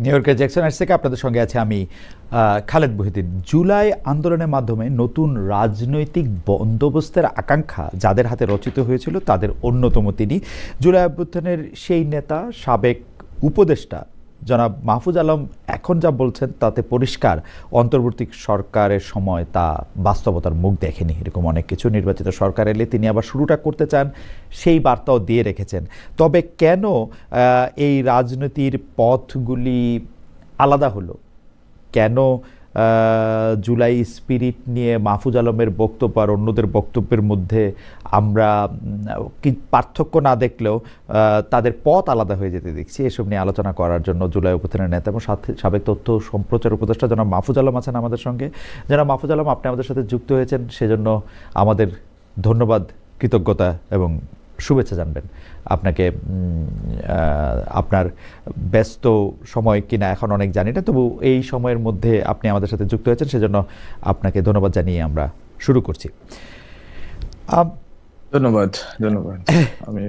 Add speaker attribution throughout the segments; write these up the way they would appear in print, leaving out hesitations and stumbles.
Speaker 1: New ইয়র্কের Jackson Heights থেকে আপনাদের সঙ্গে আছে আমি খালেদ মহিউদ্দিন। জুলাই আন্দোলনের মাধ্যমে নতুন রাজনৈতিক বন্দোবস্তের আকাঙ্ক্ষা যাদের হাতে রচিত হয়েছিল তাদের অন্যতম তিনি জুলাই অভ্যুত্থানের সেই নেতা, সাবেক উপদেষ্টা জনাব মাহফুজ আলম। এখন যা বলছেন তাতে পরিষ্কার অন্তর্বর্তী সরকারের সময় তা বাস্তবতার মুখ দেখেনি। এরকম অনেক কিছু নির্বাচিত সরকার এলে তিনি আবার শুরুটা করতে চান, সেই বার্তাও দিয়ে রেখেছেন। তবে কেন এই রাজনীতির পথগুলি আলাদা হলো? কেন জুলাই স্পিরিট নিয়ে মাহফুজ আলমের বক্তব্য আর অন্যদের বক্তব্যের মধ্যে আমরা কি পার্থক্য না দেখলেও তাদের পথ আলাদা হয়ে যেতে দেখছি? এসব নিয়ে আলোচনা করার জন্য জুলাই অভ্যুত্থানের নেতা এবং সাবেক তথ্য সম্প্রচার উপদেষ্টা জনাব মাহফুজ আলম আছেন আমাদের সঙ্গে। জনাব মাহফুজ আলম, আপনি আমাদের সাথে যুক্ত হয়েছেন, সেজন্য আমাদের ধন্যবাদ, কৃতজ্ঞতা এবং শুভেচ্ছা জানবেন আপনাকে। আপনার ব্যস্ত সময় কিনা এখন অনেক জানি না, তবু এই সময়ের মধ্যে আপনি আমাদের সাথে যুক্ত হয়েছেন, সেজন্য আপনাকে ধন্যবাদ জানিয়ে আমরা শুরু করছি।
Speaker 2: ধন্যবাদ। আমি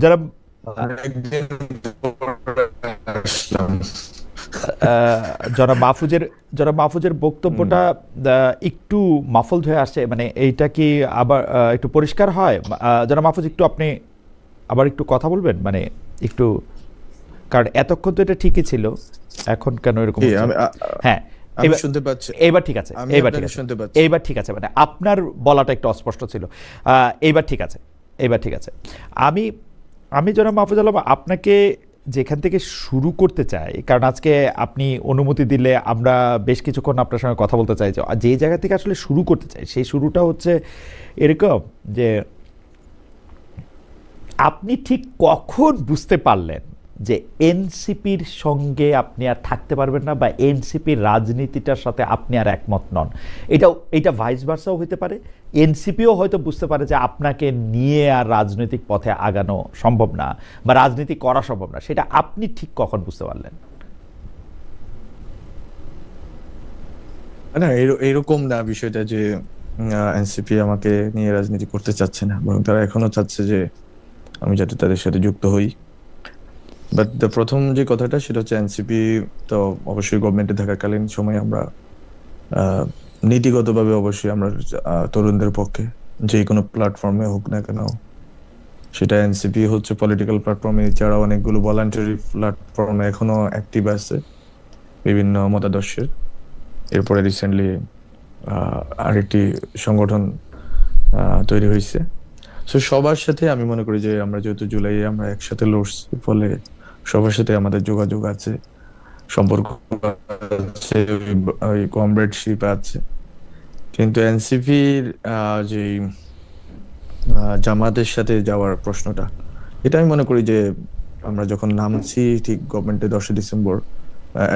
Speaker 1: যারা জনাব মাহফুজের বক্তব্যটা একটু মাফলড হয়ে আসছে, মানে এইটা কি আবার একটু পরিষ্কার হয়? জনাব মাহফুজ, একটু আপনি আবার একটু কথা বলবেন, মানে একটু, কারণ এতক্ষণ তো এটা ঠিকই ছিল, এখন কেন এরকম? হ্যাঁ,
Speaker 2: আমি শুনতে পাচ্ছি।
Speaker 1: এইবার ঠিক আছে, এইবার ঠিক আছে, মানে আপনার বলাটা একটু অস্পষ্ট ছিল। এইবার ঠিক আছে। আমি জনাব মাহফুজ আলম আপনাকে যেখান থেকে শুরু করতে চাই, কারণ আজকে আপনি অনুমতি দিলে আমরা বেশ কিছুক্ষণ আপনার সঙ্গে কথা বলতে চাই। যে জায়গা থেকে আসলে শুরু করতে চাই সেই শুরুটা হচ্ছে এরকম যে আপনি ঠিক কখন বুঝতে পারলেন যে এনসিপির সঙ্গে আপনি আর থাকতে পারবেন না, বা এনসিপির রাজনীতিটার সাথে আপনি আর একমত নন? এটা ভাইস ভার্সাও হতে পারে। এনসিপিও হয়তো বুঝতে পারে যে আপনাকে নিয়ে আর রাজনৈতিক পথে আগানো সম্ভব না বা রাজনীতি করা সম্ভব না। সেটা আপনি ঠিক কখন বুঝতে পারলেন?
Speaker 2: না, এরকম না বিষয়টা যে এনসিপি আমাকে নিয়ে রাজনীতি করতে চাচ্ছে না, বরং তারা এখনো চাচ্ছে যে আমি যাতে তাদের সাথে যুক্ত হই। বাট প্রথম যে কথাটা সেটা হচ্ছে, এনসিপি তো অবশ্যই গভর্নমেন্টে থাকাকালীন সময় আমরা নীতিগতভাবে অবশ্যই আমরা তরুণদের পক্ষে যে কোনো প্ল্যাটফর্মে হোক না কেন, সেটা এনসিপি হচ্ছে পলিটিক্যাল প্ল্যাটফর্মে, এছাড়া অনেকগুলো ভলান্টারি প্ল্যাটফর্মে এখনো অ্যাক্টিভ আছে বিভিন্ন মতাদর্শের। এরপরে রিসেন্টলি আরেকটি সংগঠন তৈরি হয়েছে। সো সবার সাথে আমি মনে করি যে আমরা যেহেতু জুলাইয়ে আমরা একসাথে লড়ছি, ফলে সবার সাথে আমাদের যোগাযোগ আছে, সম্পর্ক আছে, ওই কমরেডশিপ আছে। কিন্তু এনসিপির যে জামাতের সাথে যাওয়ার প্রশ্নটা, এটা আমি মনে করি যে আমরা যখন নামছি ঠিক গভর্নমেন্টে 10 ডিসেম্বর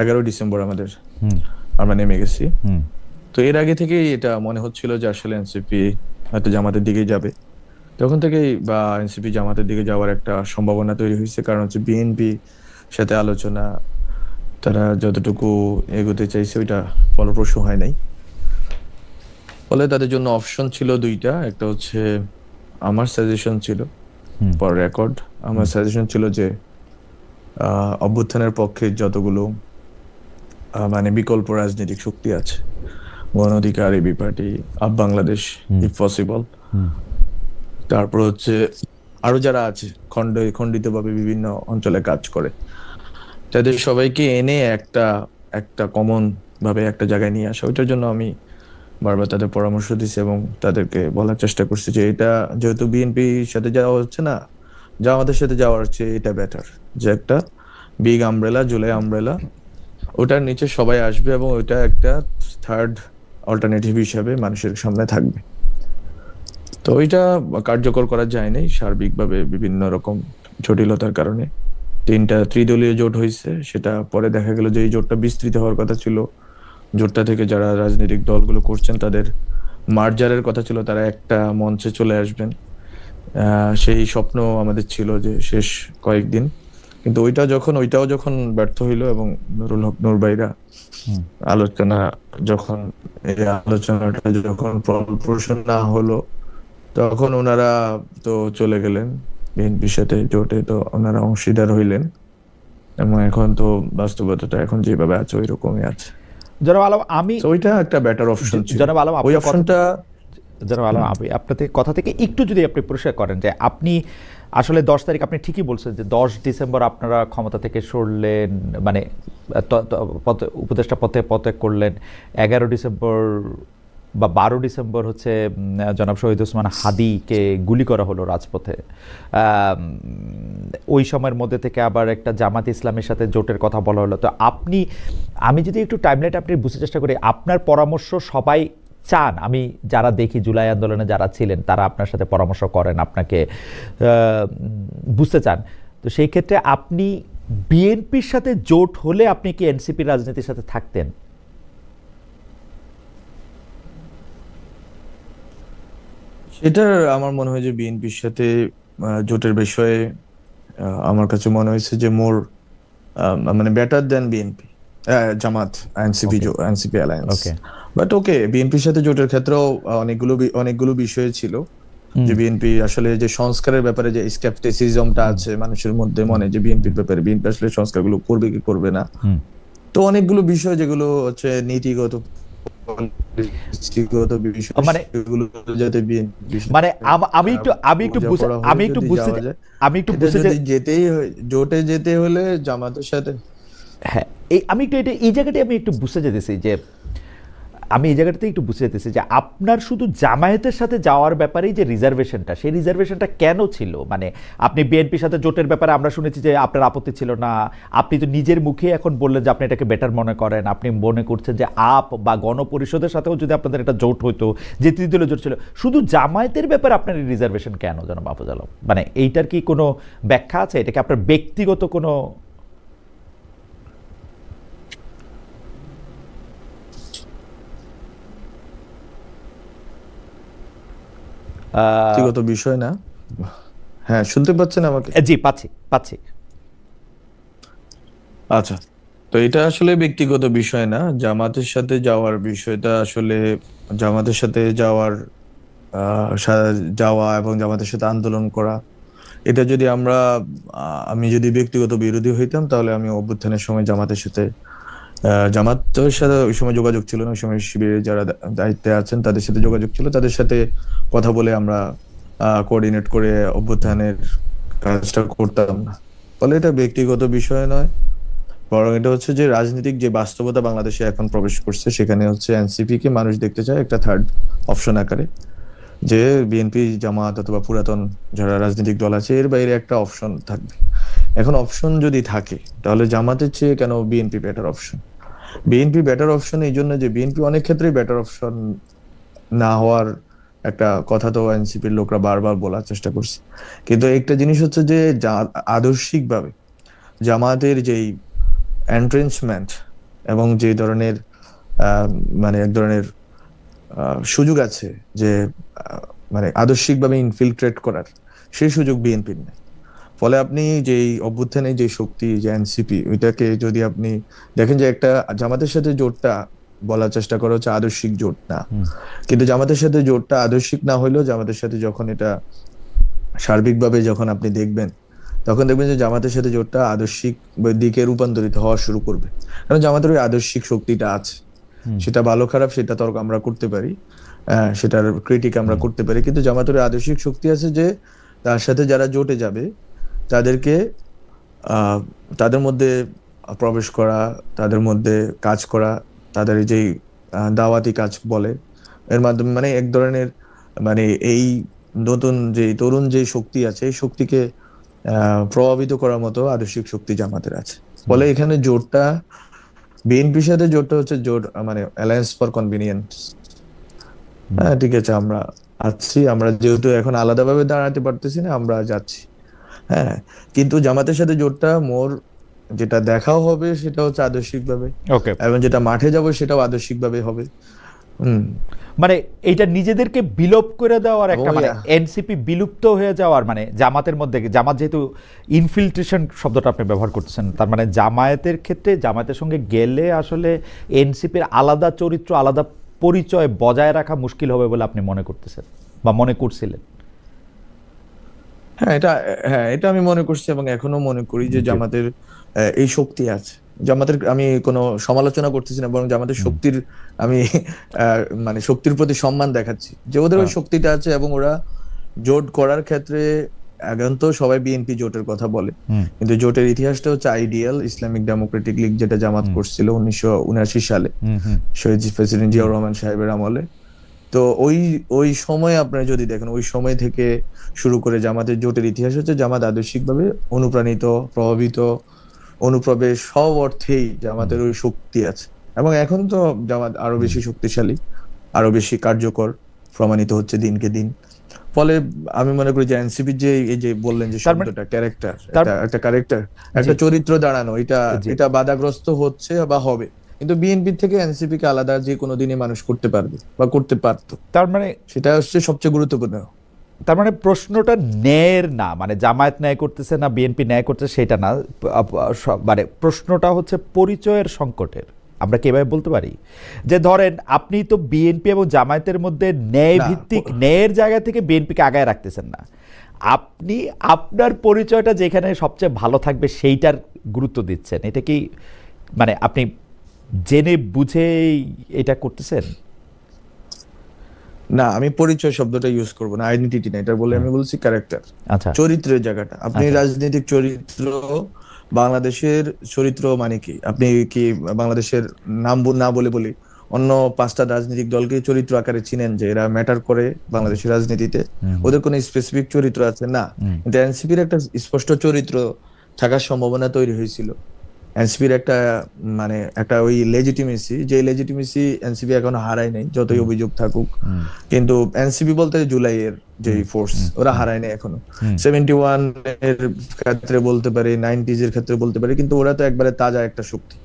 Speaker 2: 11 ডিসেম্বর আমরা নেমে গেছি। তো এর আগে থেকেই এটা মনে হচ্ছিল যে আসলে এনসিপি হয়তো জামাতের দিকেই যাবে। তখন থেকেই বা এনসিপি জামাতের দিকে যাওয়ার একটা সম্ভাবনা তৈরি হয়েছে, কারণ হচ্ছে বিএনপি সাথে আলোচনা তারা যতটুকু এগোতে চাইছে ওইটা ফলপ্রসূ হয় নাই। ফলে তাদের জন্য অপশন ছিল দুইটা। একটা হচ্ছে আমার সাজেশন ছিল, ফর রেকর্ড আমার সাজেশন ছিল যে অভ্যুত্থানের পক্ষে যতগুলো মানে বিকল্প রাজনৈতিক শক্তি আছে, গণ অধিকার, এবি পার্টি, আপ বাংলাদেশ ইফ পসিবল, তারপর হচ্ছে আরো যারা আছে খণ্ডিতভাবে বিভিন্ন অঞ্চলে কাজ করে, তাদের সবাইকে এনে একটা কমন ভাবে একটা জায়গায় নিয়ে আসা। ওইটার জন্য আমি বারবার তাদের পরামর্শ দিচ্ছি এবং তাদেরকে বলার চেষ্টা করছি যে এটা যেহেতু বিএনপির সাথে যাওয়া হচ্ছে না, আমাদের সাথে যাওয়ার হচ্ছে এটা বেটার, যে একটা বিগ আমব্রেলা, জুলাই আমব্রেলা, ওটার নিচে সবাই আসবে এবং ওইটা একটা থার্ড অল্টারনেটিভ হিসাবে মানুষের সামনে থাকবে। তো ওইটা কার্যকর করা যায় নাই সার্বিকভাবে বিভিন্ন রকম জটিলতার কারণে। 3টা ত্রিদলীয় জোট হয়েছে, সেটা পরে দেখা গেল যে এই জোটটা বিস্তৃত হওয়ার কথা ছিল। জোটটা থেকে যারা রাজনৈতিক দলগুলো করছেন তাদের মার্জারের কথা ছিল, তারা একটা মঞ্চে চলে আসবেন। সেই স্বপ্ন আমাদের ছিল যে শেষ কয়েকদিন, কিন্তু ওইটাও যখন ব্যর্থ হইলো এবং নুরুল হক নূর ভাইরা আলোচনাটা যখন ফলপ্রসূ না হলো, তখন ওনারা তো চলে গেলেন বিএনপির সাথে জোটে, তো ওনারা অংশীদার হইলেন। এবং এখন তো বাস্তবতাটা এখন যেভাবে আছে ওই রকমই আছে।
Speaker 1: জনাব আলম, আমি
Speaker 2: তো ওইটা একটা বেটার অপশন ছিল।
Speaker 1: জনাব আলম,
Speaker 2: ওই
Speaker 1: আপনার কথা,
Speaker 2: অপশনটা
Speaker 1: জনাব আলম, আমি আপনাদের কথা থেকে একটু যদি আপনি পরিষ্কার করেন যে আপনি আসলে 10 তারিখ, আপনি ঠিকই বলছেন যে 10 ডিসেম্বর আপনারা ক্ষমতা থেকে সরলেন, মানে উপদেষ্টা পথে পদত্যাগ করলেন। 11 ডিসেম্বর বা 12 ডিসেম্বর হচ্ছে জনাব শহীদ ওসমান হাদিকে গুলি করা হলো রাজপথে। ওই সময়ের মধ্যে থেকে আবার একটা জামাত ইসলামের সাথে জোটের কথা বলা হলো। তো আপনি, আমি যদি একটু টাইমলাইন আপনি বুঝতে চেষ্টা করি, আপনার পরামর্শ সবাই চান, আমি যারা দেখি জুলাই আন্দোলনে যারা ছিলেন তারা আপনার সাথে পরামর্শ করেন, আপনাকে বুঝতে চান। তো সেই ক্ষেত্রে আপনি বিএনপির সাথে জোট হলে আপনি কি এনসিপির রাজনীতির সাথে থাকতেন?
Speaker 2: সেটা আমার মনে হয় যে বিএনপির সাথে জোটের বিষয়ে আমার কাছে মনে হয়েছে যে মোর মানে better then BNP, Jamaat NCP
Speaker 1: okay,
Speaker 2: NCP alliance.
Speaker 1: Okay.
Speaker 2: But ওকে, বিএনপির সাথে জোটের ক্ষেত্রেও অনেকগুলো বিষয় ছিল যে বিএনপি আসলে যে সংস্কারের ব্যাপারে যে স্কেপটিসিজমটা আছে মানুষের মধ্যে মনে, যে বিএনপির ব্যাপারে বিএনপি আসলে সংস্কারগুলো করবে কি করবে না। তো অনেকগুলো বিষয় যেগুলো হচ্ছে নীতিগত পলিসিগত বিষয়,
Speaker 1: মানে
Speaker 2: সেগুলো যাতে বিএনপি
Speaker 1: মানে আমি একটু বুঝতে
Speaker 2: যেতেই হয় জোটে যেতে হলে জামাতের সাথে।
Speaker 1: হ্যাঁ, আমি একটু এই জায়গাটাই আমি একটু বুঝতে যেতেছি যে আপনার শুধু জামায়াতের সাথে যাওয়ার ব্যাপারেই যে রিজার্ভেশনটা, সেই রিজার্ভেশনটা কেন ছিল? মানে আপনি বিএনপির সাথে জোটের ব্যাপারে আমরা শুনেছি যে আপনার আপত্তি ছিল না, আপনি তো নিজের মুখে এখন বললেন যে আপনি এটাকে বেটার মনে করেন, আপনি মনে করছেন যে আপ বা গণপরিষদের সাথেও যদি আপনাদের একটা জোট হইতো, যে তৃতীয় জোট ছিল, শুধু জামায়াতের ব্যাপারে আপনার এই রিজার্ভেশন কেন, জনাব মাহফুজ আলম? মানে এইটার কি কোনো ব্যাখ্যা আছে? এটা কি আপনার ব্যক্তিগত কোনো
Speaker 2: ব্যক্তিগত বিষয় না। হ্যাঁ, শুনতে পাচ্ছেন আমাকে?
Speaker 1: জি, পাচ্ছি পাচ্ছি।
Speaker 2: আচ্ছা, তো এটা আসলে ব্যক্তিগত বিষয় না। জামাতের সাথে যাওয়ার বিষয়টা আসলে জামাতের সাথে যাওয়া এবং জামাতের সাথে আন্দোলন করা, এটা যদি আমি যদি ব্যক্তিগত বিরোধী হইতাম তাহলে আমি অভ্যুত্থানের সময় জামাতের সাথে ওই সময় যোগাযোগ ছিল না। ওই সময় শিবিরে যারা দায়িত্বে আছেন তাদের সাথে যোগাযোগ ছিল, তাদের সাথে কথা বলে আমরা কোঅর্ডিনেট করে অভ্যুত্থানের কাজটা করতাম না। ফলে এটা ব্যক্তিগত বিষয় নয়, বরং এটা হচ্ছে যে রাজনৈতিক যে বাস্তবতা বাংলাদেশে এখন প্রবেশ করছে, সেখানে হচ্ছে এনসিপি কে মানুষ দেখতে চায় একটা থার্ড অপশন আকারে, যে বিএনপি জামাত অথবা পুরাতন যারা রাজনৈতিক দল আছে এর বাইরে একটা অপশন থাকবে। এখন অপশন যদি থাকে তাহলে জামাতের চেয়ে কেন BNP better option? BNP better option এই জন্য যে বিএনপি অনেক ক্ষেত্রেই বেটার অপশন না হওয়ার একটা কথা তো এনসিপির লোকরা বারবার বলার চেষ্টা করছে। কিন্তু একটা জিনিস হচ্ছে যে আদর্শিকভাবে জামাতের যেই এন্ট্রেন্সমেন্ট এবং যে ধরনের মানে এক ধরনের সুযোগ আছে যে মানে আদর্শিকভাবে ইনফিলট্রেট করার, সেই সুযোগ বিএনপির নেই। ফলে আপনি যেই অভ্যুত্থানে যে শক্তি, যে এনসিপি, ওইটাকে যদি আপনি দেখেন যে একটা জামাতের সাথে জোটটা বলার চেষ্টা করা হচ্ছে আদর্শিক জোট না, কিন্তু জামাতের সাথে জোটটা আদর্শিক না হইলেও জামাতের সাথে যখন এটা সার্বিকভাবে যখন আপনি দেখবেন, তখন দেখবেন যে জামাতের সাথে জোটটা আদর্শিক দিকে রূপান্তরিত হওয়া শুরু করবে। কারণ জামাতের ওই আদর্শিক শক্তিটা আছে, সেটা ভালো খারাপ সেটা তর্ক আমরা করতে পারি, সেটার ক্রিটিক আমরা করতে পারি, কিন্তু জামাতের আদর্শিক শক্তি আছে যে তার সাথে যারা জোটে যাবে তাদেরকে তাদের মধ্যে প্রবেশ করা, তাদের মধ্যে কাজ করা, তাদের যেই দাওয়াতি কাজ বলে, এর মাধ্যমে মানে এক ধরনের মানে এই নতুন যে তরুণ যে শক্তি আছে এই শক্তিকে প্রভাবিত করার মতো আদর্শিক শক্তি জামাতের আছে। ফলে এখানে জোটটা বিএনপির সাথে জোটটা হচ্ছে জোট মানে অ্যালায়েন্স ফর কনভিনিয়েন্স। হ্যাঁ, ঠিক আছে, আমরা আছি, আমরা যেহেতু এখন আলাদাভাবে দাঁড়াতে পারতেছি না, আমরা যাচ্ছি। হ্যাঁ, কিন্তু জামাতের সাথে জোটটা মোর যেটা দেখাও হবে সেটা হচ্ছে আদর্শিক ভাবে,
Speaker 1: ওকে,
Speaker 2: এবং যেটা মাঠে যাবো সেটাও আদর্শিক ভাবে হবে।
Speaker 1: মানে এইটা নিজেদেরকে বিলোপ করে দেওয়ার একটা, মানে এনসিপি বিলুপ্ত হয়ে যাওয়ার, মানে জামাতের মধ্যে, জামাত যেহেতু ইনফিল্ট্রেশন শব্দটা আপনি ব্যবহার করতেছেন, তার মানে জামায়াতের ক্ষেত্রে জামায়াতের সঙ্গে গেলে আসলে এনসিপির আলাদা চরিত্র, আলাদা পরিচয় বজায় রাখা মুশকিল হবে বলে আপনি মনে করতেছেন বা মনে করছিলেন?
Speaker 2: হ্যাঁ, এটা আমি মনে করছি এবং এখনো মনে করি যে জামাতের এই শক্তি আছে। জামাতের আমি কোনো সমালোচনা করতেছি না, বরং জামাতের শক্তির আমি মানে শক্তির প্রতি সম্মান দেখাচ্ছি যে ওদের ওই শক্তিটা আছে, এবং ওরা জোট করার ক্ষেত্রে এখন তো সবাই বিএনপি জোটের কথা বলে, কিন্তু জোটের ইতিহাসটা হচ্ছে আইডিয়াল ইসলামিক ডেমোক্রেটিক লীগ, যেটা জামাত করছিল 1979 সালে শহীদ প্রেসিডেন্ট জিয়াউর রহমান সাহেবের আমলে। তো ওই সময় আপনারা যদি দেখেন, ওই সময় থেকে শুরু করে জামাতের জোটের ইতিহাস হচ্ছে জামাত আদর্শিকভাবে অনুপ্রাণিত, প্রভাবিত, অনুপ্রবেশ সব অর্থেই জামাতের ওই শক্তি আছে, এবং এখন তো জামাত আরো বেশি শক্তিশালী, আরো বেশি কার্যকর প্রমাণিত হচ্ছে দিনকে দিন। ফলে আমি মনে করি যে এনসিপি যে এই যে বললেন যে শব্দটা ক্যারেক্টার, একটা ক্যারেক্টার, একটা চরিত্র দাঁড়ানো, এটা বাধাগ্রস্ত হচ্ছে বা হবে, কিন্তু বিএনপি থেকে এনসিপি কে আলাদা যে কোনো দিনে মানুষ করতে পারবে বা করতে পারতো,
Speaker 1: তার মানে
Speaker 2: সেটা হচ্ছে সবচেয়ে গুরুত্বপূর্ণ।
Speaker 1: তার মানে প্রশ্নটা ন্যায়ের না, মানে জামায়াত ন্যায় করতেছে না বিএনপি ন্যায় করতেছে সেটা না, মানে প্রশ্নটা হচ্ছে পরিচয়ের সংকটের। আমরা কি এভাবে বলতে পারি যে ধরেন আপনি তো বিএনপি এবং জামায়াতের মধ্যে ন্যায় ভিত্তিক ন্যায়ের জায়গা থেকে বিএনপিকে আগায় রাখতেছেন না, আপনি আপনার পরিচয়টা যেখানে সবচেয়ে ভালো থাকবে সেইটার গুরুত্ব দিচ্ছেন। এটা কি মানে আপনি জেনে বুঝেই এটা করতেছেন?
Speaker 2: না, আমি পরিচয় শব্দটা ইউজ করব না, আইডেন্টিটি না, এটা বলে আমি বলছি ক্যারেক্টার,
Speaker 1: আচ্ছা,
Speaker 2: চরিত্রের জায়গাটা। আপনি রাজনৈতিক চরিত্র, বাংলাদেশের চরিত্র মানে কি, আপনি কি বাংলাদেশের নাম না বলে বলি অন্য 5টা রাজনৈতিক দলকে চরিত্র আকারে চিনেন যে এরা ম্যাটার করে বাংলাদেশের রাজনীতিতে? ওদের কোনো স্পেসিফিক চরিত্র আছে না, কিন্তু এনসিপির একটা স্পষ্ট চরিত্র থাকার সম্ভাবনা তৈরি হয়েছিল। এনসিপির একটা মানে একটা ওই লেজিটিমেসি, যে লেজিটিমেসি এনসিপি এখনো হারায় নাই, যতই অভিযোগ থাকুক। কিন্তু এনসিপি বলতে জুলাইয়ের যে ফোর্স, ওরা হারায় নাই এখনো। 71 এর ক্ষেত্রে বলতে পারে, 90s এর ক্ষেত্রে বলতে পারে, কিন্তু ওরা তো একবারে তাজা একটা শক্তি।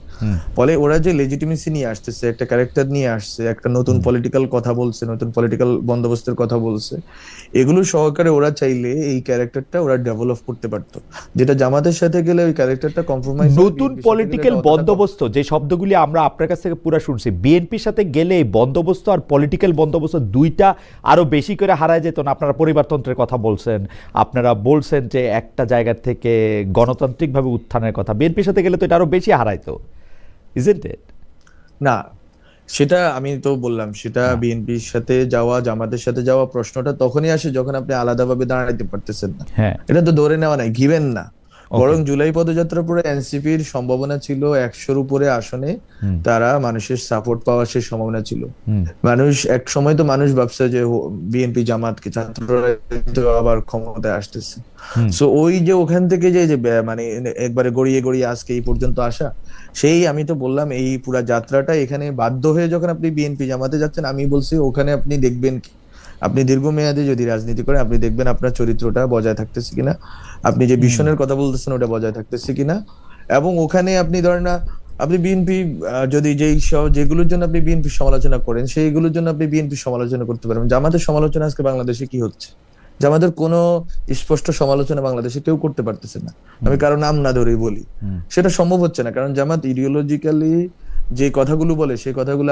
Speaker 2: ফলে ওরা যে লেজিটিমেসি নিয়ে আসতেছে, একটা ক্যারেক্টার নিয়ে আসছে, একটা নতুন পলিটিক্যাল কথা বলছে, নতুন পলিটিক্যাল বন্দোবস্তের কথা বলছে, এগুলো সহকারে ওরা চাইলে এই ক্যারেক্টারটা ওরা ডেভেলপ করতে পারতো, যেটা জামাতের সাথে গেলে ওই ক্যারেক্টারটা কম্প্রোমাইজ।
Speaker 1: নতুন পলিটিক্যাল বন্দোবস্ত যে শব্দগুলি আমরা আপনার কাছ থেকে পুরো শুনছি, বিএনপির সাথে গেলে বন্দোবস্ত আর পলিটিক্যাল বন্দোবস্ত দুইটা আরো বেশি করে হারায় যেত না? আপনারা পরিবারতন্ত্রের কথা বলছেন, আপনারা বলছেন যে একটা জায়গা থেকে গণতান্ত্রিকভাবে উত্থানের কথা, বিএনপির সাথে গেলে তো এটা আরো বেশি হারাইতো, ইজন্ট ইট?
Speaker 2: না, সেটা আমি তো বললাম, সেটা বিএনপির সাথে যাওয়া, জামাতের সাথে যাওয়া প্রশ্নটা তখনই আসে যখন আপনি আলাদাভাবে দাঁড়াইতে পারতেছেন না। এটা তো ধরে নেওয়া নাই, গিভেন না। বরং জুলাই পদযাত্রার পরে এনসিপির সম্ভাবনা ছিল 100-র উপরে আসনে তারা মানুষের সাপোর্ট পাওয়ার সেই সম্ভাবনা ছিল। মানুষ এক সময় তো মানুষ ভাবছে যে বিএনপি জামাতকে ছাত্ররা আবার ক্ষমতায় আসতেছে, সো ওই যে ওখান থেকে যে মানে একবারে গড়িয়ে গড়িয়ে আজকে এই পর্যন্ত আসা, সেই আমি তো বললাম এই পুরা যাত্রাটা এখানে বাধ্য হয়ে যখন আপনি বিএনপি জামাতে যাচ্ছেন, আমি বলছি ওখানে আপনি দেখবেন কি, আপনি দীর্ঘমেয়াদে যদি রাজনীতি করেন আপনি দেখবেন আপনার চরিত্রটা বজায় থাকতেছে কিনা, আপনি যে ভীষণের কথা বলতেছেন ওটা বজায় থাকতেছে কিনা। এবং ওখানে আপনি ধরেন না, আপনি বিএনপি যদি যেগুলোর জন্য আপনি বিএনপি সমালোচনা করেন সেইগুলোর জন্য আপনি বিএনপি সমালোচনা করতে পারবেন। জামাতের সমালোচনা আজকে বাংলাদেশে কি হচ্ছে? জামাতের কোনো স্পষ্ট সমালোচনা বাংলাদেশে কেউ করতে পারতেছে না, আমি কারো নাম না ধরেই বলি, সেটা সম্ভব হচ্ছে না, কারণ জামাত ইডিওলজিক্যালি যে কথাগুলো বলে সেই কথাগুলো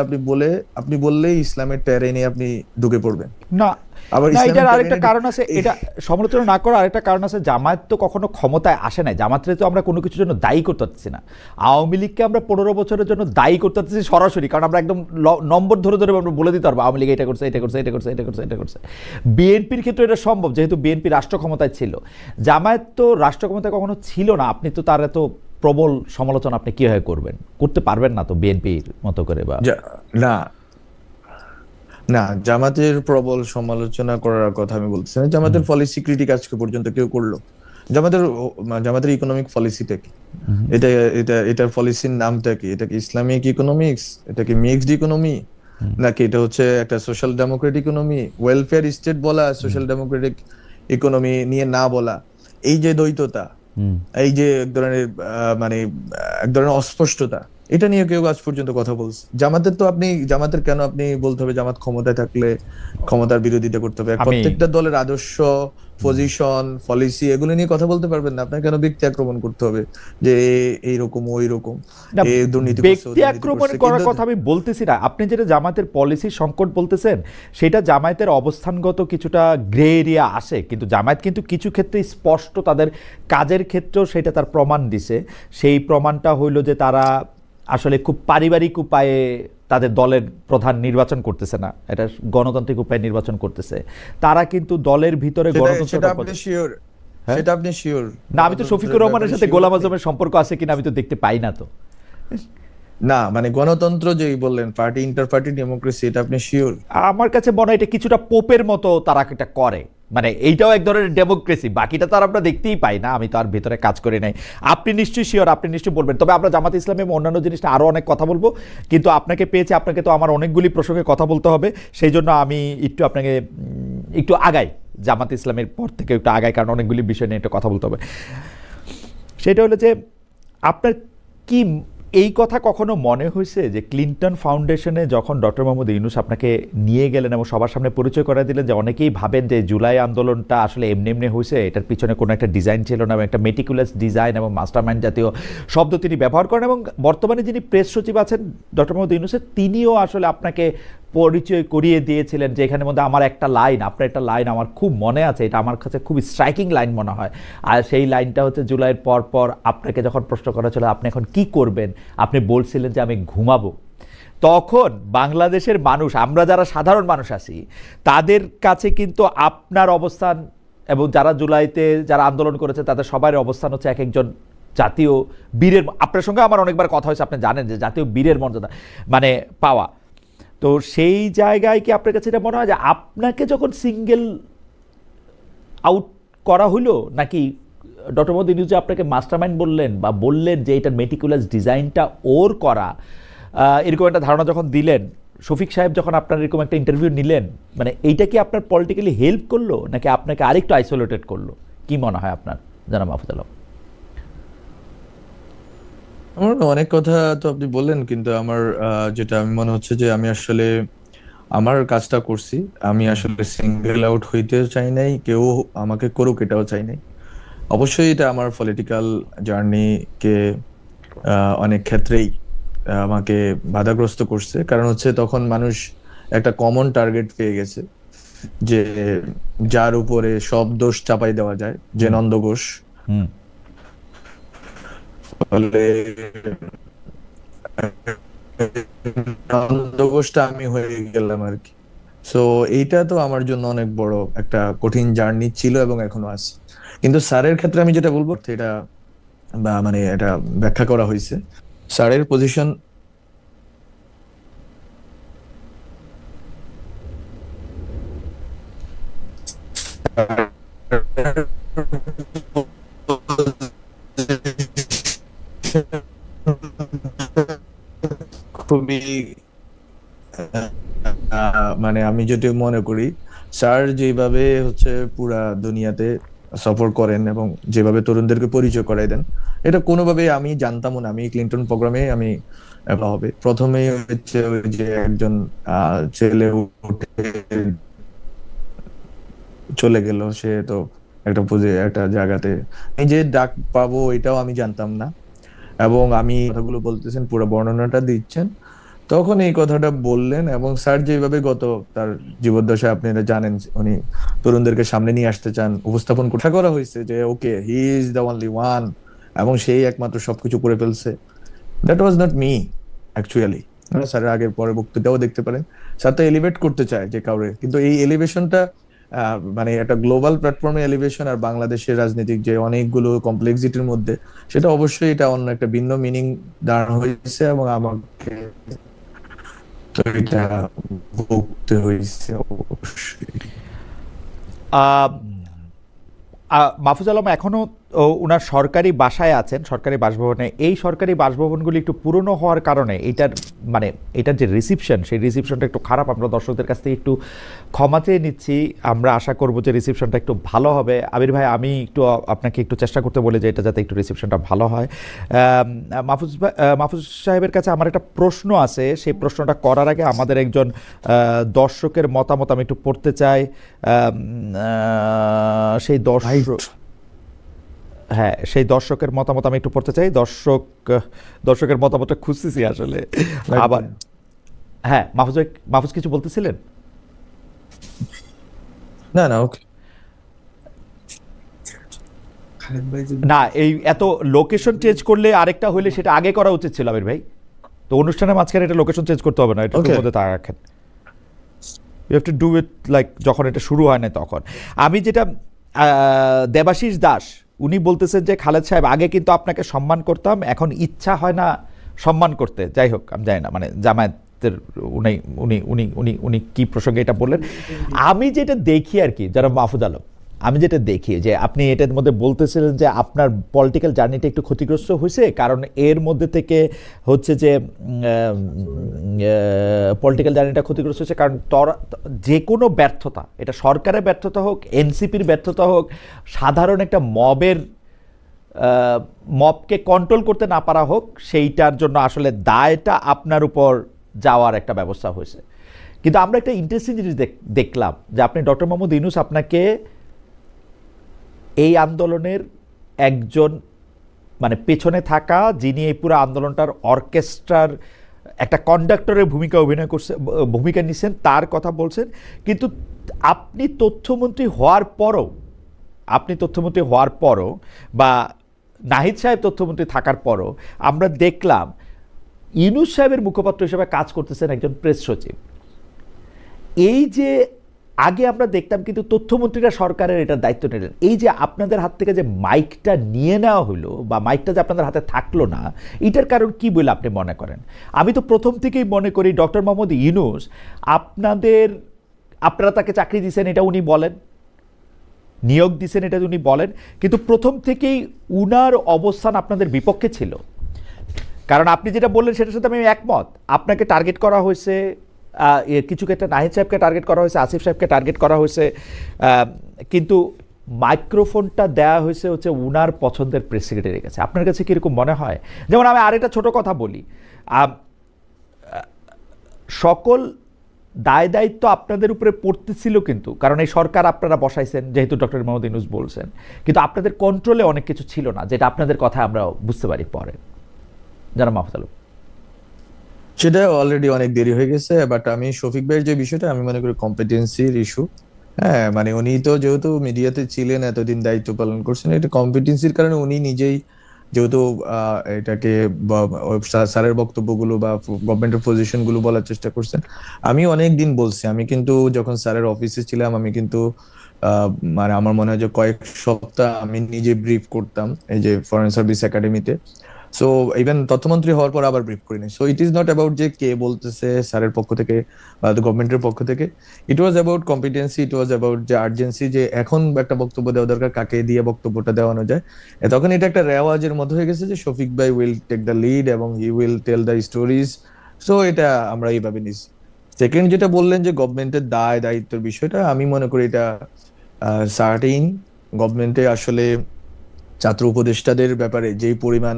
Speaker 2: আপনি বললেই ইসলামের টেরেনে আপনি ঢুকে পড়বেন
Speaker 1: না। এটার আরেকটা কারণ আছে, এটা সমালোচনা না করার আরেকটা কারণ আছে, জামায়াত তো কখনো ক্ষমতায় আসে নাই, জামায়াতরে তো আমরা কোনো কিছুর জন্য দায়ী করতে পারতেছি না। আওয়ামী লীগকে আমরা 15 বছরের জন্য দায়ী করতে পারতেছি সরাসরি, কারণ আমরা একদম নম্বর ধরে ধরে আমরা বলে দিতে পারবো আওয়ামী লীগ এটা করছে, এটা করছে, এটা করছে, এটা করছে, এটা করছে। বিএনপির ক্ষেত্রে এটা সম্ভব, যেহেতু বিএনপি রাষ্ট্র ক্ষমতায় ছিল, জামায়াত তো রাষ্ট্র ক্ষমতায় কখনো ছিল না। আপনি তো তার এত প্রবল সমালোচনা আপনি কিভাবে করবেন? করতে পারবেন না তো বিএনপির মতো করে। বা
Speaker 2: না, জামাতের প্রবল সমালোচনা করার কথা আমি বলছি না, জামাতের পলিসি ক্রিটিক আজকে পর্যন্ত কেউ করলো? জামাতের ইকোনমিক পলিসিটা কি, এটার পলিসির নামটা কি? এটা কি ইসলামিক ইকোনমিক্স, এটা কি মিক্সড ইকোনমি, নাকি এটা হচ্ছে একটা social Democratic economy? Welfare state বলা, সোশ্যাল ডেমোক্রেটিক ইকোনমি নিয়ে না বলা, এই যে দ্বৈততা, এই যে এক ধরনের মানে এক ধরনের অস্পষ্টতা, এটা নিয়ে কেউ আজ পর্যন্ত কথা বলছে? জামাতের কেন আপনি বলতে হবে জামাত ক্ষমতায় থাকলে ক্ষমতার বিরোধিতা করতে হবে? প্রত্যেকটা দলের আদর্শ, পজিশন, পলিসি এগুলো নিয়ে কথা বলতে পারবেন না? আপনার কেন ব্যক্তি আক্রমণ করতে হবে যে এইরকম ওই রকম,
Speaker 1: না,
Speaker 2: এ দুর্নীতি করছে, ও
Speaker 1: ব্যক্তি
Speaker 2: দুর্নীতি
Speaker 1: আক্রমণ
Speaker 2: করছে?
Speaker 1: করার
Speaker 2: কিন্তু
Speaker 1: কথা আমি বলতেছি না। আপনি যেটা জামাতের পলিসি সংকট বলতেছেন, সেটা জামায়াতের অবস্থানগত কিছুটা গ্রে এরিয়া আসে, কিন্তু জামায়াত কিন্তু কিছু ক্ষেত্রে স্পষ্ট তাদের কাজের ক্ষেত্রেও সেটা তার প্রমাণ দিছে। সেই প্রমাণটা হইল যে তারা আসলে খুব পারিবারিক উপায়ে তাদের দলের প্রধান নির্বাচন করতেছে না, এটা গণতান্ত্রিক উপায়ে নির্বাচন করতেছে। তারা কিন্তু দলের ভিতরে
Speaker 2: সেটা
Speaker 1: গণতন্ত্র
Speaker 2: আপনি শিওর?
Speaker 1: হ্যাঁ?
Speaker 2: সেটা আপনি শিওর?
Speaker 1: না, আমি তো শফিকুর রহমানের সাথে গোলাম আজমের সম্পর্ক আছে কিনা আমি তো দেখতে পাই না। তো
Speaker 2: না, মানে গণতন্ত্র যেই বললেন, পার্টি ইন্টার পার্টি ডেমোক্রেসি, এটা আপনি শিওর?
Speaker 1: আমার কাছে মনে হয় এটা কিছুটা পোপের মতো তারা এটা করে, মানে এইটাও এক ধরনের ডেমোক্রেসি, বাকিটা তো আর আমরা দেখতেই পাই না, আমি তো আর ভেতরে কাজ করি নাই। আপনি নিশ্চয়ই শিওর, আপনি নিশ্চয়ই বলবেন। তবে আমরা জামাত ইসলামী এবং অন্যান্য জিনিসটা আরও অনেক কথা বলবো, কিন্তু আপনাকে পেয়েছি, আপনাকে তো আমার অনেকগুলি প্রসঙ্গে কথা বলতে হবে, সেই জন্য আমি একটু আপনাকে একটু আগাই, জামাত ইসলামের পর থেকে একটু আগাই, কারণ অনেকগুলি বিষয় নিয়ে একটু কথা বলতে হবে। সেটা হলো যে আপনার কি এই কথা কখনো মনে হয়েছে যে ক্লিন্টন ফাউন্ডেশনে যখন ডক্টর মোহাম্মদ ইউনূস আপনাকে নিয়ে গেলেন এবং সবার সামনে পরিচয় করে দিলেন, যে অনেকেই ভাবেন যে জুলাই আন্দোলনটা আসলে এমনি এমনি হয়েছে, এটার পিছনে কোনো একটা ডিজাইন ছিল না, এবং একটা মেটিকুলাস ডিজাইন এবং মাস্টারমাইন্ড জাতীয় শব্দ তিনি ব্যবহার করেন, এবং বর্তমানে যিনি প্রেস সচিব আছেন ডক্টর মোহাম্মদ ইউনূসের, তিনিও আসলে আপনাকে পরিচয় করিয়ে দিয়েছিলেন যে এখানের মধ্যে আমার একটা লাইন, আপনার একটা লাইন আমার খুব মনে আছে, এটা আমার কাছে খুব স্ট্রাইকিং লাইন মনে হয়। আর সেই লাইনটা হচ্ছে জুলাইয়ের পর পর আপনাকে যখন প্রশ্ন করা ছিল আপনি এখন কি করবেন, আপনি বলছিলেন যে আমি ঘুমাবো। তখন বাংলাদেশের মানুষ, আমরা যারা সাধারণ মানুষ আছি, তাদের কাছে কিন্তু আপনার অবস্থান এবং যারা জুলাইতে যারা আন্দোলন করেছে তাদের সবার অবস্থান হচ্ছে এক একজন জাতীয় বীরের। আপনার সঙ্গে আমার অনেকবার কথা হয়েছে, আপনি জানেন যে জাতীয় বীরের মর্যাদা মানে পাওয়া। তো সেই জায়গায় কি আপনার কাছে এটা মনে হয় যে আপনাকে যখন সিঙ্গেল আউট করা হলো, নাকি ডক্টর মোহাম্মদ ইউনূস যে আপনাকে মাস্টারমাইন্ড বললেন বা বললেন যে এটার মেটিকুলাস ডিজাইনটা ওর করা, এরকম একটা ধারণা যখন দিলেন, শফিক সাহেব যখন আপনার এরকম একটা ইন্টারভিউ নিলেন, মানে এইটা কি আপনার পলিটিক্যালি হেল্প করলো নাকি আপনাকে আরেকটু আইসোলেটেড করলো? কি মনে হয় আপনার, জানাব মাহফুজ আলম?
Speaker 2: আমার অনেক কথা তো আপনি বললেন, কিন্তু আমার যেটা আমি মনে হচ্ছে যে আমি আসলে আমার কাজটা করছি। আমি আসলে সিঙ্গেল আউট হইতেও চাই নাই, কেউ আমাকে করুক এটাও চাই নাই। অবশ্যই এটা আমার পলিটিক্যাল জার্নিকে অনেক ক্ষেত্রেই আমাকে বাধাগ্রস্ত করছে, কারণ হচ্ছে তখন মানুষ একটা কমন টার্গেট পেয়ে গেছে যে যার উপরে সব দোষ চাপাই দেওয়া যায়, যে নন্দ ঘোষ। ফলে নন্দ ঘোষটা আমি হয়ে গেলাম আর কি। সো এইটা তো আমার জন্য অনেক বড় একটা কঠিন জার্নি ছিল এবং এখনো আছে। কিন্তু স্যারের ক্ষেত্রে আমি যেটা বলবো, এটা বা মানে এটা ব্যাখ্যা করা হয়েছে, স্যারের পজিশন খুবই মানে আমি যেটা মনে করি, স্যার যেভাবে হচ্ছে পুরা দুনিয়াতে সফর করেন এবং যেভাবে তরুণদেরকে পরিচয় করাই দেন, এটা কোনোভাবেই আমি জানতামও না। আমি ক্লিন্টন প্রোগ্রামে আমি হবে প্রথমেই হচ্ছে ওই যে একজন ছেলে উঠে চলে গেল, সে তো একটা একটা জায়গাতে এই যে ডাক পাবো এটাও আমি জানতাম না। এবং আমি কথাগুলো বলতেছেন, পুরো বর্ণনাটা দিচ্ছেন, তখন এই কথাটা বললেন। এবং স্যার যেভাবে গত তার জীবদ্দশায় আপনারা জানেন উনি তরুণদেরকে সামনে নিয়ে আসতে চান, উপস্থাপন করা হয়েছে যে okay he is the only one, এবং সেই একমাত্র সবকিছু করে ফেলছে। That was not me actually. স্যারের আগের পরে বক্তৃতাও দেখতে পারেন, স্যার তো এলিভেট করতে চায় যে কাউরে, কিন্তু এই এলিভেশনটা মানে একটা গ্লোবাল প্ল্যাটফর্মে এলিভেশন আর বাংলাদেশের রাজনৈতিক যে অনেকগুলো কমপ্লেক্সিটির মধ্যে, সেটা অবশ্যই এটা অন্য একটা ভিন্ন মিনিং দাঁড়ানো হয়েছে এবং আমাকে তো এটা ভুগতে হয়েছে অবশ্যই।
Speaker 1: মাহফুজ আলম, এখনো ওনার সরকারি বাসায় আছেন, সরকারি বাসভবনে। এই সরকারি বাসভবনগুলি একটু পুরনো হওয়ার কারণে এটার যে রিসিপশন, সেই রিসিপশনটা একটু খারাপ। আমরা দর্শকদের কাছ থেকে একটু ক্ষমা চেয়ে নিচ্ছি। আমরা আশা করব যে রিসিপশনটা একটু ভালো হবে। আবির ভাই, আমি একটু আপনাকে একটু চেষ্টা করতে বলি যে এটা যাতে একটু রিসিপশনটা ভালো হয়। মাহফুজ সাহেবের কাছে আমার একটা প্রশ্ন আছে। সেই প্রশ্নটা করার আগে আমাদের একজন দর্শকের মতামত আমি একটু পড়তে চাই। সেই দর্শকের মতামত আমি একটু পড়তে চাই। দর্শকের মতামতটা খুঁজতেছি আসলে আবার। হ্যাঁ, মাহফুজ কিছু বলতেছিলেন?
Speaker 2: না ওকে
Speaker 1: না, এই এত লোকেশন চেঞ্জ করলে আরেকটা হইলে সেটা আগে করা উচিত ছিল আবির ভাই। তো অনুষ্ঠানের মাঝখানে এটা লোকেশন চেঞ্জ করতে হবে না, এটা মধ্যে তা রাখেন। You have to do it like যখন এটা শুরু হয় না তখন। আমি যেটা দেবাশিস দাস উনি বলতেছেন যে খালেদ সাহেব, আগে কিন্তু আপনাকে সম্মান করতাম, এখন ইচ্ছা হয় না সম্মান করতে। যাই হোক, আমি জানি না মানে জামায়াতের উনি উনি উনি উনি উনি কি প্রসঙ্গে এটা বললেন। আমি যেটা দেখি আর কি, যারা মাহফুজ আলম, আমি যেটা দেখি যে আপনি এটার মধ্যে বলতেছিলেন যে আপনার পলিটিক্যাল জার্নিটা একটু ক্ষতিগ্রস্ত হয়েছে, কারণ এর মধ্যে থেকে হচ্ছে যে পলিটিক্যাল জার্নিটা ক্ষতিগ্রস্ত হয়েছে কারণ যে কোনো ব্যর্থতা, এটা সরকারের ব্যর্থতা হোক, এনসিপির ব্যর্থতা হোক, সাধারণ একটা মবকে কন্ট্রোল করতে না পারা হোক, সেইটার জন্য আসলে দায়টা আপনার উপর যাওয়ার একটা ব্যবস্থা হয়েছে। কিন্তু আমরা একটা ইন্টারেস্টিং জিনিস দেখলাম যে আপনি ডক্টর মোহাম্মদ ইউনূস আপনাকে এই আন্দোলনের একজন মানে পেছনে থাকা, যিনি এই পুরো আন্দোলনটার অর্কেস্ট্রার একটা কন্ডাক্টরের ভূমিকা নিচ্ছেন, তার কথা বলছেন। কিন্তু আপনি তথ্যমন্ত্রী হওয়ার পরও বা নাহিদ সাহেব তথ্যমন্ত্রী থাকার পরও আমরা দেখলাম ইউনূস সাহেবের মুখপাত্র হিসেবে কাজ করতেছেন একজন প্রেস সচিব। এই যে আগে আমরা দেখতাম কিন্তু তথ্যমন্ত্রীরা সরকারের এটার দায়িত্ব নিলেন, এই যে আপনাদের হাত থেকে যে মাইকটা নিয়ে নেওয়া হলো বা মাইকটা যে আপনাদের হাতে থাকলো না, এটার কারণ কি বলে আপনি মনে করেন? আমি তো প্রথম থেকেই মনে করি ডক্টর মোহাম্মদ ইউনূস আপনারা তাকে চাকরি দিয়েছেন, এটা উনি বলেন, নিয়োগ দিয়েছেন, এটা উনি বলেন, কিন্তু প্রথম থেকেই উনার অবস্থান আপনাদের বিপক্ষে ছিল। কারণ আপনি যেটা বললেন সেটার সাথে আমি একমত। আপনাকে টার্গেট করা হয়েছে, কিছু ক্ষেত্রে নাহিদ সাহেবকে টার্গেট করা হয়েছে, আসিফ সাহেবকে টার্গেট করা হয়েছে, কিন্তু মাইক্রোফোনটা দেওয়া হয়েছে হচ্ছে উনার পছন্দের প্রেস সেক্রেটারির কাছে। আপনার কাছে কীরকম মনে হয়? যেমন আমি আরেকটা ছোট কথা বলি, সকল দায় দায়িত্ব আপনাদের উপরে পড়তেছিল কিন্তু, কারণ এই সরকার আপনারা বসাইছেন, যেহেতু ডক্টর মোহাম্মদ ইউনূস বলছেন, কিন্তু আপনাদের কন্ট্রোলে অনেক কিছু ছিল না, যেটা আপনাদের কথা আমরা বুঝতে পারি পরে। যারা মাহফুজ আলম,
Speaker 2: সেটা অলরেডি অনেক দেরি হয়ে গেছে। বাট আমি শফিক ভাইয়ের যে বিষয়টা আমি মনে করি কম্পিটেন্সির ইস্যু। হ্যাঁ, মানে উনি তো যেহেতু মিডিয়াতে ছিলেন, এতদিন দায়িত্ব পালন করছেন, এটা কম্পিটেন্সির কারণে উনি নিজেই যেহেতু এটাকে স্যারের বক্তব্যগুলো বা গভর্নমেন্টের পজিশন গুলো বলার চেষ্টা করছেন। আমি অনেক দিন বলছি, আমি কিন্তু যখন স্যারের অফিসে ছিলাম, আমি কিন্তু মানে আমার মনে হয় যে কয়েক সপ্তাহ আমি নিজে ব্রিফ করতাম এই যে ফরেন সার্ভিস একাডেমিতে। সো ইভেন তথ্যমন্ত্রী হওয়ার পর আবার ব্রিফ করিনি। So it is not about যে কে বলতেছে স্যারের পক্ষ থেকে বা গভর্নমেন্টের পক্ষ থেকে। It was about competency, it was about যে আর্জেন্সি, যে এখন একটা বক্তব্য দেওয়া দরকার, কাকে দিয়ে বক্তব্যটা দেওয়ানো যায়। তখন এটা একটা রেওয়াজের মধ্যে হয়ে গেছে যে শফিক ভাই উইল টেক দ্য লিড এবং he will tell the stories. So এটা আমরা এইভাবে নিছি। সেকেন্ড যেটা বললেন যে গভর্নমেন্টের দায়িত্বের বিষয়টা, আমি মনে করি এটা সার্টেইন গভর্নমেন্টে আসলে ছাত্র উপদেষ্টাদের ব্যাপারে যেই পরিমাণ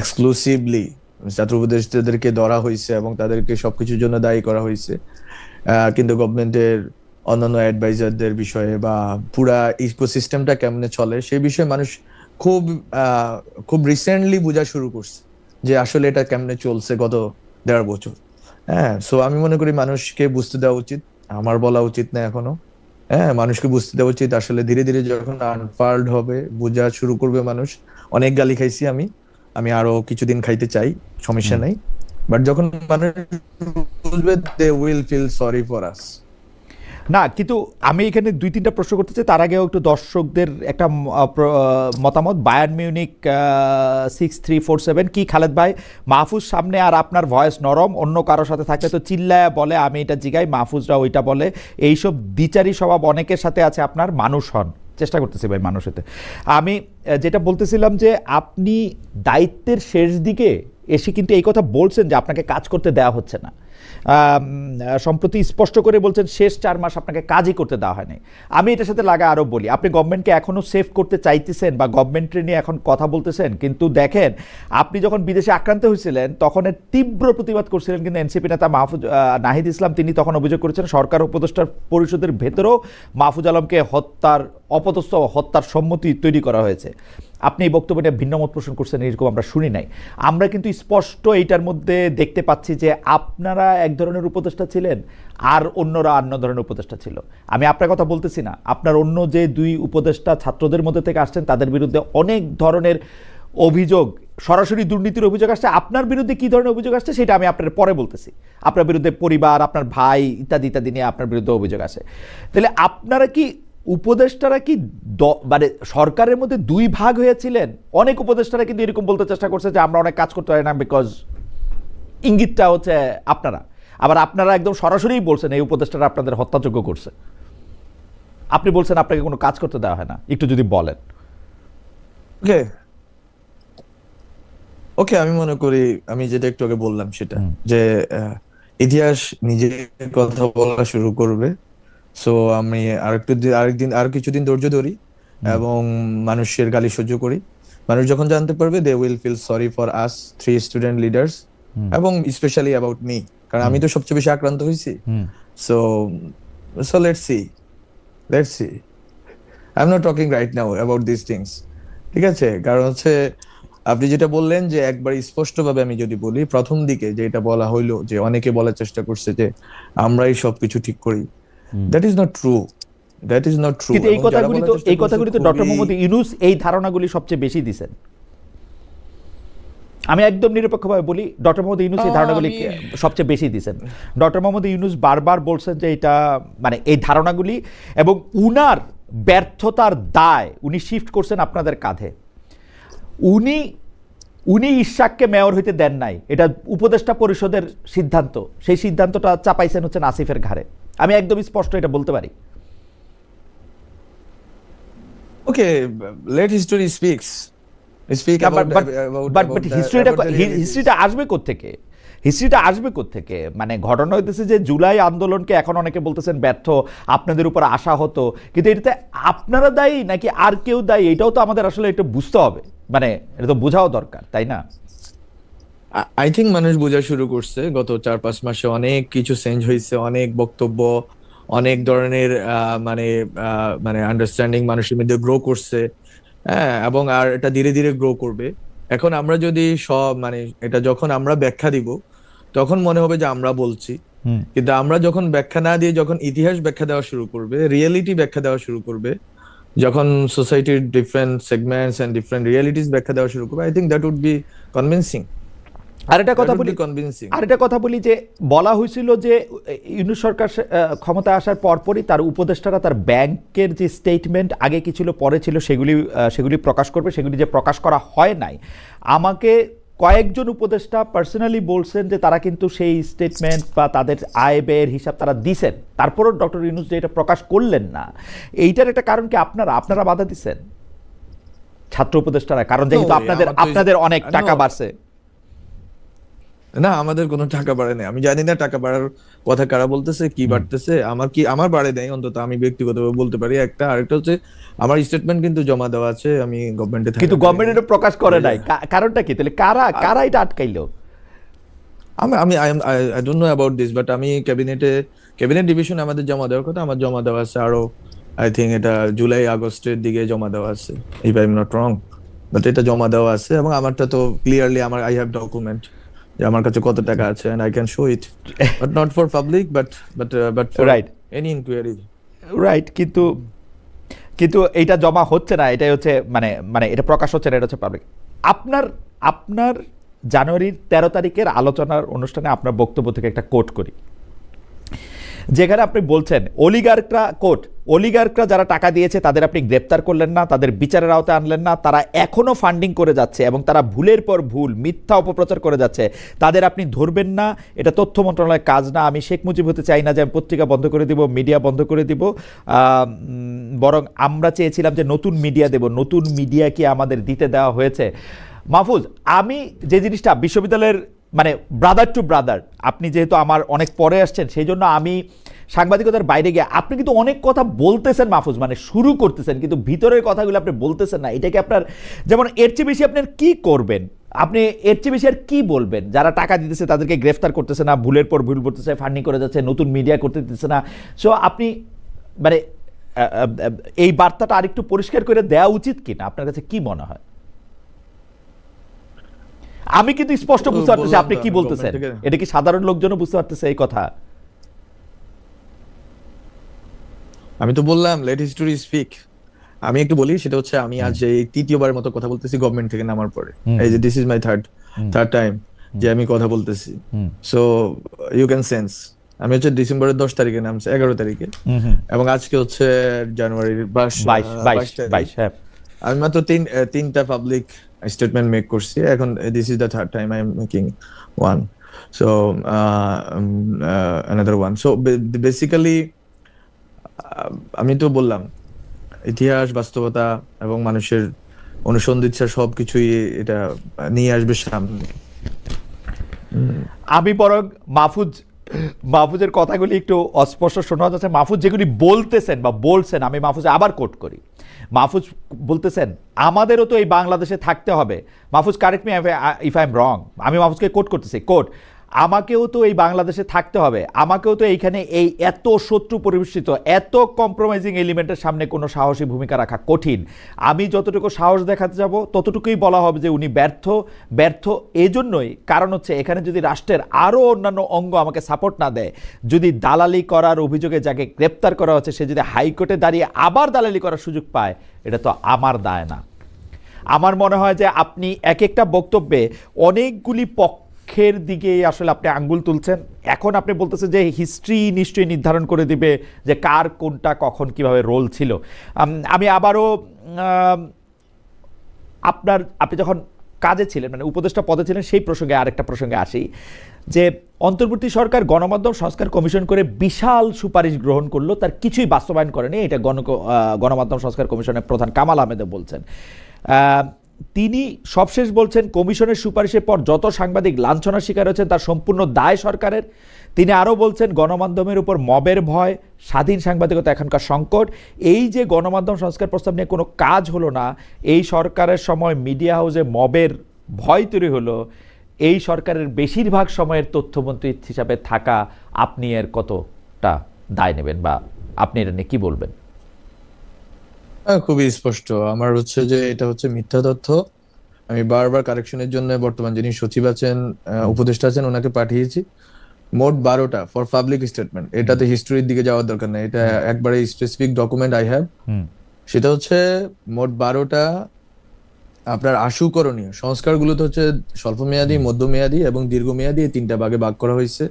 Speaker 2: এক্সক্লুসিভলি ছাত্র উপদেষ্টাদেরকে ধরা হয়েছে এবং তাদেরকে সবকিছুর জন্য দায়ী করা হয়েছে, কিন্তু গভর্নমেন্টের অন্যান্য অ্যাডভাইজারদের বিষয়ে বা পুরা ইকোসিস্টেমটা কেমনে চলে সেই বিষয়ে মানুষ খুব রিসেন্টলি বোঝা শুরু করছে যে আসলে এটা কেমনে চলছে গত 1.5 বছর। হ্যাঁ, সো আমি মনে করি মানুষকে বুঝতে দেওয়া উচিত, আমার বলা উচিত না এখনো। হ্যাঁ, মানুষকে বুঝতে দেওয়া উচিত। আসলে ধীরে ধীরে যখন আনফাল্ড হবে, বোঝা শুরু করবে মানুষ। অনেক গালি খাইছি আমি আরো কিছুদিন খাইতে চাই, সমস্যা নাই। বাট যখন মানুষ বুঝবে, they will feel sorry for us.
Speaker 1: না, কিন্তু আমি এখানে 2-3টা প্রশ্ন করতে চাই। তার আগেও একটু দর্শকদের একটা মতামত। বায়ার্ন মিউনিক 6347 কি খালেদ ভাই, মাহফুজ সামনে আর আপনার ভয়েস নরম, অন্য কারোর সাথে থাকলে তো চিল্লায়া বলে, আমি এটা জিগাই, মাহফুজরা ওইটা বলে, এইসব দ্বিচারী স্বভাব অনেকের সাথে আছে আপনার, মানুষ হন। চেষ্টা করতেছি ভাই মানুষ হতে। আমি যেটা বলতেছিলাম যে আপনি দায়িত্বের শেষ দিকে এসে কিন্তু এই কথা বলছেন যে আপনাকে কাজ করতে দেওয়া হচ্ছে না। সম্প্রতি স্পষ্ট করে বলছেন শেষ 4 মাস আপনাকে কাজই করতে দেওয়া হয়নি। আমি এটার সাথে লাগা আরও বলি, আপনি গভর্নমেন্টকে এখনও সেভ করতে চাইতেছেন বা গভর্নমেন্টের নিয়ে এখন কথা বলতেছেন, কিন্তু দেখেন আপনি যখন বিদেশে আক্রান্ত হয়েছিলেন তখন এর তীব্র প্রতিবাদ করছিলেন, কিন্তু এনসিপি নেতা নাহিদ ইসলাম তিনি তখন অভিযোগ করেছেন সরকার উপদেষ্টা পরিষদের ভেতরেও মাহফুজ আলমকে হত্যার সম্মতি তৈরি করা হয়েছে। আপনি এই বক্তব্য নিয়ে ভিন্নমত পোষণ করছেন, এরকম আমরা শুনি নাই। আমরা কিন্তু স্পষ্ট এইটার মধ্যে দেখতে পাচ্ছি যে আপনারা এক ধরনের উপদেষ্টা ছিলেন আর অন্যরা অন্য ধরনের উপদেষ্টা ছিল। আমি আপনার কথা বলতেছি না, আপনার অন্য যে 2 উপদেষ্টা ছাত্রদের মধ্যে থেকে আসছেন তাদের বিরুদ্ধে অনেক ধরনের অভিযোগ, সরাসরি দুর্নীতির অভিযোগ আসছে। আপনার বিরুদ্ধে কী ধরনের অভিযোগ আসছে সেটা আমি আপনার পরে বলতেছি। আপনার বিরুদ্ধে পরিবার, আপনার ভাই ইত্যাদি ইত্যাদি নিয়ে আপনার বিরুদ্ধে অভিযোগ আসে। তাহলে আপনারা কি উপদেষ্টারা কি মানে সরকারের মধ্যে 2 ভাগ হয়েছিলেন? অনেক উপদেষ্টারা কিন্তু এরকম বলতে চেষ্টা করছে যে আমরা অনেক কাজ করতে পারি না, বিকজ ইঙ্গিতটা হচ্ছে আপনারা। আবার আপনারা একদম সরাসরিই বলছেন এই উপদেষ্টারা আপনাদের হত্যাযোগ্য করছে। আপনি বলছেন আপনাকে কোনো কাজ করতে দেওয়া হয় না, একটু যদি বলেন।
Speaker 2: ওকে, আমি মনে করি আমি যেটা একটু আগে বললাম সেটা, যে ইতিহাস নিজে কথা বলা শুরু করবে। সো আমি আর কিছুদিন ধৈর্য ধরি এবং মানুষের গালি সহ্য করি। মানুষ যখন জানতে পারবে, they will feel sorry for us 3 student leaders, এবং স্পেশালি অ্যাবাউট মি, কারণ আমি তো সবচেয়ে বেশি আক্রান্ত হয়েছি। So let's see I am not talking right now about this things, ঠিক আছে? কারণ হচ্ছে আপনি যেটা বললেন যে একবার স্পষ্টভাবে আমি যদি বলি, প্রথম দিকে যেটা বলা হইলো যে অনেকে বলার চেষ্টা করছে যে আমরাই সবকিছু ঠিক করি, দ্যাট ইজ নট ট্রু।
Speaker 1: কিন্তু এই কথাগুলি তো ডক্টর মোহাম্মদ ইউনূস এই ধারণাগুলি সবচেয়ে বেশি দিয়েছেন। আমি একদম নিরপেক্ষভাবে বলি, ডক্টর মোহাম্মদ ইউনূস এই ধারণাগুলি সবচেয়ে বেশি দিয়েছেন। ডক্টর মোহাম্মদ ইউনূস বারবার বলছেন যে এটা মানে এই ধারণাগুলি এবং উনার ব্যর্থতার দায় উনি শিফট করছেন আপনাদের কাঁধে। উনি ইশাককে মেয়র হইতে দেন নাই, এটা উপদেষ্টা পরিষদের সিদ্ধান্ত। সেই সিদ্ধান্তটা চাপাইছেন হচ্ছেন আসিফের ঘাড়ে। আমি একদম স্পষ্ট এটা বলতে পারি।
Speaker 2: ওকে, লেট হিস্টোরি স্পিক
Speaker 1: বাট হিস্ট্রিটা আসবে কোত্থেকে? মানে ঘটনা হইতেছে যে জুলাই আন্দোলনকে এখন অনেকে বলতেছেন ব্যর্থ, আপনাদের উপর আশা হতো, কিন্তু এটাতে আপনারা দায়ী নাকি আর কেউ দায়ী, এটাও তো আমাদের আসলে একটু বুঝতে হবে। মানে এটা তো বোঝাও দরকার, তাই না?
Speaker 2: আই থিঙ্ক মানুষ বোঝা শুরু করছে। গত 4-5 মাসে অনেক কিছু চেঞ্জ হয়েছে, অনেক বক্তব্য, অনেক ধরনের মানে আন্ডারস্ট্যান্ডিং মানুষের মধ্যে গ্রো করছে, হ্যাঁ, এবং আর এটা ধীরে ধীরে গ্রো করবে। এখন আমরা যদি এটা যখন আমরা ব্যাখ্যা দিব তখন মনে হবে যে আমরা বলছি, কিন্তু আমরা যখন ব্যাখ্যা না দিয়ে যখন ইতিহাস ব্যাখ্যা দেওয়া শুরু করবে, রিয়েলিটি ব্যাখ্যা দেওয়া শুরু করবে, যখন সোসাইটির different segments and different realities ব্যাখ্যা দেওয়া শুরু করবে, I think that would be convincing.
Speaker 1: আরেকটা কথা বলি যে বলা হয়েছিল যে ইউনূস সরকার ক্ষমতায় আসার পরপরই তার উপদেষ্টারা তার ব্যাংকের যে স্টেটমেন্ট আগে কি ছিল পরে ছিল সেগুলি প্রকাশ করবে, সেগুলি যে প্রকাশ করা হয় নাই। আমাকে কয়েকজন উপদেষ্টা পার্সোনালি বলছেন যে তারা কিন্তু সেই স্টেটমেন্ট বা তাদের আয় ব্যয়ের হিসাব তারা দিছেন, তারপরও ডক্টর ইউনূস যে এটা প্রকাশ করলেন না, এইটার একটা কারণ কি আপনারা বাধা দিচ্ছেন ছাত্র উপদেষ্টারা? কারণ যেহেতু আপনাদের অনেক টাকা বাড়ছে।
Speaker 2: না, আমাদের কোনো টাকা বাড়ে নাই। আমি জানি না টাকা বাড়ার কথা কারা বলতেছে, কি বাড়তেছে। আমার বাড়ে নাই, অন্তত আমি ব্যক্তিগতভাবে বলতে পারি। আরেকটা হচ্ছে আমার স্টেটমেন্ট কিন্তু জমা দেওয়া আছে, আমি গভর্নমেন্টে থাকি,
Speaker 1: কিন্তু গভর্নমেন্ট এটা প্রকাশ করে নাই। কারণটা কি তাহলে? কারা এটা আটকাইলো?
Speaker 2: I don't know about this, but আমি ক্যাবিনেট ডিভিশন আমাদের জমা দেওয়ার কথা, আমার জমা দেওয়া আছে আরো, আই থিঙ্ক এটা জুলাই আগস্টের দিকে জমা দেওয়া আছে, if I am not wrong, but এটা জমা দেওয়া আছে। এবং আমারটা তো ক্লিয়ারলি আই হ্যাভ ডকুমেন্ট যে আমার কাছে কত টাকা আছে, and I can show it, but not for public, but for any inquiry.
Speaker 1: Right, কিন্তু এইটা জমা হচ্ছে না, এটাই হচ্ছে মানে এটা প্রকাশ হচ্ছে না, এটা হচ্ছে পাবলিক। আপনার জানুয়ারির 13 তারিখের আলোচনার অনুষ্ঠানে আপনার বক্তব্য থেকে একটা কোট করি, যেখানে আপনি বলছেন অলিগার্করা কোট অলিগার্করা যারা টাকা দিয়েছে তাদের আপনি গ্রেপ্তার করলেন না, তাদের বিচারের আওতায় আনলেন না, তারা এখনো ফান্ডিং করে যাচ্ছে এবং তারা ভুলের পর ভুল মিথ্যা অপপ্রচার করে যাচ্ছে, তাদের আপনি ধরবেন না। এটা তথ্য মন্ত্রণালয়ের কাজ না। আমি শেখ মুজিব হতে চাই না যে আমি পত্রিকা বন্ধ করে দিব, মিডিয়া বন্ধ করে দিব। বরং আমরা চেয়েছিলাম যে নতুন মিডিয়া দেব, নতুন মিডিয়া কি আমাদের দিতে দেওয়া হয়েছে? মাহফুজ, আমি যে জিনিসটা বিশ্ববিদ্যালয়ের মানে ব্রাদার টু ব্রাদার, আপনি যেহেতু আমার অনেক পরে আসছেন সেই জন্য আমি সাংবাদিকতার বাইরে গিয়ে, আপনি কিন্তু অনেক কথা বলতেছেন মাহফুজ, মানে শুরু করতেছেন কিন্তু ভিতরের কথাগুলো আপনি বলতেছেন না। এটাকে আপনার যেমন এর চেয়ে বেশি আপনার কি করবেন? আপনি এর চেয়ে বেশি আর কি বলবেন? যারা টাকা দিতেছে তাদেরকে গ্রেফতার করতেছে না, ভুলের পর ভুল করতেছে, ফান্ডিং করে যাচ্ছে, নতুন মিডিয়া করতে দিতেছে না। সো আপনি মানে এই বার্তাটা আরেকটু পরিষ্কার করে দেওয়া উচিত কিনা আপনার কাছে কি মনে হয়? আমি কিন্তু স্পষ্ট বুঝতে পারতেছি আপনি কি বলতেছেন। এটা কি সাধারণ লোকজনও বুঝতে পারতেছে এই কথা?
Speaker 2: আমি তো বললাম লেট হিস্টোরি স্পিক। আমি একটু বলি, সেটা হচ্ছে আমি আজ এই তৃতীয়বারের মতো কথা বলতেছি গভর্নমেন্ট থেকে নামার পরে। এই যে this is my third time যে আমি কথা বলতেছি। সো ইউ ক্যান সেন্স আমি হচ্ছে ডিসেম্বরের 10 তারিখে নামছি, 11 তারিখে, এবং আজকে হচ্ছে জানুয়ারির 22। আমি মাত্র তিনটা পাবলিক স্টেটমেন্ট মেক করছি। এখন this is the third time I am making one, so another one. So basically আমি তো বললাম ইতিহাস, বাস্তবতা এবং মানুষের অনুসন্ধিৎসা সবকিছুই এটা নিয়ে আসবে সামনে।
Speaker 1: আমি বরং মাহফুজের কথাগুলি একটু অস্পষ্ট শোনা যাচ্ছে। মাহফুজ যেগুলি বলতেছেন বা বলছেন, আমি মাহফুজ আবার কোট করি। মাহফুজ বলতেছেন আমাদেরও তো এই বাংলাদেশে থাকতে হবে। Mahfuz, correct me if I am রং, আমি মাহফুজকে কোট করতেছি, কোট, আমাকেও তো এই বাংলাদেশে থাকতে হবে, আমাকেও তো এইখানে এই এত শত্রু পরিবেষ্টিত, এত কম্প্রোমাইজিং এলিমেন্টের সামনে কোনো সাহসী ভূমিকা রাখা কঠিন। আমি যতটুকু সাহস দেখাতে যাব ততটুকুই বলা হবে যে উনি ব্যর্থ। এজন্যই কারণ হচ্ছে এখানে যদি রাষ্ট্রের আরও অন্যান্য অঙ্গ আমাকে সাপোর্ট না দেয়, যদি দালালি করার অভিযোগে যাকে গ্রেপ্তার করা হচ্ছে সে যদি হাইকোর্টে দাঁড়িয়ে আবার দালালি করার সুযোগ পায়, এটা তো আমার দায় না। আমার মনে হয় যে আপনি এক একটা বক্তব্যে অনেকগুলি পক্ষের দিকে আসলে আপনি আঙ্গুল তুলছেন। এখন আপনি বলতেছেন যে হিস্ট্রি নিশ্চয়ই নির্ধারণ করে দিবে যে কার কোনটা কখন কিভাবে রোল ছিল। আমি আবারও আপনি যখন কাজে ছিলেন, মানে উপদেষ্টা পদে ছিলেন, সেই প্রসঙ্গে আরেকটা প্রসঙ্গে আসি যে অন্তর্বর্তী সরকার গণমাধ্যম সংস্কার কমিশন করে বিশাল সুপারিশ গ্রহণ করলো, তার কিছুই বাস্তবায়ন করেনি। এটা গণমাধ্যম সংস্কার কমিশনের প্রধান কামাল আহমেদও বলছেন। তিনি সবশেষ বলছেন কমিশনের সুপারিশের পর যত সাংবাদিক লাঞ্ছনার শিকার হয়েছেন তার সম্পূর্ণ দায় সরকারের। তিনি আরও বলছেন গণমাধ্যমের উপর মবের ভয়, স্বাধীন সাংবাদিকতা এখনকার সংকট। এই যে গণমাধ্যম সংস্কার প্রস্তাব নিয়ে কোনো কাজ হলো না, এই সরকারের সময় মিডিয়া হাউসে মবের ভয় তৈরি হলো, এই সরকারের বেশিরভাগ সময়ের তথ্যমন্ত্রী হিসাবে থাকা আপনি এর কতটা দায় নেবেন বা আপনি এটা নিয়ে কি বলবেন?
Speaker 2: খুবই স্পষ্ট আমার হচ্ছে যে এটা হচ্ছে মিথ্যা তথ্য। আমি বারবার কারেকশনের জন্য বর্তমান যিনি সচিব আছেন, উপদেষ্টা আছেন, ওনাকে পাঠিয়েছি। মোট 12টা ফর পাবলিক স্টেটমেন্ট। এটাতে হিস্ট্রির দিকে যাওয়ার দরকার নেই, এটা একবারে স্পেসিফিক ডকুমেন্ট আই হ্যাভ। সেটা হচ্ছে মোট 12টা আপনার আশু করণীয় সংস্কারগুলোতে হচ্ছে স্বল্পমেয়াদী, মধ্যমেয়াদী এবং দীর্ঘমেয়াদী, এই তিনটা ভাগে ভাগ করা হয়েছে।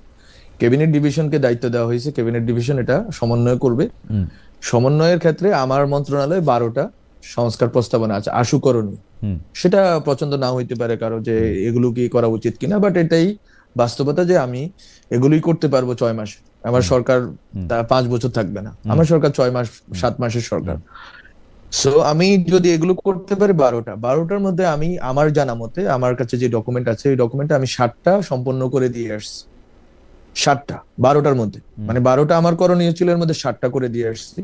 Speaker 2: ক্যাবিনেট ডিভিশনকে দায়িত্ব দেওয়া হয়েছে, ক্যাবিনেট ডিভিশন এটা সমন্বয় করবে। সমন্বয়ের ক্ষেত্রে আমার মন্ত্রণালয়ে 12টা সংস্কার প্রস্তাবনা আছে আশু করণীয়। সেটা পছন্দ না হইতে পারে কারো যে এগুলো কি করা উচিত কিনা, বাট এটাই বাস্তবতা যে আমি এগুলোই করতে পারবো 6 মাসে। আমার সরকার 5 বছর থাকবে না, আমার সরকার 6 মাস 7 মাসের সরকার। সো আমি যদি এগুলো করতে পারি 12টার মধ্যে আমি আমার জানা মতে আমার কাছে যে ডকুমেন্ট আছে ওই ডকুমেন্টে আমি 7টা সম্পন্ন করে দিয়ে আসছি। 7টা 12টার মধ্যে, মানে 12টা আমার করণীয় ছিল, এর মধ্যে 7টা করে দিয়ে আসছি।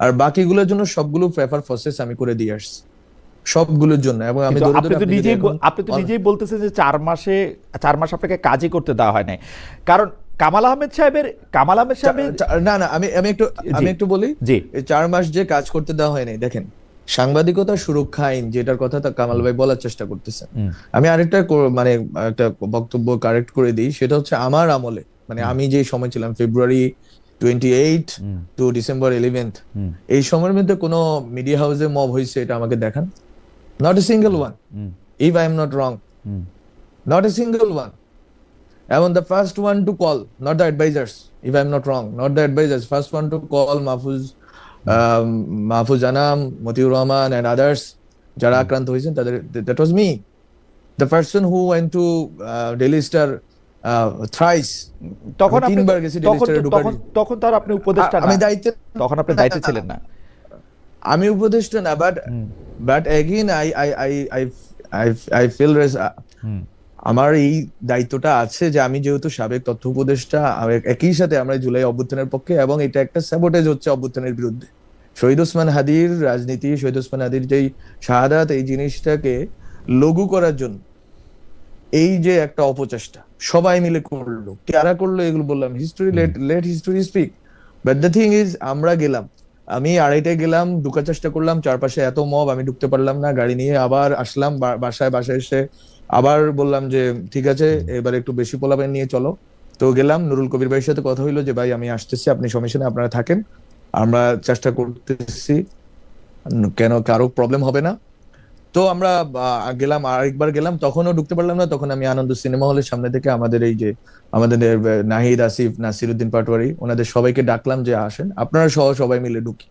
Speaker 2: আর বাকিগুলোর জন্য সবগুলো পেপার প্রসেস আমি করে দিয়ে আসছি সবগুলোর জন্য। এবং আমি
Speaker 1: আপনি তো নিজেই বলতেছেন যে 4 মাস আপনাকে কাজই করতে দেওয়া হয় নাই, কারণ কামাল আহমেদ সাহেবের
Speaker 2: না আমি একটু বলি, 4 মাস যে কাজ করতে দেওয়া হয় নাই। দেখেন, সাংবাদিকতা সুরক্ষা আইন যেটার কথা কামাল ভাই বলার চেষ্টা করতেছেন, আমি আরেকটা মানে একটা বক্তব্য কারেক্ট করে দিই। সেটা হচ্ছে আমার আমলে, মানে আমি যে সময় ছিলাম ফেব্রুয়ারি 28 টু ডিসেম্বর 11, এই সময়ের মধ্যে কোনো মিডিয়া হাউসে মব হয়েছে এটা আমাকে দেখান। Not a single one. If I am not wrong. Not a single one. And the first one to call, not the advisors, if I am not wrong, not the advisors, first one to call Mahfuz Mahfuz Anam, Motiur Rahman and others যারা আক্রান্ত হয়েছেন তাদের, that was me, the person who went to Daily Star thrice.
Speaker 1: তখন আপনি
Speaker 2: তিনবার গেছি daily স্টারে ঢোকার।
Speaker 1: তখন তার আপনি উপদেষ্টা না,
Speaker 2: আমি দায়িত্বে,
Speaker 1: তখন আপনি দায়িত্বে ছিলেন না।
Speaker 2: আমি উপদেষ্টা না, বাট এগেইন আই ফিল আমার এই দায়িত্বটা আছে যে আমি যেহেতু সাবেক তথ্য উপদেষ্টা, একই সাথে আমরা জুলাই অভ্যুত্থানের পক্ষে, এবং এটা একটা স্যাবোটেজ হচ্ছে অভ্যুত্থানের বিরুদ্ধে। শহীদ ওসমান হাদির রাজনীতি, শহীদ ওসমান হাদির যেই শাহাদাত, এই জিনিসটাকে লঘু করার জন্য এই যে একটা অপচেষ্টা সবাই মিলে করলো, কারা করলো এগুলো বললাম, history, let history speak. But the thing is, আমরা গেলাম, আমি 2:30টায় গেলাম, ঢুকার চেষ্টা করলাম, চারপাশে এত মব, আমি ঢুকতে পারলাম না, গাড়ি নিয়ে আবার আসলাম বাসায় এসে আবার বললাম যে ঠিক আছে এবার একটু বেশি পোলাপান নিয়ে চলো। তো গেলাম, নুরুল কবির ভাইয়ের সাথে কথা হইলো যে ভাই আমি আসতেছি, আপনি সমস্যা নেই, আপনারা থাকেন, আমরা চেষ্টা করতেছি, কেন কারো প্রবলেম হবে না। তো আমরা গেলাম, আরেকবার গেলাম, তখনও ঢুকতে পারলাম না। তখন আমি আনন্দ সিনেমা হলের সামনে থেকে আমাদের এই যে আমাদের নাহিদ, আসিফ, নাসিরউদ্দিন পাটোয়ারি, ওনাদের সবাইকে ডাকলাম যে আসেন আপনারা সহ সবাই মিলে ঢুকি,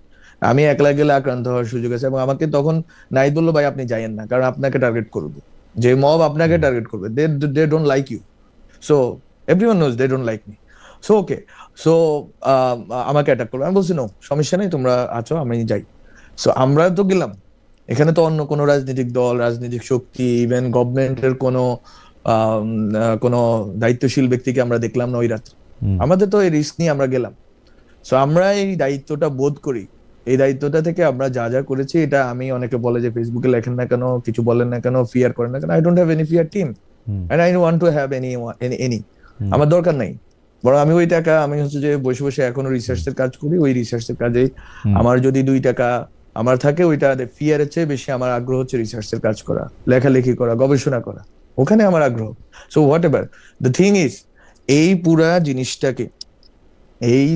Speaker 2: আমি একলা গেলে আক্রান্ত হওয়ার সুযোগ আছে। এবং আমাকে তখন নাহিদ বললো ভাই আপনি যাইয়েন না, কারণ আপনাকে টার্গেট করবে, যে মব আপনাকে টার্গেট করবে, they don't like you, so everyone knows they don't like me, so okay, so আমাকে অ্যাটাক করবে। আমি বলছি নো, সমস্যা নেই, তোমরা আছো, আমি যাই। সো আমরা তো গেলাম, এখানে তো অন্য কোনো রাজনৈতিক দল, রাজনৈতিক শক্তি, ইভেন গভর্নমেন্টের কোনো দায়িত্বশীল ব্যক্তিকে আমরা দেখলাম না ওই রাত্রে। আমাদের তো এই রিস্ক নিয়ে আমরা গেলাম। সো আমরা এই দায়িত্বটা বোধ করি, এই দায়িত্বটা থেকে আমরা যা যা করেছি, এটা আমি, অনেকে বলে যে ফেসবুকে লেখেন না কেন, কিছু বলেন না কেন, ফিয়ার করেন না কেন, I don't have any fear team and I want to have any, আমার দরকার নাই। বরং আমি ওই টাকা, আমি হচ্ছে যে বসে বসে এখনো রিসার্চের কাজ করি, ওই রিসার্চের কাজে আমার যদি 2 টাকা আমার থাকে, ওইটা ফিয়ারের চেয়ে বেশি আমার আগ্রহ হচ্ছে রিসার্চের কাজ করা, লেখালেখি করা, গবেষণা করা, ওখানে আমার আগ্রহ। So what ever the thing is, এই পুরা জিনিসটাকে, এই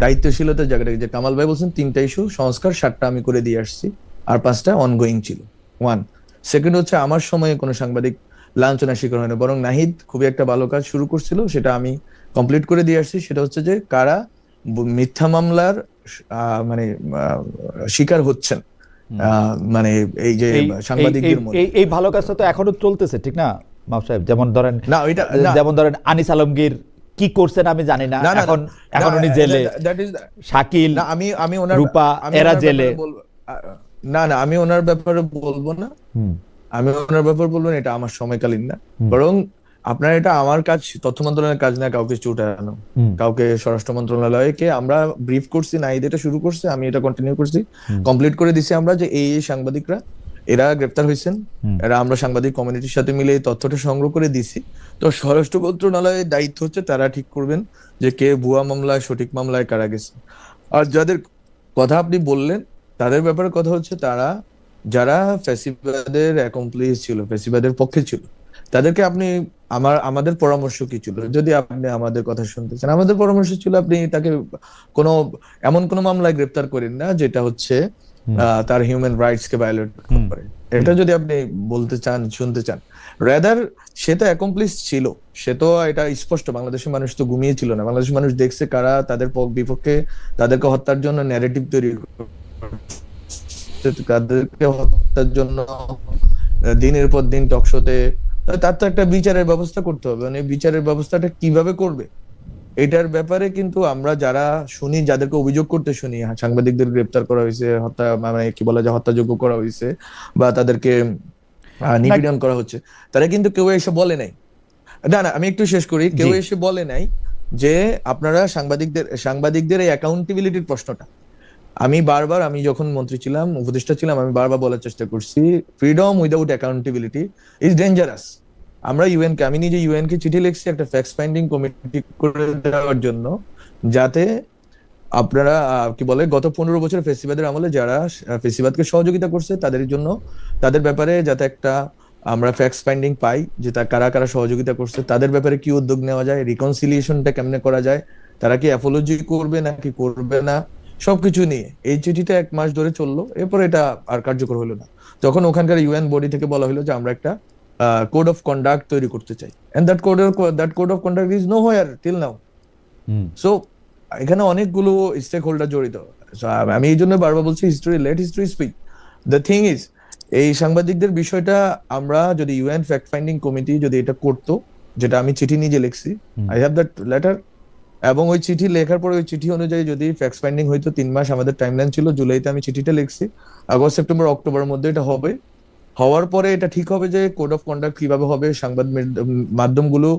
Speaker 2: দায়িত্বশীলতার জায়গাটাকে, যে কামাল ভাই বলছেন 3টা ইস্যু সংস্কার, 7টা আমি করে দিয়ে আসছি, আর 5টা অনগোয়িং ছিল। 1 সেকেন্ড হচ্ছে আমার সময়ে কোনো সাংবাদিক লাঞ্ছনার শিকার হয় না, বরং নাহিদ খুবই একটা ভালো কাজ শুরু করছিল, সেটা আমি কমপ্লিট করে দিয়ে আসছি। সেটা হচ্ছে যে কারা মিথ্যা মামলার মানে শিকার হচ্ছেন, মানে এই যে সাংবাদিকদের মধ্যে,
Speaker 1: এই ভালো কাজটা তো এখনো চলতেছে, ঠিক না মাহফুজ সাহেব? যেমন ধরেন আনিস আলমগীর কি করছেন আমি জানি না, এখন উনি জেলে, শাকিল,
Speaker 2: আমি ওনার
Speaker 1: রূপা, এরা জেলে।
Speaker 2: না আমি ওনার ব্যাপারে বলবো না, আমি ওনার ব্যাপারে বলবো না, এটা আমার সময়কালীন না। বরং আপনার, এটা আমার কাজ, তথ্য মন্ত্রণালয়ের কাজ না কাউকে চুটানো, কাউকে স্বরাষ্ট্র মন্ত্রণালয়কে আমরা ব্রিফ করছি, নাহিদ এটা শুরু করছে, আমি এটা কন্টিনিউ করছি, কমপ্লিট করে দিছি আমরা, যে এই সাংবাদিকরা এরা গ্রেপ্তার হয়েছেন, এরা, আমরা সাংবাদিক কমিউনিটির সাথে মিলে এই তথ্যটা সংগ্রহ করে দিছি। তো স্বরাষ্ট্র মন্ত্রণালয়ের দায়িত্ব হচ্ছে তারা ঠিক করবেন যে কে ভুয়া মামলায়, সঠিক মামলায় কারা গেছে। আর যাদের কথা আপনি বললেন তাদের ব্যাপারে কথা হচ্ছে, তারা যারা ফ্যাসিবাদের অ্যাকমপ্লিস ছিল, ফ্যাসিবাদের পক্ষে ছিল, তাদেরকে আপনি, আমাদের পরামর্শ কি ছিল, যদি আপনি আমাদের কথা শুনতে চান, আমাদের পরামর্শ ছিল আপনি তাকে এমন কোনো মামলায় গ্রেপ্তার করেন না যেটা হচ্ছে তার হিউম্যান রাইটস কে ভায়োলেট করে। এটা যদি আপনি বলতে চান, শুনতে চান, রাদার সে তো অ্যাকমপ্লিস ছিল, সে তো এটা স্পষ্ট, বাংলাদেশের মানুষ তো ঘুমিয়েছিল না, বাংলাদেশের মানুষ দেখছে কারা তাদের বিপক্ষে, তাদেরকে হত্যার জন্য ন্যারেটিভ তৈরি, তাদেরকে হত্যার জন্য দিনের পর দিন টকশোতে, তার তো একটা বিচারের ব্যবস্থা করতে হবে, মানে বিচারের ব্যবস্থাটা কিভাবে করবে এটার ব্যাপারে কিন্তু আমরা যারা শুনি, যাদেরকে অভিযোগ করতে শুনি, সাংবাদিকদের গ্রেপ্তার করা হয়েছে, হত্যা, মানে কি বলা যায়, হত্যাযোগ্য করা হয়েছে, বা তাদেরকে নিপীড়ন করা হচ্ছে, তারা কিন্তু কেউ এসে বলে নাই, না আমি একটু শেষ করি, কেউ এসে বলে নাই যে আপনারা সাংবাদিকদের এই অ্যাকাউন্টেবিলিটির প্রশ্নটা, আমি বারবার, আমি যখন মন্ত্রী ছিলাম, উপদেষ্টা ছিলাম, আমি বারবার বলার চেষ্টা করছি, freedom without accountability is dangerous. আমরা ইউএনকে, আমি নিজে ইউএনকে চিঠি লিখছি একটা ফ্যাক্ট ফাইন্ডিং কমিটি করে দেওয়ার জন্য, যাতে আপনারা কি বলে, গত 15 বছর ফেসিবাদের আমলে যারা ফেসিবাদকে সহযোগিতা করছে তাদের জন্য, তাদের ব্যাপারে যাতে একটা আমরা ফ্যাক্ট ফাইন্ডিং পাই, যে কারা কারা সহযোগিতা করছে, তাদের ব্যাপারে কি উদ্যোগ নেওয়া যায়, রিকনসিলিয়েশনটা কেমনে করা যায়, তারা কি অ্যাপোলজি করবে নাকি করবে না, সবকিছু নিয়ে এই চিঠিটা 1 মাস ধরে চললো। এরপর এটা আর কার্যকর হলো না। তখন ওখানকার ইউএন বডি থেকে বলা হলো যে আমরা একটা কোড অফ কন্ডাক্ট তৈরি করতে চাই, and that code of conduct is nowhere till now. So এখানে অনেকগুলো স্টেক হোল্ডার জড়িত। So, আমি এই জন্য বারবার বলছি let history speak. The thing is, এই সাংবাদিকদের বিষয়টা আমরা যদি ইউএন ফ্যাক্ট ফাইন্ডিং কমিটি যদি এটা করতো, যেটা আমি চিঠি নিজে লিখছি, আই হ্যাভ দ্যাট লেটার, এবং ওই চিঠি লেখার পরে ওই চিঠি অনুযায়ী যদি ফ্যাক্ট ফাইন্ডিং হইতো, 3 মাস আমাদের টাইমলাইন ছিল, জুলাইতে আমি চিঠিটা লিখছি, আগস্ট সেপ্টেম্বর অক্টোবরের মধ্যে এটা হবে। হওয়ার পরে এটা ঠিক হবে যে কোড অফ কন্ডাক্ট কিভাবে হবে, সংবাদ মাধ্যমগুলো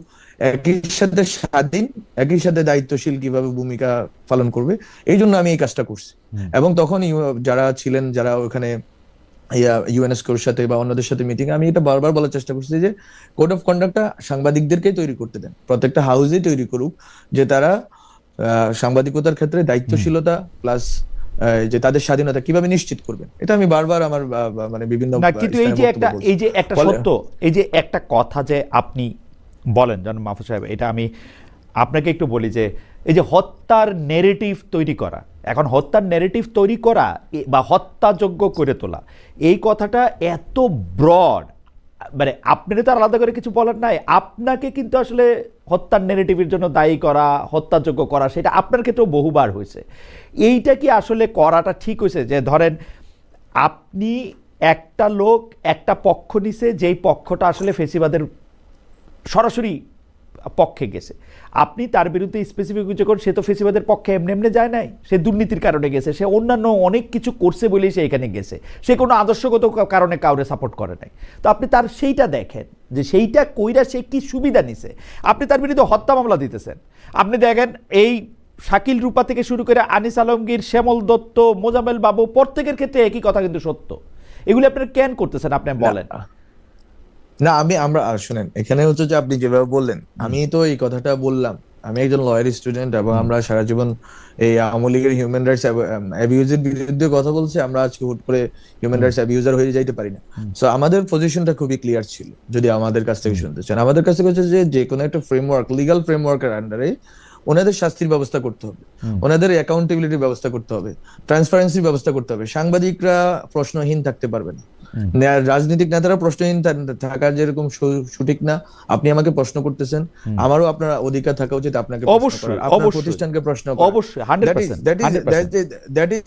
Speaker 2: একই সাথে স্বাধীন, একই সাথে দায়িত্বশীল কিভাবে ভূমিকা পালন করবে, এই জন্য আমি এই কাজটা করছি। এবং তখন যারা ছিলেন, যারা ওখানে ইউএনএসকোর সাথে বা অন্যদের সাথে মিটিং, আমি এটা বারবার বলার চেষ্টা করছি যে কোড অফ কন্ডাক্টটা সাংবাদিকদেরকেই তৈরি করতে দেন, প্রত্যেকটা হাউসেই তৈরি করুক, যে তারা সাংবাদিকতার ক্ষেত্রে দায়িত্বশীলতা প্লাস যে তাদের স্বাধীনতা কিভাবে নিশ্চিত করবেন। এটা আমি বারবার আমার মানে বিভিন্ন
Speaker 1: না, কিন্তু এই যে একটা সত্য, এই যে একটা কথা যে আপনি বলেন জান মাহফুজ সাহেব, এটা আমি আপনাকে একটু বলি যে এই যে হত্যার নেরেটিভ তৈরি করা, এখন হত্যার নেরেটিভ তৈরি করা বা হত্যাযোগ্য করে তোলা, এই কথাটা এত ব্রড, মানে আপনি তো আলাদা করে কিছু বলার নাই, আপনাকে কিন্তু আসলে হত্যার নেরেটিভের জন্য দায়ী করা, হত্যাযোগ্য করা, সেটা আপনার ক্ষেত্রেও বহুবার হয়েছে। এইটা কি আসলে করাটা ঠিক হয়েছে? যে ধরেন আপনি একটা লোক একটা পক্ষ নিছে, যেই পক্ষটা আসলে ফেসিবাদের সরাসরি পক্ষে গেছে, আপনি তার বিরুদ্ধে স্পেসিফিক কিছু করেন, সে তো ফেসিবাদের পক্ষে এমনি এমনি যায় নাই, সে দুর্নীতির কারণে গেছে, সে অন্যান্য অনেক কিছু করছে বলেই সে এখানে গেছে, সে কোনো আদর্শগত কারণে কাউরে সাপোর্ট করে নাই। তো আপনি তার সেইটা দেখেন যে সেইটা কইরা সে কি সুবিধা নিছে, আপনি তার বিরুদ্ধে হত্যা মামলা দিতেছেন। আপনি দেখেন এই শাকিল রূপা থেকে শুরু করে আনিস আলমগীর, শ্যামল দত্ত, মোজাম্মেল বাবু, প্রত্যেকের ক্ষেত্রে একই কথা কিন্তু সত্য। এগুলো আপনারা কেন করতেছেন আপনি বলেন?
Speaker 2: না, আমরা শুনেন, এখানে হচ্ছে যে আপনি যেভাবে বললেন, আমি তো এই কথাটা বললাম, আমি একজন লয়ার স্টুডেন্ট এবং আমরা সারা জীবন এই আওয়ামী লীগের হিউম্যান রাইটস অ্যাবিউজের বিরুদ্ধে কথা বলছি, আমরা আজকে হুট করে হিউম্যান রাইটস অ্যাবিউজার হয়ে যাইতে পারি না। সো আমাদের পজিশনটা খুবই ক্লিয়ার ছিল। যদি আমাদের কাছ থেকে শুনতে চান, আমাদের কাছ থেকে হচ্ছে যে কোনো একটা ফ্রেমওয়ার্ক, লিগাল ফ্রেমওয়ার্কের আন্ডারে ওনাদের শাস্তির ব্যবস্থা করতে হবে, ওনাদের অ্যাকাউন্টেবিলিটির ব্যবস্থা করতে হবে, ট্রান্সপারেন্সির ব্যবস্থা করতে হবে। সাংবাদিকরা প্রশ্নহীন থাকতে পারবে না, রাজনৈতিক নেতারা প্রশ্নহীন থাকা যেরকম সঠিক না। আপনি আমাকে প্রশ্ন করতেছেন, আমারও আপনার অধিকার থাকা উচিত আপনাকে
Speaker 1: অবশ্যই,
Speaker 2: আপনার প্রতিষ্ঠানকে প্রশ্ন করা।
Speaker 1: অবশ্যই 100%
Speaker 2: দ্যাট ইজ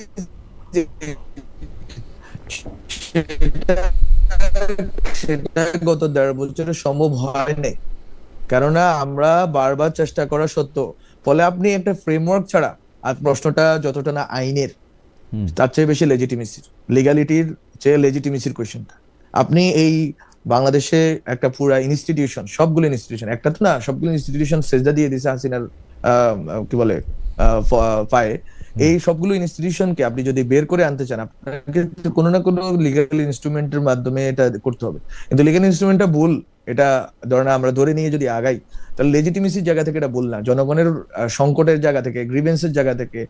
Speaker 2: সেটা গত 1.5 বছরে সম্ভব হয় নাই, কেননা আমরা বারবার চেষ্টা করা সত্ত্বেও। ফলে আপনি একটা ফ্রেমওয়ার্ক ছাড়া, আর প্রশ্নটা যতটা না আইনের, তার চেয়ে বেশি লেজিটিমেসির, লিগালিটির চেয়ে লেজিটিমেসির কোয়েশ্চেনটা। আপনি এই বাংলাদেশে একটা পুরা ইনস্টিটিউশন, সবগুলো ইনস্টিটিউশন, একটা তো না, সবগুলো ইনস্টিটিউশন সেজদা দিয়ে দিয়েছে হাসিনার কি বলে পায়ে। এই সবগুলো ইনস্টিটিউশনকে আপনি যদি বের করে আনতে চান, আপনাকে কোনো না কোনো লিগাল ইনস্ট্রুমেন্টের মাধ্যমে এটা করতে হবে। কিন্তু লিগাল ইনস্ট্রুমেন্টটা ভুল, এটা আমরা ধরে নিয়ে যদি আগাই, তাহলে লেজিটিমেসির জায়গা থেকে এটা ভুল না, জনগণের সংকটের জায়গা থেকে, গ্রিভেন্সের জায়গা থেকে,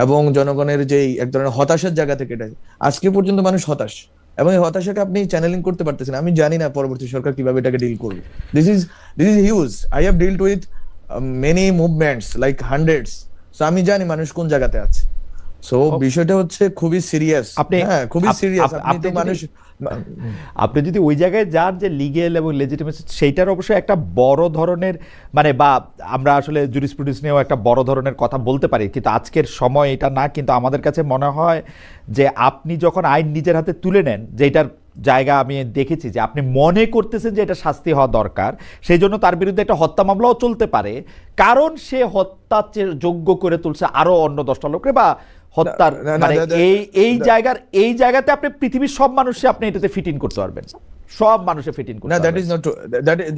Speaker 2: এবং জনগণের যে এক ধরনের হতাশার জায়গা থেকে, এটা আজকে পর্যন্ত মানুষ হতাশ, এবং এই হতাশাকে আপনি চ্যানেলিং করতে পারতেছেন। আমি জানি না পরবর্তী সরকার কিভাবে এটাকে ডিল করবে। This is huge. I have dealt with many movements like hundreds. So আমি জানি মানুষ কোন জায়গাতে আছে। সো বিষয়টা হচ্ছে খুবই সিরিয়াস, খুবই সিরিয়াস।
Speaker 1: আপনি যদি ওই জায়গায় যান যে লিগেল এবং লেজিটিমেসি, সেইটার অবশ্যই একটা বড় ধরনের, মানে বা আমরা আসলে জুরিসপ্রুডেন্স নিয়েও একটা বড় ধরনের কথা বলতে পারি, কিন্তু আজকের সময় এটা না। কিন্তু আমাদের কাছে মনে হয় যে আপনি যখন আইন নিজের হাতে তুলে নেন, যেটার জায়গা আমি দেখেছি যে আপনি মনে করতেছেন যে এটা শাস্তি হওয়া দরকার, সেই জন্য তার বিরুদ্ধে একটা হত্যা মামলাও চলতে পারে, কারণ সে হত্যা যোগ্য করে তুলছে আরো অন্য 10টা লোকরে, বা হত্যার মানে এই জায়গাতে আপনি পৃথিবীর সব মানুষে আপনি এটাতে ফিট ইন করতে পারবেন, সব মানুষে ফিট ইন করতে পারবেন।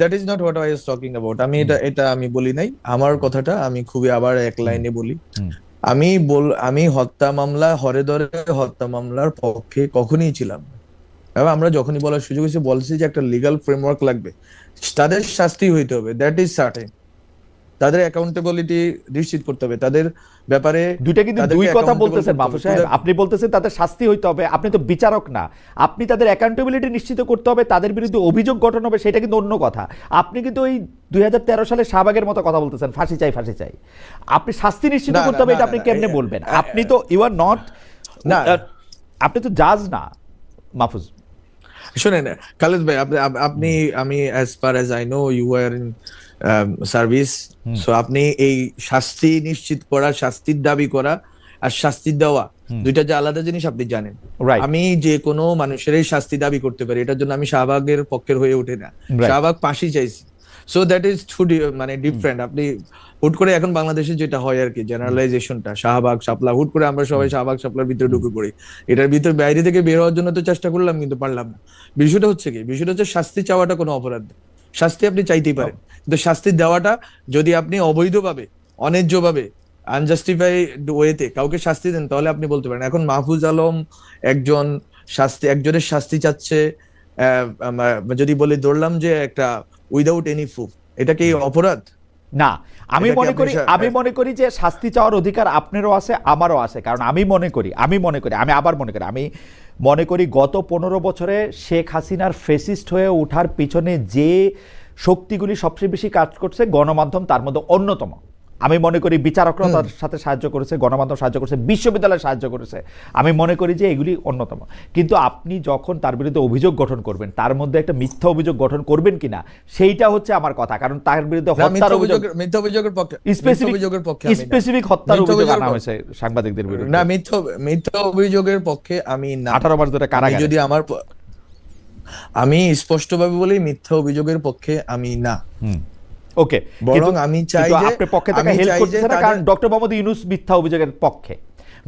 Speaker 2: That is not what I was talking about. আমি এটা আমি বলি নাই। আমার কথাটা আমি খুবই আবার এক লাইনে বলি। আমি হত্যা মামলা, হরে ধরে হত্যা মামলার পক্ষে কখনোই ছিলাম না। এবং আমরা যখনই বলার সুযোগ হয়েছে বলছি যে একটা লিগাল ফ্রেমওয়ার্ক লাগবে, তাদের শাস্তি হইতে হবে, দ্যাট ইজ সার্টেন। তাদের অ্যাকাউন্টেবিলিটি নিশ্চিত করতে হবে, তাদের ব্যাপারে।
Speaker 1: দুইটা কিন্তু দুই কথা বলতেছেন মাহফুজ সাহেব। আপনি বলতেছেন তাদের শাস্তি হইতে হবে, আপনি তো বিচারক না। আপনি তাদের অ্যাকাউন্টেবিলিটি নিশ্চিত করতে হবে, তাদের বিরুদ্ধে অভিযোগ গঠন হবে, সেটা কিন্তু অন্য কথা। আপনি কিন্তু ওই 2013 সালে শাহবাগের মতো কথা বলতেছেন, ফাঁসি চাই ফাঁসি চাই। আপনি শাস্তি নিশ্চিত করতে হবে, এটা আপনি কেমনে বলবেন? আপনি তো ইউ আর নট, আপনি তো জাজ না মাহফুজ।
Speaker 2: শুনেন খালেদ ভাই, আপনি আমি as far as I know you were in service. So আপনি এই শাস্তি নিশ্চিত করা, শাস্তির দাবি করা আর শাস্তি দেওয়া দুইটা যে আলাদা জিনিস আপনি জানেন।
Speaker 1: Right.
Speaker 2: আমি যে কোনো মানুষেরই শাস্তি দাবি করতে পারি, এটার জন্য আমি শাহবাগের পক্ষের হয়ে ওঠে না,
Speaker 1: Right.
Speaker 2: শাহবাগ ফাঁসি চাইছি। সো দ্যাট ইজ টু মানে ডিফারেন্ট। আপনি হুট করে এখন বাংলাদেশে যেটা হয় আর কি, জেনারেলাইজেশনটা শাহবাগ শাপলা, হুট করে আমরা সবাই শাহবাগ শাপলার ভিতরে ঢুকে পড়ি। এটার ভিতরে বাইরে থেকে বের হওয়ার জন্য তো চেষ্টা করলাম, কিন্তু পারলাম না। বিষয়টা হচ্ছে কি, বিষয়টা হচ্ছে শাস্তি চাওয়াটা কোনো অপরাধ না। শাস্তি আপনি চাইতেই পারেন, কিন্তু শাস্তি দেওয়াটা যদি আপনি অবৈধভাবে, অন্যায্যভাবে, আনজাস্টিফাইড ওয়েতে কাউকে শাস্তি দেন, তাহলে আপনি বলতে পারেন। এখন মাহফুজ আলম একজনের শাস্তি চাচ্ছে, যদি বলি ধরলাম যে একটা উইদাউট এনি প্রুফ, এটা কি অপরাধ?
Speaker 1: না, আমি
Speaker 2: এটা কি
Speaker 1: মনে
Speaker 2: আপনি
Speaker 1: করি যে শাস্তি চাওয়ার অধিকার আপনারও আছে, আমারও আছে। কারণ আমি মনে করি গত 15 বছরে শেখ হাসিনার ফেসিস্ট হয়ে ওঠার পিছনে যে শক্তিগুলি সবচেয়ে বেশি কাজ করছে, গণমাধ্যম তার মধ্যে অন্যতম। আমি মনে করি বিচারকরা তার সাথে সাহায্য করেছে, গণমাধ্যম সাহায্য করেছে, বিশ্ববিদ্যালয় সাহায্য করেছে। আমি মনে করি যে এগুলি অন্যতম। কিন্তু আপনি যখন তার বিরুদ্ধে অভিযোগ গঠন করবেন, তার মধ্যে একটা মিথ্যা অভিযোগ গঠন করবেন কিনা, সেইটা হচ্ছে আমার কথা। কারণ তার বিরুদ্ধে হত্যার অভিযোগ,
Speaker 2: মিথ্যা অভিযোগের পক্ষে,
Speaker 1: স্পেসিফিক হত্যার অভিযোগ আনা হয়েছে সাংবাদিকদের বিরুদ্ধে।
Speaker 2: না, মিথ্যা অভিযোগের পক্ষে আমি না।
Speaker 1: 18 মাস ধরে কারাগারে।
Speaker 2: যদি আমি স্পষ্টভাবে বলি, মিথ্যা অভিযোগের পক্ষে আমি না।
Speaker 1: ওকে,
Speaker 2: বরং আমি চাই যে
Speaker 1: আপনার পক্ষে তাকে হেল্প করতেছে না, কারণ ডক্টর মোহাম্মদ ইউনূস মিথ্যা অভিযোগের পক্ষে,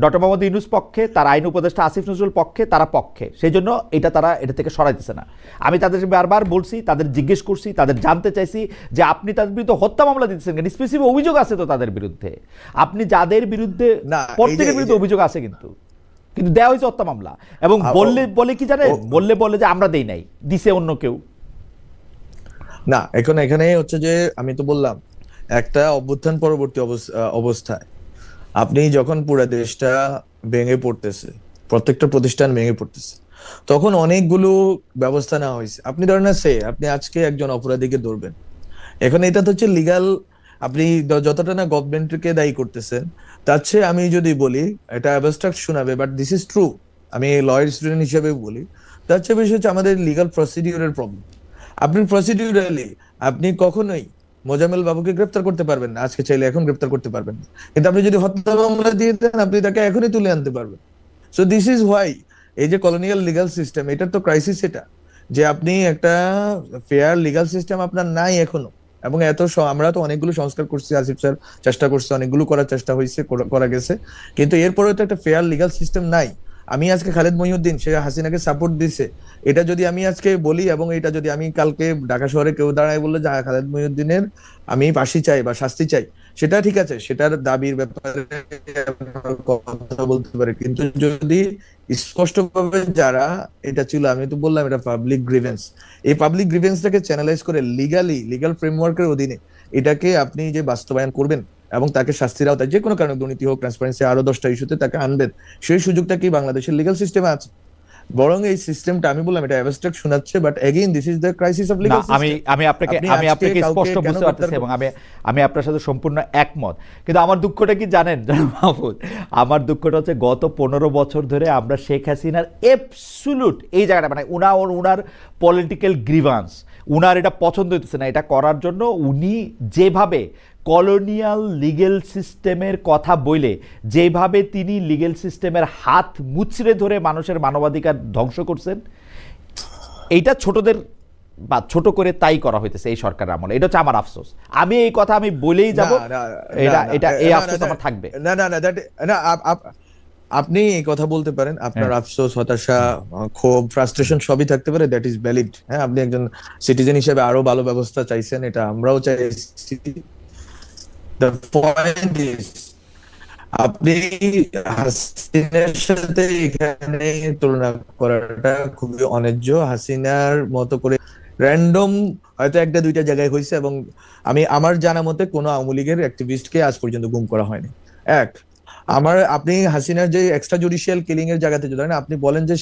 Speaker 1: ডক্টর মোহাম্মদ ইউনূস পক্ষে, তার আইন উপদেষ্টা আসিফ নজরুল পক্ষে, তারা পক্ষে। সেই জন্য তারা এটা থেকে সরাইতেছে না। আমি তাদের বারবার বলছি, তাদের জিজ্ঞেস করছি, তাদের জানতে চাইছি যে আপনি তাদের বিরুদ্ধে হত্যা মামলা দিতেছেন কেন? স্পেসিফিক অভিযোগ আছে তো তাদের বিরুদ্ধে। আপনি যাদের বিরুদ্ধে, প্রত্যেকের বিরুদ্ধে অভিযোগ আছে, কিন্তু দেওয়া হয়েছে হত্যা মামলা। এবং বলে কি জানেন, বলে যে আমরা দেই নাই, দিছে অন্য কেউ।
Speaker 2: না, এখানে হচ্ছে যে আমি তো বললাম, একটা অভ্যুত্থান পরবর্তী অবস্থায় আপনি যখন পুরো দেশটা ভেঙে পড়তেছে, প্রত্যেকটা প্রতিষ্ঠান ভেঙে পড়তেছে, তখন অনেকগুলো ব্যবস্থা নেওয়া হয়েছে। আপনি ধরেন আপনি আজকে একজন অপরাধীকে ধরবেন, এখন এটা তো হচ্ছে লিগাল। আপনি যতটা না গভর্নমেন্টকে দায়ী করতেছেন, তার চেয়ে আমি যদি বলি, এটা অ্যাবস্ট্রাক্ট শোনাবে, বাট দিস ইজ ট্রু, আমি লয়ার স্টুডেন্ট হিসেবে বলি, তার চেয়ে বেশি হচ্ছে আমাদের লিগাল প্রসিডিউরের প্রবলেম। আপনি প্রসিডিউরালি আপনি কখনোই মোজাম্মেল বাবুকে গ্রেফতার করতে পারবেন না, আজকে চাইলে এখন গ্রেফতার করতে পারবেন না। কিন্তু আপনি যদি হত্যা মামলা দিয়ে দেন, আপনি তাকে এখনই তুলে আনতে পারবেন। সো দিস ইজ হোয়াই এই যে কলোনিয়াল লিগাল সিস্টেম, এটার তো ক্রাইসিস, এটা যে আপনি একটা ফেয়ার লিগাল সিস্টেম আপনার নাই এখনো। এবং আমরা তো অনেকগুলো সংস্কার করছি, আসিফ স্যার চেষ্টা করছে, অনেকগুলো করার চেষ্টা হয়েছে, করা গেছে, কিন্তু এরপরেও তো একটা ফেয়ার লিগাল সিস্টেম নাই। আমি আজকে খালেদ মহিউদ্দিন, সে হাসিনাকে সাপোর্ট দিছে, এটা যদি আমি আজকে বলি, এবং এটা যদি আমি কালকে ঢাকা শহরে কেউ দাঁড়ায় বললো যে খালেদ মহিউদ্দিনের আমি ফাঁসি চাই বা শাস্তি চাই, সেটা ঠিক আছে, সেটার দাবির ব্যাপারে কথা বলতে পারে। কিন্তু যদি স্পষ্টভাবে যারা, এটা ছিল, আমি তো বললাম এটা পাবলিক গ্রিভেন্স, এই পাবলিক গ্রিভেন্সটাকে চ্যানেলাইজ করে লিগাল ফ্রেমওয়ার্কের অধীনে এটাকে আপনি যে বাস্তবায়ন করবেন এবং তাকে শাস্তির আওতায়, যে কোনো কারণে দুর্নীতি হোক, ট্রান্সপারেন্সি, আরো 10টা ইস্যুতে তাকে আনবেন, সেই সুযোগটা কি বাংলাদেশের লিগাল সিস্টেমে আছে? বরং এই সিস্টেমটা, আমি বললাম এটা অ্যাবস্ট্রাক্ট শোনাচ্ছে, but again this is the crisis of legal system.
Speaker 1: আমি আপনাকে স্পষ্ট বুঝতে পারতেছি এবং আমি আপনার সাথে সম্পূর্ণ একমত। কিন্তু আমার দুঃখটা কি জানেন মাহফুজ? আমার দুঃখটা হচ্ছে গত 15 বছর ধরে আমরা শেখ হাসিনার অ্যাবসলিউট এই জায়গাটা, মানে উনার পলিটিক্যাল গ্রিভান্স, উনার এটা পছন্দ হইতেছে না, এটা করার জন্য উনি যেভাবে কলোনিয়াল লিগেল সিস্টেমের কথা বলে, যেভাবে তিনি লিগেল সিস্টেমের হাত মুচড়ে ধরে মানুষের মানবাধিকার ধ্বংস করছেন, এইটা ছোটদের বা ছোট করে তাই করা হইতেছে এই সরকারের আমলে। এটা হচ্ছে আমার আফসোস। আমি এই কথা আমি বলেই যাব, এই আফসোস আমার থাকবে।
Speaker 2: না, আপনি এই কথা বলতে পারেন, আপনার আফসোস, হতাশা, ক্ষোভ, ফ্রাস্ট্রেশন সবই থাকতে পারে, দ্যাট ইজ ভ্যালিড। হ্যাঁ, আপনি একজন সিটিজেন হিসেবে আরো ভালো ব্যবস্থা চাইছেন, এটা আমরাও চাইছি। The point is, আপনি হাসিনার সাথে এখানে তুলনা করাটা খুবই অন্যায্য। হাসিনার মতো করে র্যান্ডম হয়তো একটা দুইটা জায়গায় হয়েছে, এবং আমার জানা মতে কোনো আওয়ামী লীগের অ্যাক্টিভিস্টকে আজ পর্যন্ত গুম করা হয়নি। আপনি হাসিনার যে এক্সট্রা জুডিশিয়াল কিলিং এর জায়গাতে যদি আপনি বলেন যে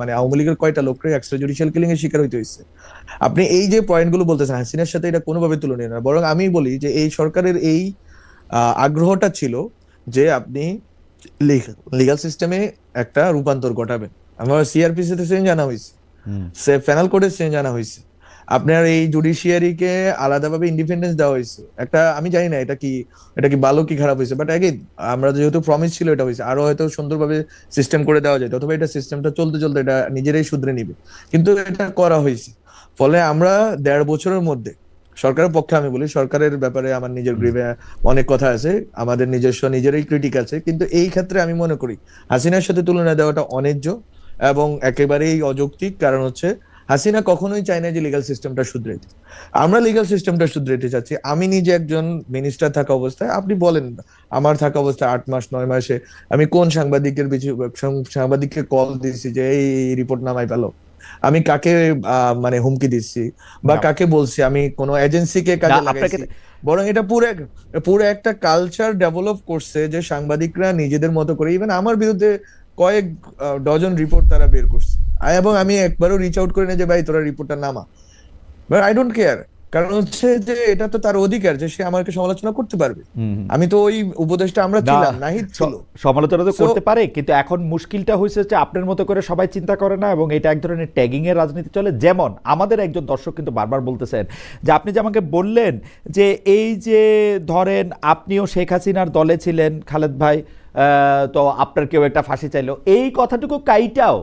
Speaker 2: মানে আওয়ামী লীগের কয়টা লোককে এক্সট্রা জুডিশিয়াল কিলিং এর শিকার হইতে হয়েছে, আপনি এই যে পয়েন্টগুলো বলতেছেন, হাসিনার সাথে এটা কোনোভাবে তুলনীয় না। বরং আমি বলি যে এই সরকারের এই আগ্রহটা ছিল যে আপনি লিগাল সিস্টেমে একটা রূপান্তর ঘটাবেন। আমার সিআরপিসি তে চেঞ্জ আনা হয়েছে, পেনাল কোডে চেঞ্জ আনা হয়েছে, আপনার এই জুডিশিয়ারিকে আলাদাভাবে ইন্ডিপেন্ডেন্স দেওয়া হয়েছে একটা, আমি জানি না এটা কি ভালো কি খারাপ হয়েছে, বাট আগে আমরা যেহেতু প্রমিস ছিল এটা হয়েছে, আরো হয়তো সুন্দরভাবে সিস্টেম করে দেওয়া যায়, অথবা এটা সিস্টেমটা চলতে চলতে এটা নিজেরাই শুধরে নিবে, কিন্তু এটা করা হয়েছে। ফলে আমরা 1.5 বছরের মধ্যে, সরকারের পক্ষে আমি বলি, সরকারের ব্যাপারে আমার নিজের গ্রিভে অনেক কথা আছে, আমাদের নিজেরই ক্রিটিক আছে, কিন্তু এই ক্ষেত্রে আমি মনে করি হাসিনার সাথে তুলনা দেওয়াটা অন্যায্য এবং একেবারেই অযৌক্তিক। কারণ হচ্ছে হাসিনা কখনোই চায় না যে লিগ্যাল সিস্টেমটা শুধরাইতে, আমরা লিগ্যাল সিস্টেমটা শুধরাইতে চাচ্ছি। আমি নিজে একজন মিনিস্টার থাকা অবস্থায়, আপনি বলেন আমার থাকা অবস্থায় 8 মাস 9 মাসে আমি কোন সাংবাদিককে কল দিয়েছি যে এই রিপোর্ট নামাই পেলো, আমি কাকে মানে হুমকি দিচ্ছি বা কাকে বলছি, আমি কোনো এজেন্সিকে কাজে লাগাইছি, বরং এটা পুরো একটা কালচার ডেভেলপ করছে যে সাংবাদিকরা নিজেদের মতো করে, ইভেন আমার বিরুদ্ধে কয়েক ডজন রিপোর্ট তারা বের করছে, এবং আমি একবারও রিচ আউট করি না যে ভাই তোরা রিপোর্টটা নামা, বাট আই ডোন্ট কেয়ার। কারণ হচ্ছে যে এটা তো তার অধিকার যে সে আমাকে সমালোচনা করতে পারবে, আমি তো ওই উপদেশটা আমরা ছিলাম, নাহিদ ছিল,
Speaker 1: সমালোচনা তো করতে পারে, কিন্তু এখন মুশকিলটা হয়েছে যে আপনার মতো করে সবাই চিন্তা করে না, এবং এটা এক ধরনের ট্যাগিং এর রাজনীতি চলে। যেমন আমাদের একজন দর্শক কিন্তু বারবার বলতেছেন যে আপনি যে আমাকে বললেন যে এই যে ধরেন আপনিও শেখ হাসিনার দলে ছিলেন খালেদ ভাই, তো আপনার কেউ একটা ফাঁসি চাইলো, এই কথাটুকু কাইটাও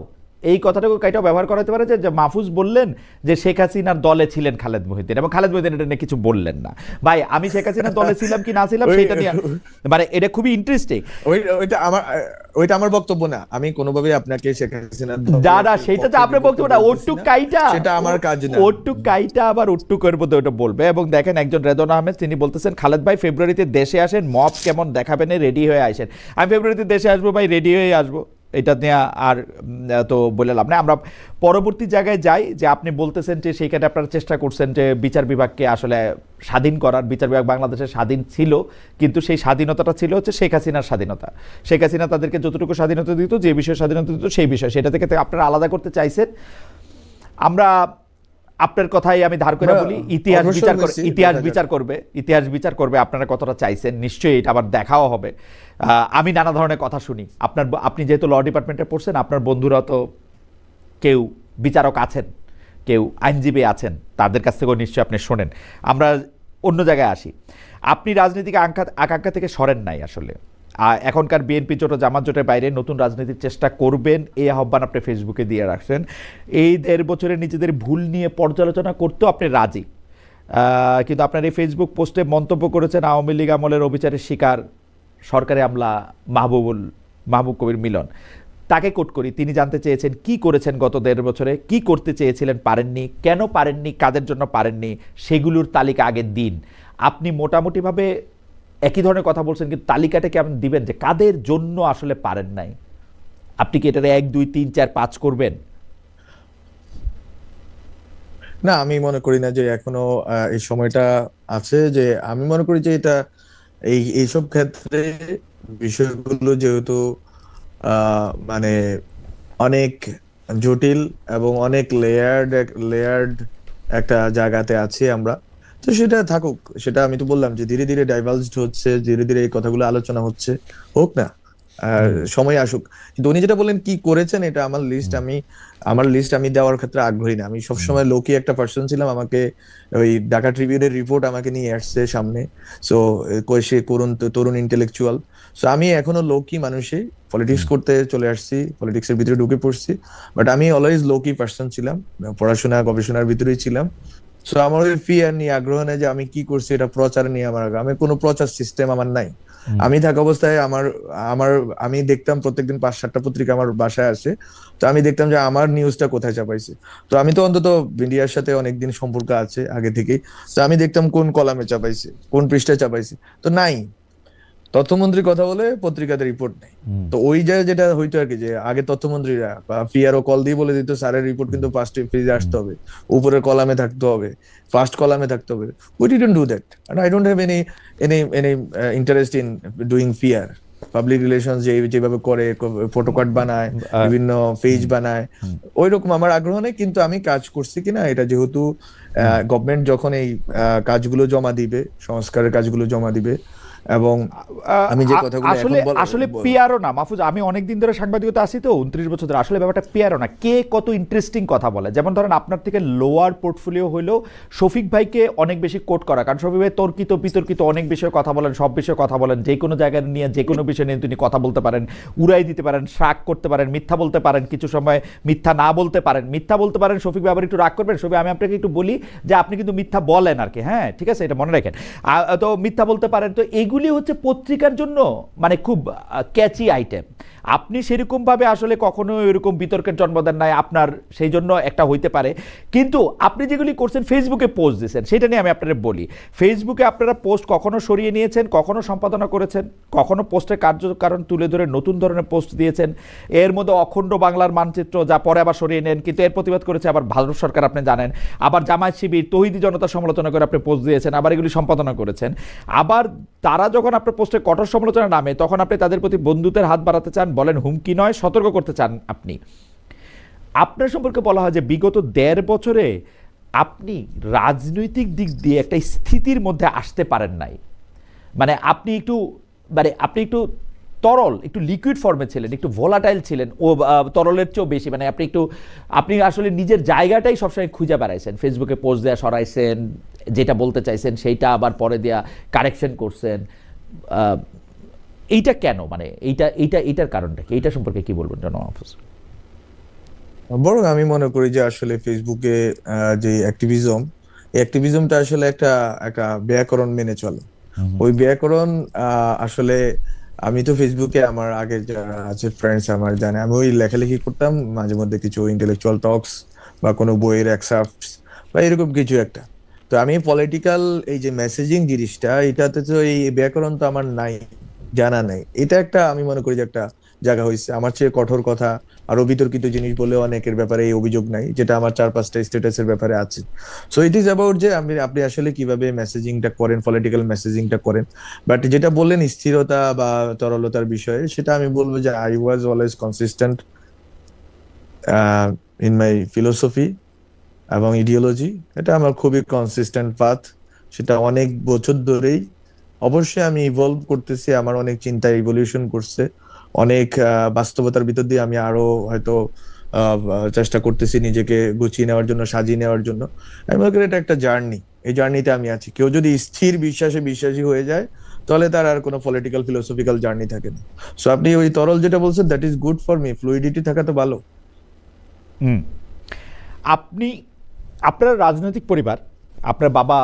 Speaker 1: ব্যবহার করাতে পারে যে মাহফুজ বললেন যে শেখ হাসিনার দলে ছিলেন খালেদ মহিউদ্দিন, এবং খালেদ মহিউদ্দিন এটা নিয়ে কিছু বললেন না। ভাই আমি শেখ হাসিনার দলে ছিলাম কি না ছিলাম সেটা নিয়ে, মানে এটা খুবই ইন্টারেস্টিং।
Speaker 2: ওইটা আমার বক্তব্য না, আমি কোনোভাবে আপনাকে শেখ হাসিনার
Speaker 1: দাদা সেটা যে আপনার বক্তব্য না, ওটুক কাইটা
Speaker 2: সেটা আমার কাজ না,
Speaker 1: ওটুক কাইটা আবার ওটুকের মধ্যে ওটা বলবে। এবং দেখেন একজন রেদন আহমেদ তিনি বলতেছেন খালেদ ভাই ফেব্রুয়ারিতে দেশে আসেন, মব কেমন দেখাবেন রেডি হয়ে আসেন। আমি ফেব্রুয়ারিতে দেশে আসবো ভাই, রেডি হয়ে আসবো, এটা নিয়ে আর তো বলে লাভ নেই। আমরা পরবর্তী জায়গায় যাই, যে আপনি বলতেছেন যে সেইখানে আপনারা চেষ্টা করছেন যে বিচার বিভাগকে আসলে স্বাধীন করার। বিচার বিভাগ বাংলাদেশের স্বাধীন ছিল, কিন্তু সেই স্বাধীনতাটা ছিল হচ্ছে শেখ হাসিনার স্বাধীনতা। শেখ হাসিনা তাদেরকে যতটুকু স্বাধীনতা দিত, যে বিষয়ে স্বাধীনতা দিত সেই বিষয়, সেটা থেকে আপনারা আলাদা করতে চাইছেন। আমরা আপনার কথাই আমি ধার করে বলি, ইতিহাস বিচার করবে আপনারা কতটা চাইছেন, নিশ্চয়ই এটা আবার দেখাও হবে। আমি নানা ধরনের কথা শুনি, আপনি যেহেতু ল ডিপার্টমেন্টে পড়ছেন, আপনার বন্ধুরা তো কেউ বিচারক আছেন, কেউ আইনজীবী আছেন, তাদের কাছ থেকেও নিশ্চয়ই আপনি শোনেন। আমরা অন্য জায়গায় আসি, আপনি রাজনীতিকে আকাঙ্ক্ষা থেকে সরেন নাই আসলে। এখনকার বিএনপি জোট, জামাত জোটের বাইরে নতুন রাজনীতির চেষ্টা করবেন, এই আহ্বান আপনি ফেসবুকে দিয়ে রাখছেন। এই 1.5 বছরে নিজেদের ভুল নিয়ে পর্যালোচনা করতেও আপনি রাজি, কিন্তু আপনার এই ফেসবুক পোস্টে মন্তব্য করেছেন আওয়ামী লীগ আমলের অবিচারের শিকার সরকারি আমলা মাহবুব কবির মিলন। তাকে কোট করি, তিনি জানতে চেয়েছেন কি করেছেন গত 1.5 বছরে, কি করতে চেয়েছিলেন পারেননি, কেন পারেননি, কাদের জন্য পারেননি, সেগুলোর তালিকা আগের দিন। আপনি মোটামুটিভাবে একই ধরনের কথা বলছেন, কিন্তু তালিকাটা কি আপনি দিবেন যে কাদের জন্য আসলে পারেন নাই? আপনি কি এটার 1 2 3 4 5 করবেন?
Speaker 2: না, আমি মনে করি না যে এখনো এই সময়টা আছে, যে আমি মনে করি যে এটা এইসব ক্ষেত্রে বিষয়গুলো যেহেতু মানে অনেক জটিল এবং অনেক লেয়ার্ড একটা জায়গাতে আছি আমরা, তো সেটা থাকুক, সেটা আমি তো বললাম যে ধীরে ধীরে ডাইভার্সড হচ্ছে, ধীরে ধীরে এই কথাগুলো আলোচনা হচ্ছে, হোক না, সময় আসুক। কিন্তু উনি যেটা বললেন কি করেছেন, এটা আমার লিস্ট আমি দেওয়ার ক্ষেত্রে আগ্রহী না। আমি সবসময় লোকি একটা পার্সন ছিলাম, আমাকে ওই ঢাকা ট্রিবিউনের রিপোর্ট আমাকে নিয়ে আসছে সামনে, সো সে তরুণ ইন্টেলেকচুয়াল, সো আমি এখনো লোকি মানুষই, পলিটিক্স করতে চলে আসছি, পলিটিক্সের ভিতরে ঢুকে পড়ছি, বাট আমি অলওয়েজ লোকি পার্সন ছিলাম, পড়াশোনা গবেষণার ভিতরেই ছিলাম। সো আমার ওই ফিয়ার নিয়ে আগ্রহ নেই যে আমি কি করছি এটা প্রচার নিয়ে আমি কোনো প্রচার সিস্টেম আমার নাই। আমি থাকা অবস্থায় আমি দেখতাম প্রত্যেকদিন 5-7টা পত্রিকা আমার বাসায় আসে, তো আমি দেখতাম যে আমার নিউজটা কোথায় চাপাইছে। তো আমি তো অন্তত মিডিয়ার সাথে অনেকদিন সম্পর্ক আছে আগে থেকেই, তো আমি দেখতাম কোন কলামে চাপাইছে, কোন পৃষ্ঠায় চাপাইছে, তো নাই। তথ্যমন্ত্রীর কথা বলে পত্রিকাতে রিপোর্ট নেই, তো ওই জায়গায় যেটা হইতো আর কি, যে আগে তথ্যমন্ত্রীরা বা পিআরও কল দিয়ে বলে দিত স্যারের রিপোর্ট কিন্তু ফার্স্ট পেজে আসতে হবে, উপরের কলামে থাকতে হবে, ফার্স্ট কলামে থাকতে হবে। We didn't do that, and I don't have any interest in doing PR. Public relation যেভাবে করে, ফটোকার্ড বানায়, বিভিন্ন পেজ বানায়, ওই রকম আমার আগ্রহ নেই। কিন্তু আমি কাজ করছি কিনা এটা যেহেতু গভর্নমেন্ট যখন এই কাজগুলো জমা দিবে, সংস্কারের কাজগুলো জমা দিবে, এবং আমি যে কথাগুলো
Speaker 1: আসলে আসলে পিয়ারও না মাহফুজ, আমি অনেকদিন ধরে সাংবাদিকতা আছি তো 29 বছর ধরে, আসলে ব্যাপারটা পিয়ারও না, কে কত ইন্টারেস্টিং কথা বলে। যেমন ধরেন আপনার থেকে লোয়ার পোর্টফোলিও হইলেও শফিক ভাইকে অনেক বেশি কোট করা, কারণ শফিক ভাই তর্কিত বিতর্কিত অনেক বিষয়ে কথা বলেন, সব বিষয়ে কথা বলেন, যে কোনো জায়গায় নিয়ে যে কোনো বিষয় নিয়ে তিনি কথা বলতে পারেন, উড়াই দিতে পারেন, শাক করতে পারেন, মিথ্যা বলতে পারেন, কিছু সময় মিথ্যা না বলতে পারেন, মিথ্যা বলতে পারেন। শফিক ভাই আবার একটু রাগ করবেন, শফিক আমি আপনাকে একটু বলি যে আপনি কিন্তু মিথ্যা বলেন আর কি, হ্যাঁ ঠিক আছে, এটা মনে রাখেন। তো মিথ্যা বলতে পারেন, তো এগুলি হচ্ছে পত্রিকার জন্য মানে খুব ক্যাচি আইটেম। আপনি সেরকমভাবে আসলে কখনো এরকম বিতর্কের জন্ম দেন নাই, আপনার সেই জন্য একটা হইতে পারে। কিন্তু আপনি যেগুলি করছেন, ফেসবুকে পোস্ট দিয়েছেন, সেটা নিয়ে আমি আপনাদের বলি। ফেসবুকে আপনারা পোস্ট কখনো সরিয়ে নিয়েছেন, কখনো সম্পাদনা করেছেন, কখনো পোস্টের কার্যকারণ তুলে ধরে নতুন ধরনের পোস্ট দিয়েছেন। এর মধ্যে অখণ্ড বাংলার মানচিত্র, যা পরে আবার সরিয়ে নেন, কিন্তু এর প্রতিবাদ করেছে আবার ভারত সরকার, আপনি জানেন। আবার জামায়াত শিবির, তৌহিদি জনতা সমালোচনা করে আপনি পোস্ট দিয়েছেন, আবার এগুলি সম্পাদনা করেছেন। আবার তারা যখন আপনার পোস্টে কঠোর সমালোচনা নামে, তখন আপনি তাদের প্রতি বন্ধুত্বের হাত বাড়াতে চান, বলেন হুমকি নয়, সতর্ক করতে চান। আপনি আপনার সম্পর্কে বলা হয় যে বিগত 1.5 বছরে আপনি রাজনৈতিক দিক দিয়ে একটা স্থিতির মধ্যে আসতে পারেন নাই। মানে আপনি একটু তরল, একটু লিকুইড ফর্মে ছিলেন, একটু ভোলাটাইল ছিলেন, ও তরলের চেয়েও বেশি। মানে আপনি আসলে নিজের জায়গাটাই সবসময় খুঁজে বেড়াইছেন, ফেসবুকে পোস্ট দেওয়া সরাইছেন, যেটা বলতে চাইছেন সেইটা আবার পরে দেওয়া কারেকশন করছেন। এইটা কেন, মানে এইটার কারণটা কি, এইটা সম্পর্কে কি বলবেন জনাব মাহফুজ?
Speaker 2: বরং আমি মনে করি যে আসলে ফেসবুকে যে অ্যাক্টিভিজমটা আসলে একটা একটা ব্যাকরণ মেনে চলে। ওই ব্যাকরণ আসলে আমি তো ফেসবুকে আমার আগে যারা আছে ফ্রেন্ডস আমার জানে, আমি ওই লেখালেখি করতাম মাঝে মধ্যে, কিছু ইন্টেলেকচুয়াল টক্স বা কোনো বইয়ের এক্সার্পটস বা এরকম কিছু একটা। তো আমি পলিটিক্যাল এই যে মেসেজিং জিনিসটা, এটাতে তো এই ব্যাকরণ তো আমার নাই, জানা নাই। এটা একটা আমি মনে করি যে একটা জায়গা হয়েছে। আমার চেয়ে কঠোর কথা আরো বিতর্কিত জিনিস বলে অনেকের ব্যাপারে এই অভিযোগ নাই, যেটা আমার 4-5টা স্ট্যাটাসের ব্যাপারে আছে। সো ইট ইজ অ্যাবাউট যে আপনি আসলে কিভাবে মেসেজিংটা করেন, পলিটিক্যাল মেসেজিংটা করেন। বাট যেটা বললেন স্থিরতা বা তরলতার বিষয়ে, সেটা আমি বলবো যে I was always consistent in my philosophy এবং ইডিওলজি। এটা আমার খুবই কনসিস্টেন্ট পাথ, সেটা অনেক বছর ধরেই। অবশ্যই আমি ইভলভ করতেছি, আমার অনেক চিন্তা ইভলিউশন করছে, অনেক বাস্তবতার ভিতর দিয়ে আমি আরো হয়তো চেষ্টা করতেছি নিজেকে গুছিয়ে নেওয়ার জন্য, সাজিয়ে নেওয়ার জন্য। আমি মনে করি এটা একটা জার্নি, এই জার্নিতে আমি আছি। কেউ যদি স্থির বিশ্বাসী হয়ে যায়, তাহলে তার আর কোনো পলিটিক্যাল ফিলোসফিক্যাল জার্নি থাকে না। সো আপনি ওই তরল যেটা বলছেন, that is good for me. Fluidity থাকা তো ভালো।
Speaker 1: আপনার রাজনৈতিক পরিবার, আপনার বাবা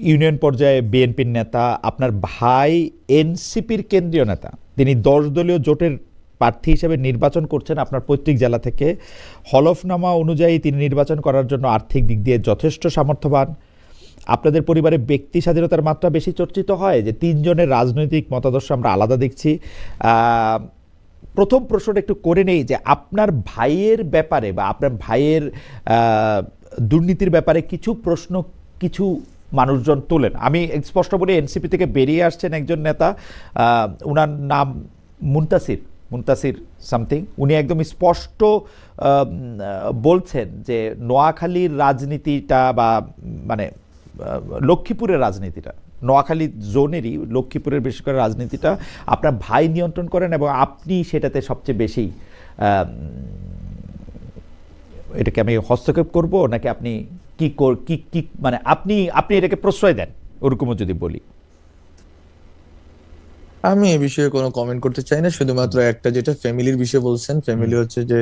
Speaker 1: ইউনিয়ন পর্যায়ে বিএনপির নেতা, আপনার ভাই এনসিপির কেন্দ্রীয় নেতা, তিনি 10 দলীয় জোটের প্রার্থী হিসেবে নির্বাচন করছেন আপনার পৈতৃক জেলা থেকে। হলফনামা অনুযায়ী তিনি নির্বাচন করার জন্য আর্থিক দিক দিয়ে যথেষ্ট সামর্থ্যবান। আপনাদের পরিবারে ব্যক্তি স্বাধীনতার মাত্রা বেশি চর্চিত হয়, যে 3 জনের রাজনৈতিক মতাদর্শ আমরা আলাদা দেখছি। প্রথম প্রশ্নটা একটু করে নেই যে আপনার ভাইয়ের ব্যাপারে বা আপনার ভাইয়ের দুর্নীতির ব্যাপারে কিছু প্রশ্ন কিছু মানুষজন তোলেন। আমি স্পষ্ট বলি, এনসিপি থেকে বেরিয়ে আসছেন একজন নেতা, ওনার নাম মুনতাসির সামথিং। উনি একদম স্পষ্ট বলছেন যে নোয়াখালীর রাজনীতিটা বা মানে লক্ষ্মীপুরের রাজনীতিটা, নোয়াখালী জোনেরই লক্ষ্মীপুরের বেশি করে রাজনীতিটা আপনার ভাই নিয়ন্ত্রণ করেন, এবং আপনি সেটাতে সবচেয়ে বেশি, এটাকে আমি হস্তক্ষেপ করব নাকি আপনি কি মানে আপনি এটাকে প্রশ্রয় দেন, ওরকমও যদি বলি।
Speaker 2: আমি এই বিষয়ে কোনো কমেন্ট করতে চাই না। শুধুমাত্র একটা, যেটা ফ্যামিলির বিষয়ে বলছেন, ফ্যামিলি হচ্ছে যে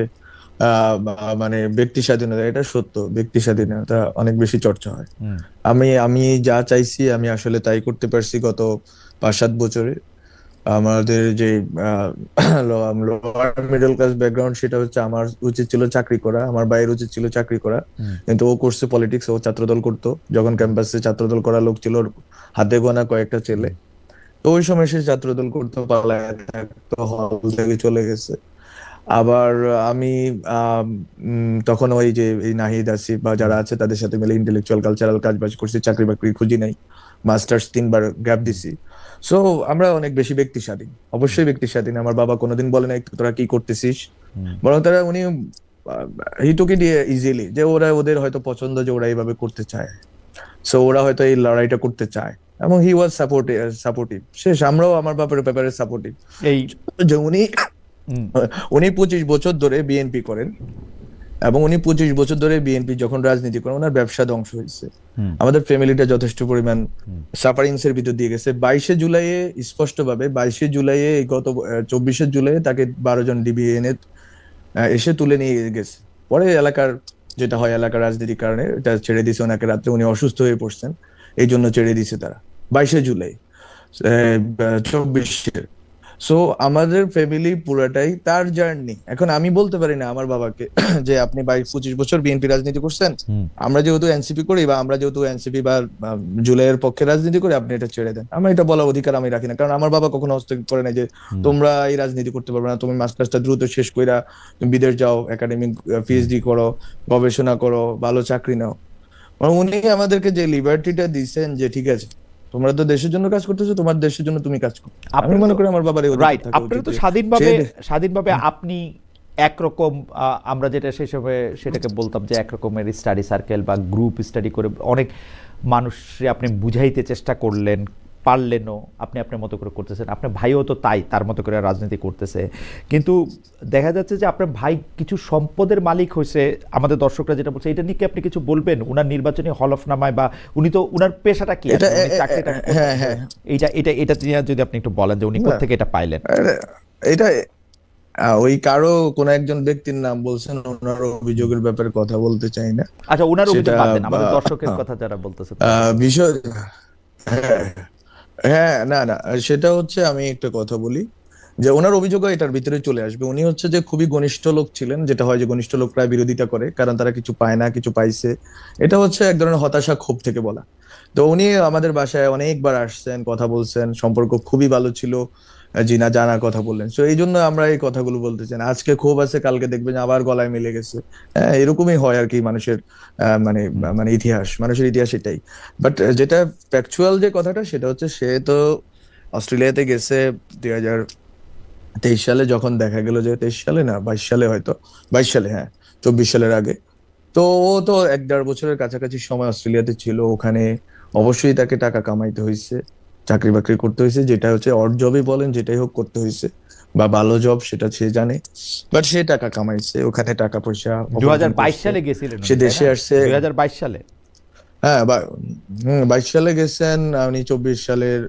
Speaker 2: মানে ব্যক্তি স্বাধীনতা, এটা সত্য, ব্যক্তি স্বাধীনতা অনেক বেশি চর্চা হয়। আমি যা চাইছি আমি আসলে তাই করতে পারছি গত 5-7 বছরে। আমাদের যে লোয়ার মিডল ক্লাস ব্যাকগ্রাউন্ড, সেটা হচ্ছে আমার উচিত ছিল চাকরি করা, আমার ভাইয়ের উচিত ছিল চাকরি করা, কিন্তু ও করছে পলিটিক্স, ও ছাত্রদল করতো। যখন ক্যাম্পাসে ছাত্রদল করা লোক ছিল হাতে গোনা কয়েকটা ছেলে, তো ওই সময় সে ছাত্রদল করতে পালায় থাকতো, হল থেকে চলে গেছে। আবার আমি তখন ওই যে এই নাহিদ আসিফ বা যারা আছে তাদের সাথে মিলে ইন্টেলেকচুয়াল কালচারাল কাজ বাজ করছি, চাকরি বাকরি খুঁজি নাই, মাস্টার্স 3বার গ্যাপ দিছি। সো আমরা অনেক বেশি ব্যক্তি স্বাধীন, অবশ্যই ব্যক্তি স্বাধীন। আমার বাবা কোনোদিন বলে নাই তোরা কি করতেছিস, বরং উনি হি টুক ইট ইজিলি, যে ওরা ওদের হয়তো পছন্দ যে ওরা এইভাবে করতে চায়, সো ওরা হয়তো এই লড়াইটা করতে চায়, এবং হি ওয়াজ সাপোর্টিভ। শেষ, আমরাও আমার ব্যাপারে ব্যাপারে সাপোর্টিভ,
Speaker 1: এই
Speaker 2: যে উনি
Speaker 1: হুম,
Speaker 2: উনি 25 বছর ধরে বিএনপি করেন, এবং উনি 25 বছর ধরে বিএনপি যখন রাজনীতি করেন ওনার ব্যবসা ধ্বংস হয়েছে।
Speaker 1: হুম,
Speaker 2: আমাদের ফ্যামিলিটা যথেষ্ট পরিমাণ
Speaker 1: হুম,
Speaker 2: সাফারিংস এর ভিতর দিয়ে গেছে। 22শে জুলাইয়ে স্পষ্ট ভাবে, 22শে জুলাইয়ে গত 24শে জুলাইয়ে তাকে 12 জন ডিবি এনে এসে তুলে নিয়ে গেছে। পরে এলাকার যেটা হয়, এলাকার রাজনীতির কারণে এটা ছেড়ে দিয়েছে ওনাকে, রাত্রে উনি অসুস্থ হয়ে পড়ছেন, এই জন্য ছেড়ে দিয়েছে তারা 22শে জুলাই 24। সো আমাদের ফ্যামিলি পুরাটাই তার জার্নি। এখন আমি বলতে পারি না আমার বাবাকে যে আপনি 22-25 বছর বিএনপি রাজনীতি করছেন,
Speaker 1: হুম,
Speaker 2: আমরা যেহেতু এনসিপি করি, বা আমরা যেহেতু এনসিপি বা জুলাইয়ের পক্ষে রাজনীতি করি, আপনি এটা ছেড়ে দেন। আমার এটা বলার অধিকার আমি রাখি না, কারণ আমার বাবা কখনো হস্তক্ষেপ করে না যে
Speaker 1: হুম।
Speaker 2: তোমরা এই রাজনীতি করতে পারবে না, তুমি মাস্টার্সটা দ্রুত শেষ কইরা তুমি বিদেশ যাও, একাডেমিক পিএইচডি করো, গবেষণা করো, ভালো চাকরি নাও। মানে উনি আমাদেরকে যে লিবার্টিটা দিচ্ছেন যে ঠিক আছে তোমরা তো দেশের জন্য কাজ করতেছো, তোমার দেশের জন্য তুমি কাজ করো। আমি
Speaker 1: আপনার
Speaker 2: মনে
Speaker 1: তো-
Speaker 2: করি আমার বাবার এই অধিকার
Speaker 1: রাইট,
Speaker 2: থাকা
Speaker 1: আপনারা
Speaker 2: উচিত
Speaker 1: তো
Speaker 2: যে
Speaker 1: স্বাধীনভাবে
Speaker 2: সে-
Speaker 1: স্বাধীনভাবে আপনি একরকম আমরা যেটা সেই সময় সেটাকে বলতাম যে একরকমের স্টাডি সার্কেল বা গ্রুপ স্টাডি করে অনেক মানুষকে আপনি বুঝাইতে চেষ্টা করলেন, পারলেনও, আপনি আপনার মতো করে করতেছেন, আপনার ভাইও তো তাই তার মতো করে রাজনীতি করতেছে। কিন্তু দেখা যাচ্ছে যে আপনার ভাই কিছু সম্পদের মালিক হয়েছে, আমাদের দর্শকরা যেটা বলছে, এটা নিয়ে কি আপনি কিছু বলবেন? উনার নির্বাচনী হলফনামায়, বা উনি তো উনার পেশাটা কি,
Speaker 2: এটা
Speaker 1: উনি চাকরিটা কোথায়?
Speaker 2: হ্যাঁ হ্যাঁ
Speaker 1: এইটা এটা এটা নিয়ে যদি আপনি একটু বলেন যে উনি
Speaker 2: না,
Speaker 1: কোত্থেকে এটা পাইলেন।
Speaker 2: এটা ওই কারো কোন একজন ব্যক্তির নাম বলছেন, ওনার অভিযোগের ব্যাপারে কথা বলতে চাই না।
Speaker 1: আচ্ছা, উনার অভিযোগ
Speaker 2: সেটা
Speaker 1: বাদ দেন, আমাদের
Speaker 2: আহ,
Speaker 1: দর্শকের কথা যারা বলতেছে তাদের কথা।
Speaker 2: বিষয়, হ্যাঁ হ্যাঁ, না না, সেটা হচ্ছে আমি একটা কথা বলি যে ওনার অভিযোগ এটার ভিতরে চলে আসবে। উনি হচ্ছে যে খুবই ঘনিষ্ঠ লোক ছিলেন, যেটা হয় যে ঘনিষ্ঠ লোকরা বিরোধিতা করে কারণ তারা কিছু পায় না, কিছু পাইছে। এটা হচ্ছে এক ধরনের হতাশা, ক্ষোভ থেকে বলা। তো উনি আমাদের বাসায় অনেকবার আসছেন, কথা বলছেন, সম্পর্ক খুবই ভালো ছিল, জিনা জানার কথা বললেন। তো এই জন্য আমরা এই কথাগুলো বলতে চাই না। আজকে ক্ষোভ আছে, কালকে দেখবেন আবার গলায় মিলে গেছে। হ্যাঁ, এরকমই হয় আর কি মানুষের মানে মানে ইতিহাস, মানুষের ইতিহাস এটাই। বাট যেটা ফ্যাকচুয়াল যে কথাটা, সেটা হচ্ছে সে তো অস্ট্রেলিয়াতে গেছে 2023 সালে, যখন দেখা গেল যে 23 সালে না 22 সালে, হয়তো 22 সালে, হ্যাঁ 24 সালের আগে। তো ও তো 1-1.5 বছরের কাছাকাছি সময় অস্ট্রেলিয়াতে ছিল। ওখানে অবশ্যই তাকে টাকা কামাইতে হয়েছে, চাকরি বাকরি করতে হয়েছে, যেটা হচ্ছে অড জবই বলেন, যেটাই হোক করতে হয়েছে, বা ভালো জব, সেটা সে জানে। বাট সে টাকা কামাইছে, ওখানে টাকা পয়সা
Speaker 1: দু
Speaker 2: উপার্জন
Speaker 1: বাইশ
Speaker 2: করছে।
Speaker 1: সালে গেছিলেন
Speaker 2: সে
Speaker 1: উনি, তাই
Speaker 2: দেশে
Speaker 1: না?
Speaker 2: আসছে,
Speaker 1: 2022 সালে।
Speaker 2: হ্যাঁ 22 সালে গেছেন। উনি 24 সালের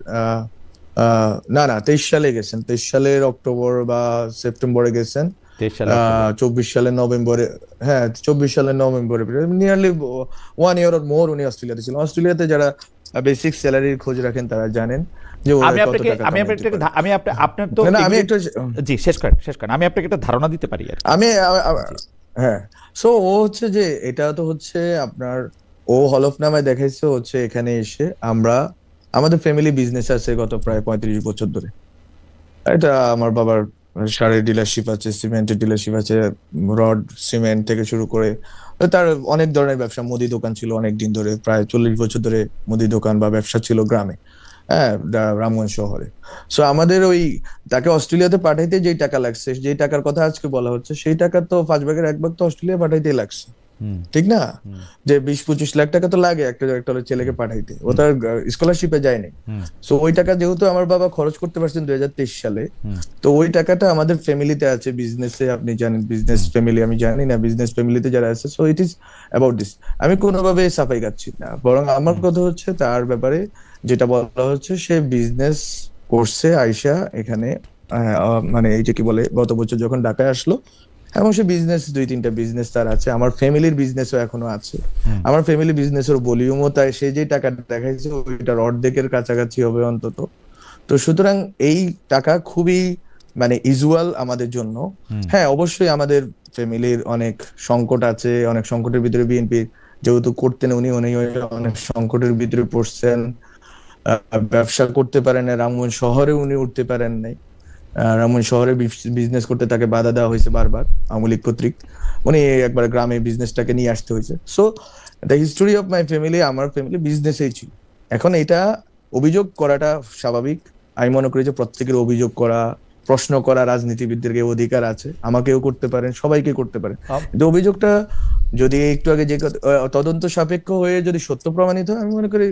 Speaker 2: না না 23 সালে গেছেন, 23 সালের অক্টোবর বা সেপ্টেম্বরে গেছেন।
Speaker 1: 23 সালে অক্টোবর।
Speaker 2: 24 সালের নভেম্বরে, হ্যাঁ 24 সালের নভেম্বরে, নিয়ারলি 1 ইয়ার অর মোর উনি অস্ট্রেলিয়াতে ছিলেন। অস্ট্রেলিয়াতে যারা বেসিক স্যালারির খোঁজ রাখেন তারা জানেন যে ওরা
Speaker 1: আমি
Speaker 2: কত
Speaker 1: আপনাকে
Speaker 2: টাকা
Speaker 1: আমি
Speaker 2: কামাইতে
Speaker 1: আপনাকে
Speaker 2: পারে।
Speaker 1: আমি আপনার তো
Speaker 2: না না, আমি
Speaker 1: এগুলি-
Speaker 2: একটু
Speaker 1: জি, শেষ করেন, আমি আপনাকে একটা ধারণা দিতে পারি আর কি।
Speaker 2: আমি হ্যাঁ, সো ও হচ্ছে যে এটা তো হচ্ছে আপনার, ও হলফনামায় দেখাইছে হচ্ছে এখানে এসে আমরা, আমাদের ফ্যামিলি বিজনেস আছে গত প্রায় 35 বছর ধরে। এটা আমার বাবার সারের ডিলারশিপ আছে, সিমেন্টের ডিলারশিপ আছে, রড সিমেন্ট থেকে শুরু করে তার অনেক ধরনের ব্যবসা। মুদি দোকান ছিল অনেক দিন ধরে, প্রায় 40 বছর ধরে মুদি দোকান বা ব্যবসা ছিল গ্রামে, হ্যাঁ রামগঞ্জ শহরে। সো আমাদের ওই তাকে অস্ট্রেলিয়াতে পাঠাইতে যেই টাকা লাগছে, যেই টাকার কথা আজকে বলা হচ্ছে, সেই টাকা তো 5 ভাগের 1 ভাগ তো অস্ট্রেলিয়া পাঠাইতেই লাগছে,
Speaker 1: হুম,
Speaker 2: ঠিক না?
Speaker 1: হুম,
Speaker 2: যে 20-25 লাখ টাকা তো লাগে একটা একটা ছেলেকে পাঠাইতে, ও তার স্কলারশিপে যায়নি।
Speaker 1: হুম,
Speaker 2: সো ওই টাকা যেহেতু আমার বাবা খরচ করতে পারছেন 2023 সালে,
Speaker 1: হুম,
Speaker 2: তো ওই টাকাটা আমাদের ফ্যামিলিতে আছে, বিজনেসে, আপনি জানেন বিজনেস ফ্যামিলি, আমি জানি না বিজনেস ফ্যামিলিতে যারা আছে। So it is about this. আমি কোনোভাবে সাফাই গাচ্ছি না, বরং আমার কথা হচ্ছে তার ব্যাপারে যেটা বলা হচ্ছে, সে বিজনেস করছে আইসা এখানে, মানে এই যে কি বলে, গত বছর যখন ঢাকায় আসলো, এবং সে বিজনেস 2-3টা বিজনেস তার আছে। আমার ফ্যামিলির বিজনেসও এখনো আছে।
Speaker 1: হুম।
Speaker 2: আমার ফ্যামিলি বিজনেসের ভলিউমও তাই, সে যে টাকা দেখাইছে ওইটার অর্ধেকের কাছাকাছি হবে অন্তত। তো সুতরাং এই টাকা খুবই মানে ইউজুয়াল আমাদের জন্য।
Speaker 1: হুম।
Speaker 2: হ্যাঁ, অবশ্যই আমাদের ফ্যামিলির অনেক সংকট আছে, অনেক সংকটের ভিতরে বিএনপি যেহেতু করতেন, উনি অনেক সংকটের ভিতরে পড়ছেন। ব্যবসা করতে পারেন না, রামগঞ্জ শহরে উনি উঠতে পারেন নাই। রামগঞ্জ শহরে বিজনেস করতে তাকে বাধা দেওয়া হয়েছে বারবার আওয়ামী লীগ কর্তৃক। উনি একবার গ্রামে বিজনেসটাকে নিয়ে আসতে হয়েছে। So the history of my family, আমার ফ্যামিলি বিজনেসেই ছিল। এখন এটা অভিযোগ করাটা স্বাভাবিক। আমি মনে করি যে প্রত্যেকের অভিযোগ করা প্রশ্ন করা রাজনীতিবিদদের অধিকার আছে, আমাকেও করতে পারেন, সবাইকে করতে পারেন। কিন্তু অভিযোগটা যদি একটু আগে যে তদন্ত সাপেক্ষ হয়ে যদি সত্য প্রমাণিত হয়, আমি মনে করি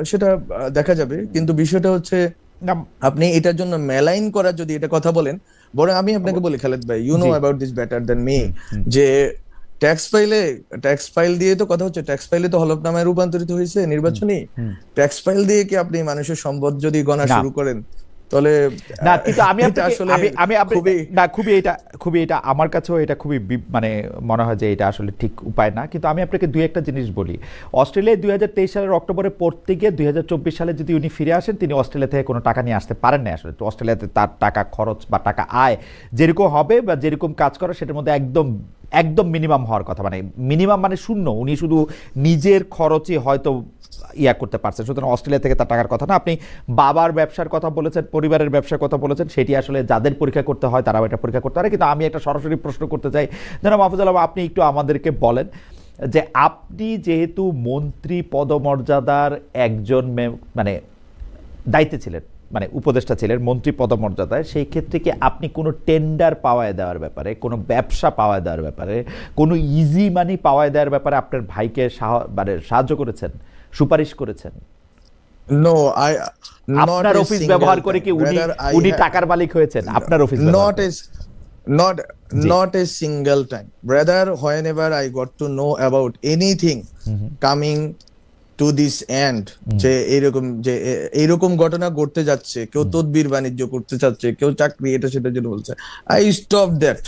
Speaker 2: সেটা দেখা যাবে। কিন্তু বিষয়টা হচ্ছে আপনি এটার জন্য মেলাইন করার যদি এটা কথা বলেন, বরং আমি আপনাকে বলি খালেদ ভাই, you know about this better than me, যে ট্যাক্স ফাইল দিয়ে তো কথা হচ্ছে, ট্যাক্স ফাইলে তো হলফনামায় রূপান্তরিত হয়েছে নির্বাচনী। ট্যাক্স ফাইল দিয়ে কি আপনি মানুষের সম্পদ যদি গণনা শুরু করেন, তাহলে
Speaker 1: না, কিন্তু আমি খুবই এটা আমার কাছেও এটা খুবই মানে মনে হয় যে এটা আসলে ঠিক উপায় না। কিন্তু আমি আপনাকে দুই একটা জিনিস বলি। অস্ট্রেলিয়ায় 2023 সালের অক্টোবরে পড়তে গিয়ে 2024 সালে যদি উনি ফিরে আসেন, তিনি অস্ট্রেলিয়া থেকে কোনো টাকা নিয়ে আসতে পারেন না আসলে। তো অস্ট্রেলিয়াতে তার টাকা খরচ বা টাকা আয় যেরকম হবে বা যেরকম কাজ করে সেটার মধ্যে একদম মিনিমাম হওয়ার কথা, মানে মিনিমাম মানে শূন্য। উনি শুধু নিজের খরচই হয়তো করতে পারছেন, সুতরাং অস্ট্রেলিয়া থেকে তার টাকার কথা না। আপনি বাবার ব্যবসার কথা বলেছেন, পরিবারের ব্যবসার কথা বলেছেন, সেটি আসলে যাদের পরীক্ষা করতে হয় তারাও এটা পরীক্ষা করতে পারে। কিন্তু আমি একটা সরাসরি প্রশ্ন করতে চাই, জনাব মাহফুজ আলম, আপনি একটু আমাদেরকে বলেন যে আপনি যেহেতু মন্ত্রী পদমর্যাদার একজন মানে দায়িত্বে ছিলেন, মানে উপদেষ্টা ছিলেন মন্ত্রী পদমর্যাদায়, সেই ক্ষেত্রে কি আপনি কোনো টেন্ডার পাওয়ায় দেওয়ার ব্যাপারে, কোনো ব্যবসা পাওয়ায় দেওয়ার ব্যাপারে, কোনো ইজি মানি পাওয়ায় দেওয়ার ব্যাপারে আপনার ভাইকে মানে সাহায্য করেছেন, সুপারিশ করেছেন?
Speaker 2: নো,
Speaker 1: আপনার অফিস ব্যবহার করে কি উনি টাকার মালিক হয়েছেন আপনার office?
Speaker 2: Not a single time, brother. Whenever I got to know about anything coming to this end, যে এইরকম ঘটনা ঘটতে যাচ্ছে, কেউ তদবির বাণিজ্য করতে চাচ্ছে, কেউ চাকরি এটা সেটার জন্য বলছে, I stop that.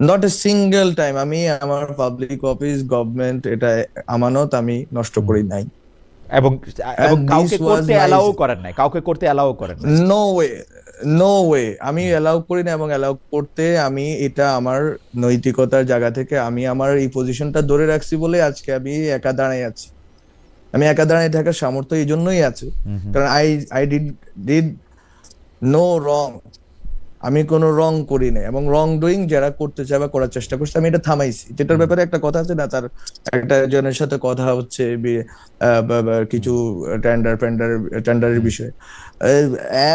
Speaker 2: Not a single time আমি আমার পাবলিক অফিস, গভর্নমেন্ট, এটা আমানত আমি নষ্ট করি নাই।
Speaker 1: এবং কাউকে করতে অ্যালাউ করেন না, কাউকে করতে অ্যালাউ করেন না?
Speaker 2: নো ওয়ে আমি অ্যালাউ করি না, এবং অ্যালাউ করতে আমি এটা আমার নৈতিকতার জায়গা থেকে আমি আমার এই পজিশনটা ধরে রাখছি বলে আজকে আমি একা দাঁড়াই আছি। আমি একা দাঁড়াই থাকার সামর্থ্য এই জন্যই আছে, কারণ আই ডিড নো রং। আমি কোনো রং করি না, এবং রং ডুইং যারা করতে চায় বা করার চেষ্টা করছে আমি এটা থামাইছি। যেটার ব্যাপারে একটা কথা আছে না, তার একটা জনের সাথে কথা হচ্ছে কিছু টেন্ডারের বিষয়ে,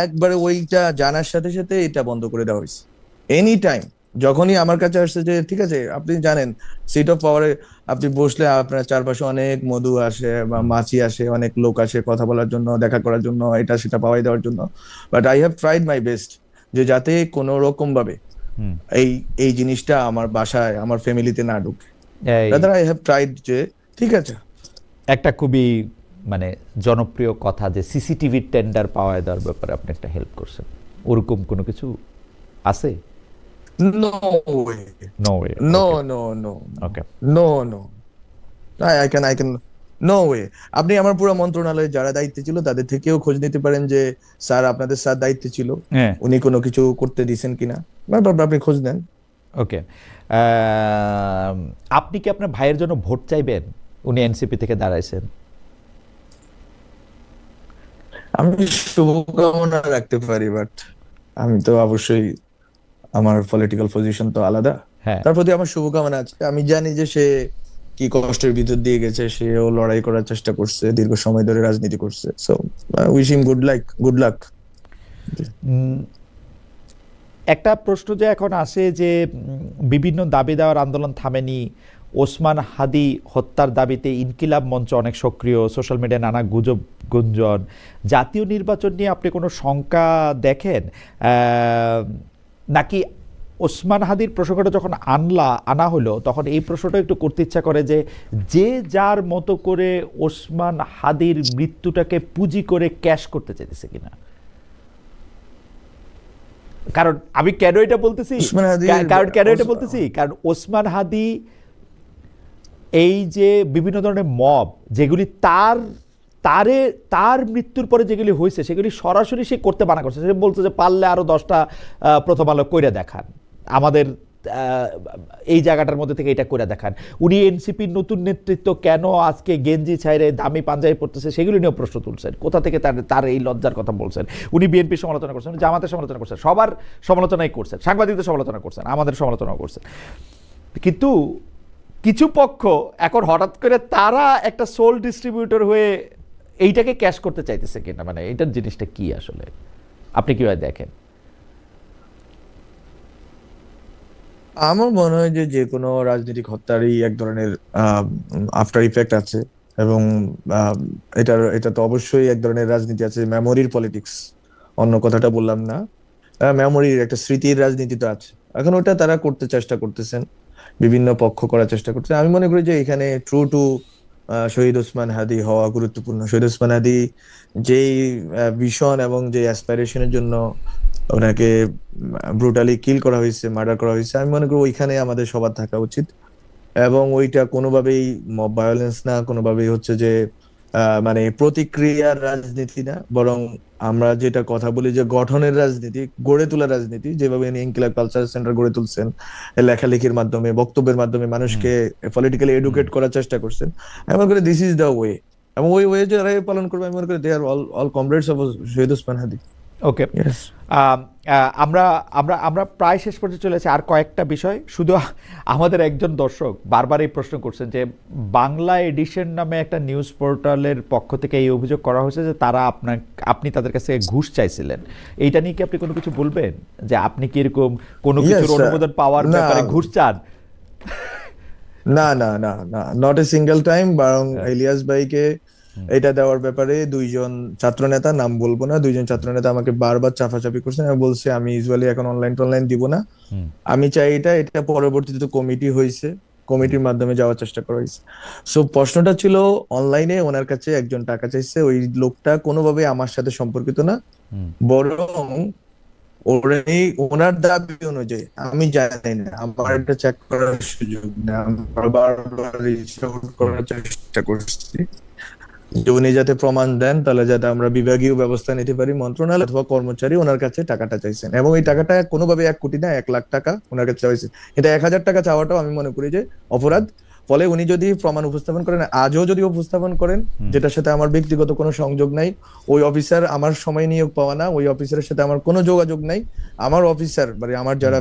Speaker 2: একবারে ওইটা জানার সাথে সাথে এটা বন্ধ করে দেওয়া হয়েছে। এনি টাইম যখনই আমার কাছে আসছে যে ঠিক আছে, আপনি জানেন সিট অফ পাওয়ারে আপনি বসলে আপনার চারপাশে অনেক মধু আসে বা মাছি আসে, অনেক লোক আসে কথা বলার জন্য, দেখা করার জন্য, এটা সেটা পাওয়াই দেওয়ার জন্য। But I have tried my best যে যাতে কোনো রকম ভাবে এই জিনিসটা আমার বাসায়, আমার ফ্যামিলিতে না ঢুকে। রাদার আই হ্যাভ ট্রাইড যে ঠিক আছে।
Speaker 1: একটা খুবই মানে জনপ্রিয় কথা যে সিসিটিভি টেন্ডার পাওয়া দেওয়ার ব্যাপারে আপনি একটা হেল্প করছেন, ওরকম কোনো কিছু আছে?
Speaker 2: No way,
Speaker 1: no way,
Speaker 2: no okay, no I can no way. আপনি আমার পুরো মন্ত্রণালয়ে যারা দায়িত্বে ছিল তাদের থেকেও খোঁজ নিতে পারেন যে স্যার আপনাদের স্যার দায়িত্বে ছিল, উনি কোনো কিছু করতে দিয়েছেন কিনা, আপনি খোঁজ নেন।
Speaker 1: ওকে, আপনি কি আপনার ভাইয়ের জন্য ভোট চাইবেন? উনি এনসিপি থেকে দাঁড়াইছেন।
Speaker 2: আমি শুভকামনা রাখতে পারি, বাট আমি তো অবশ্যই, আমার পলিটিক্যাল পজিশন তো আলাদা, তার প্রতি আমার শুভকামনা আছে। আমি জানি যে সে কি কষ্টের ভিতর দিয়ে গেছে, সেও লড়াই করার চেষ্টা করছে, দীর্ঘ সময় ধরে রাজনীতি করছে। সো উইশ হিম গুড লাক।
Speaker 1: একটা প্রশ্ন যে এখন আসে যে বিভিন্ন দাবি দেওয়ার আন্দোলন থামেনি, ওসমান হাদি হত্যার দাবিতে ইনকিলাব মঞ্চ অনেক সক্রিয়, সোশ্যাল মিডিয়ায় নানা গুজব গুঞ্জন, জাতীয় নির্বাচন নিয়ে আপনি কোনো শঙ্কা দেখেন নাকি? ওসমান হাদির প্রসঙ্গটা যখন আনা হলো তখন এই প্রশ্নটা একটু করতে ইচ্ছা করে যে যার মতো করে ওসমান হাদির মৃত্যুটাকে পুঁজি করে ক্যাশ করতে চাইতেছে কিনা। কারণ আমি কেন এটা বলতেছি, কারণ ওসমান হাদি এই যে বিভিন্ন ধরনের মব যেগুলি তার মৃত্যুর পরে যেগুলি হয়েছে সেগুলি সরাসরি সে করতে মানা করছে। সে বলছে যে পারলে আরো 10টা প্রথম আলো কইরা দেখান, আমাদের এই জায়গাটার মধ্যে থেকে এটা করে দেখান। উনি এনসিপির নতুন নেতৃত্ব কেন আজকে গেঞ্জি ছাইরে দামি পাঞ্জাবি পড়তেছে সেগুলি নিয়েও প্রশ্ন তুলছেন। কোথা থেকে তার এই লজ্জার কথা বলছেন? উনি বিএনপির সমালোচনা করছেন, জামাতের সমালোচনা করছেন, সবার সমালোচনাই করছেন, সাংবাদিকদের সমালোচনা করছেন, আমাদের সমালোচনাও করছেন। কিন্তু কিছু পক্ষ এখন হঠাৎ করে তারা একটা সোল ডিস্ট্রিবিউটর হয়ে এইটাকে ক্যাশ করতে চাইতেছে কিনা, মানে এইটার জিনিসটা কি আসলে আপনি কিভাবে দেখেন?
Speaker 2: আমার মনে হয় যে যে কোনো রাজনৈতিক হত্যারই এক ধরনের আফটার ইফেক্ট আছে, এবং আহ, এটা তো অবশ্যই এক ধরনের রাজনীতি আছে, মেমোরির পলিটিক্স, অন্য কথাটা বললাম না। মেমোরির একটা স্মৃতির রাজনীতি তো আছে। এখন ওটা তারা করতে চেষ্টা করতেছেন, বিভিন্ন পক্ষ করার চেষ্টা করছে। আমি মনে করি যে এখানে ট্রু টু শহীদ ওসমান হাদি হওয়া গুরুত্বপূর্ণ। শহীদ ওসমান হাদি যেই ভিশন এবং যে অ্যাসপাইরেশনের জন্য ওনাকে ব্রুটালি কিল করা হয়েছে, মার্ডার করা হয়েছে, আমি মনে করি ওইখানে আমাদের সবার থাকা উচিত। এবং ওইটা কোনোভাবেই মব ভায়োলেন্স না, কোনোভাবেই হচ্ছে যে মানে প্রতিক্রিয়ার রাজনীতি না, বরং আমরা যেটা কথা বলি যে গঠনের রাজনীতি, গড়ে তোলার রাজনীতি, যেভাবে উনি ইনকিলাব কালচার সেন্টার গড়ে তুলছেন, লেখালেখির মাধ্যমে, বক্তব্যের মাধ্যমে মানুষকে পলিটিক্যালি এডুকেট করার চেষ্টা করছেন। আমি মনে করি দিস ইজ দ্য ওয়ে, এবং ওই ওয়ে যারা পালন করবে আমি মনে করি they are all comrades of Shaheed Osman Hadi.
Speaker 1: Okay,
Speaker 2: yes.
Speaker 1: আমরা আমরা আমরা প্রায় শেষ পর্যন্ত চলে এসেছি। আর কয়েকটা বিষয়, শুধু আমাদের একজন দর্শক বারবার এই প্রশ্ন করছেন যে বাংলা এডিশন নামে একটা নিউজ পোর্টালের পক্ষ থেকে এই অভিযোগ করা হয়েছে যে তারা আপনি তাদের কাছে ঘুষ চাইছিলেন। এইটা নিয়ে কি আপনি কোনো কিছু বলবেন, যে আপনি কি এরকম কোনো কিছুর অনুমোদন পাওয়ার ব্যাপারে ঘুষ চান?
Speaker 2: না না না না, নট এ সিঙ্গেল টাইম। বরং ইলিয়াস ভাইকে এটা দেওয়ার ব্যাপারে দুইজন ছাত্রনেতা, নাম বলবো না, দুইজন ছাত্রনেতা আমাকে বারবার চাপাচাপি করছেন। আমি বলছি আমি ইউজুয়ালি এখন অনলাইন দিব না, আমি চাই এটা পরবর্তীতে তো কমিটি হয়েছে, কমিটির মাধ্যমে যাওয়ার চেষ্টা করা হয়েছে। সো প্রশ্নটা ছিল অনলাইনে ওনার কাছে একজন টাকা চাইছে, ওই লোকটা কোনোভাবে আমার সাথে সম্পর্কিত না, বরং ওনার দাবি অনুযায়ী, আমি জানি না, আমার এটা চেক করার সুযোগ নেই, আমরা বারবার রিচ আউট করার চেষ্টা করছি যে উনি যাতে প্রমাণ দেন, তাহলে যাতে আমরা বিভাগীয় ব্যবস্থা নিতে পারি। মন্ত্রণালয় অথবা কর্মচারী ওনার কাছে টাকাটা চাইছেন, এবং এই টাকাটা কোনোভাবে 1 কোটি না, 1 লাখ টাকা ওনার কাছে চাইছে। এটা 1,000 টাকা চাওয়াটাও আমি মনে করি যে অপরাধ। ফলে উনি যদি প্রমাণ উপস্থাপন করেন, আজও যদি উপস্থাপন করেন, যেটার সাথে আমার ব্যক্তিগত কোনো সংযোগ নাই, ওই অফিসার আমার সময় নিয়োগ পাওয়া না, ওই অফিসারের সাথে আমার কোনো যোগাযোগ নাই, আমার অফিসার মানে আমার যারা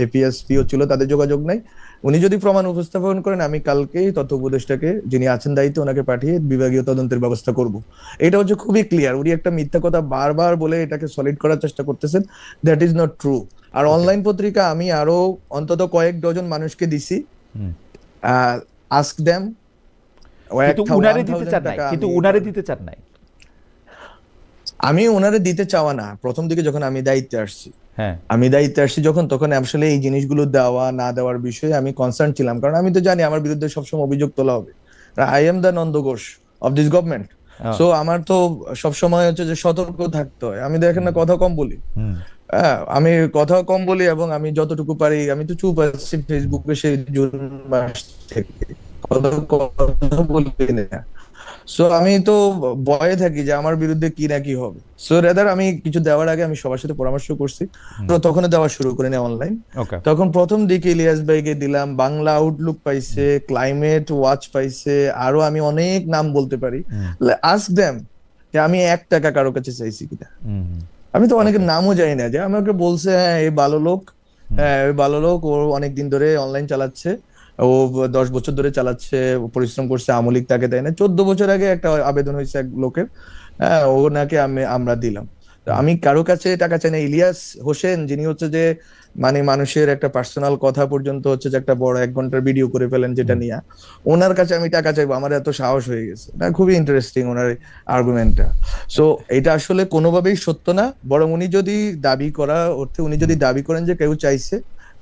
Speaker 2: এপিএস পিও ছিল তাদের যোগাযোগ নাই, উনি যদি প্রমাণ উপস্থাপন করেন, আমি কালকেই তথ্য উপদেষ্টাকে, যিনি আছেন দায়িত্বে, ওনাকে পাঠিয়ে বিভাগীয় তদন্তের ব্যবস্থা করব। এটা হচ্ছে খুবই ক্লিয়ার। উনি একটা মিথ্যা কথা বারবার বলে এটাকে সলিড করার চেষ্টা করতেছেন, দ্যাট ইজ নট ট্রু। আর অনলাইন পত্রিকা আমি আরো অন্তত কয়েক ডজন মানুষকে দিছি, আস্ক দেম।
Speaker 1: কিন্তু উনারে দিতে চান নাই, কিন্তু উনারে দিতে চান নাই।
Speaker 2: আমি ওনারে দিতে চাওয়া না, প্রথম দিকে যখন আমি দায়িত্বে আসছি, তখন আসলে এই জিনিসগুলো দেওয়া না দেওয়ার বিষয়ে আমি কনসার্ন ছিলাম, কারণ আমি তো জানি আমার বিরুদ্ধে সবসময় অভিযোগ তোলা হবে। I am the Nanda Ghosh of this government, so আমার তো সবসময় হচ্ছে যে সতর্ক থাকতে হয়। আমি দেখেন না কথা কম বলি, আমি কথা কম বলি, এবং আমি যতটুকু পারি, আমি তো চুপ আছি ফেসবুকে সেই জুন মাস থেকে, কথা বলি না। সো আমি তো ভয়ে থাকি যে আমার বিরুদ্ধে কি না কি হবে। সো রেদার আমি কিছু দেওয়ার আগে আমি সবার সাথে পরামর্শ করছি, তো তখন দেওয়া শুরু করে নেই অনলাইন। তখন প্রথম দিকে ইলিয়াস ভাইকে দিলাম, বাংলা আউটলুক পাইছে, ক্লাইমেট ওয়াচ পাইছে, আরো আমি অনেক নাম বলতে পারি। আস্ক দেম যে আমি 1 টাকা কারো কাছে চাইছি কিনা। আমি তো অনেকের নামও জানি না, যে আমাকে বলছে হ্যাঁ এই ভালো লোক, ও অনেকদিন ধরে অনলাইন চালাচ্ছে, ও 10 বছর ধরে চালাচ্ছে, পরিশ্রম করছে, আমলিক তাকে দেয় না। 14 বছর আগে একটা আবেদন হয়েছে এক লোকের, ও নাকি আমরা দিলাম। আমি কারো কাছে টাকা চাই না। ইলিয়াস হোসেন, যিনি হচ্ছে যে মানে মানুষের একটা পার্সোনাল কথা পর্যন্ত হচ্ছে যে একটা বড় 1 ঘন্টার ভিডিও করে ফেলেন যেটা নিয়ে, ওনার কাছে আমি টাকা চাইবো, আমার এত সাহস হয়ে গেছে। এটা খুবই ইন্টারেস্টিং ওনার আর্গুমেন্টটা। সো এটা আসলে কোনোভাবেই সত্য না, বরং উনি যদি দাবি করা অর্থে, উনি যদি দাবি করেন যে কেউ চাইছে,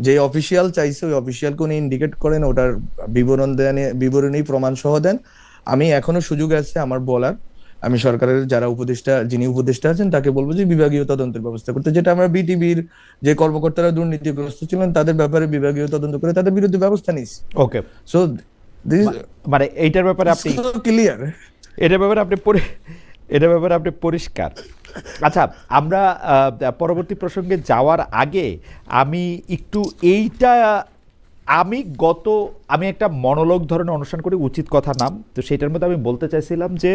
Speaker 2: যে অফিসিয়াল চাইছে, ওই অফিসিয়ালকে উনি ইন্ডিকেট করেন, ওটার বিবরণী প্রমাণ সহ দেন। আমি এখনো সুযোগ আছে আমার বলার, আমি সরকারের যারা যিনি উপদেষ্টা আছেন তাকে বলবো যে বিভাগীয় তদন্তের ব্যবস্থা করতে, যেটা আমরা বিটিভির যে কর্মকর্তারা দুর্নীতিগ্রস্ত ছিলেন তাদের ব্যাপারে বিভাগীয় তদন্ত করে তাদের বিরুদ্ধে ব্যবস্থা নিয়েছি।
Speaker 1: ওকে,
Speaker 2: সো
Speaker 1: মানে এইটার ব্যাপারে আপনি
Speaker 2: ক্লিয়ার,
Speaker 1: এটার ব্যাপারে আপনি পরিষ্কার। আচ্ছা, আমরা পরবর্তী প্রসঙ্গে যাওয়ার আগে আমি একটু আমি একটা মনোলগ ধরনের অনুষ্ঠান করি, উচিত কথা নাম, তো সেটার মধ্যে আমি বলতে চাইছিলাম যে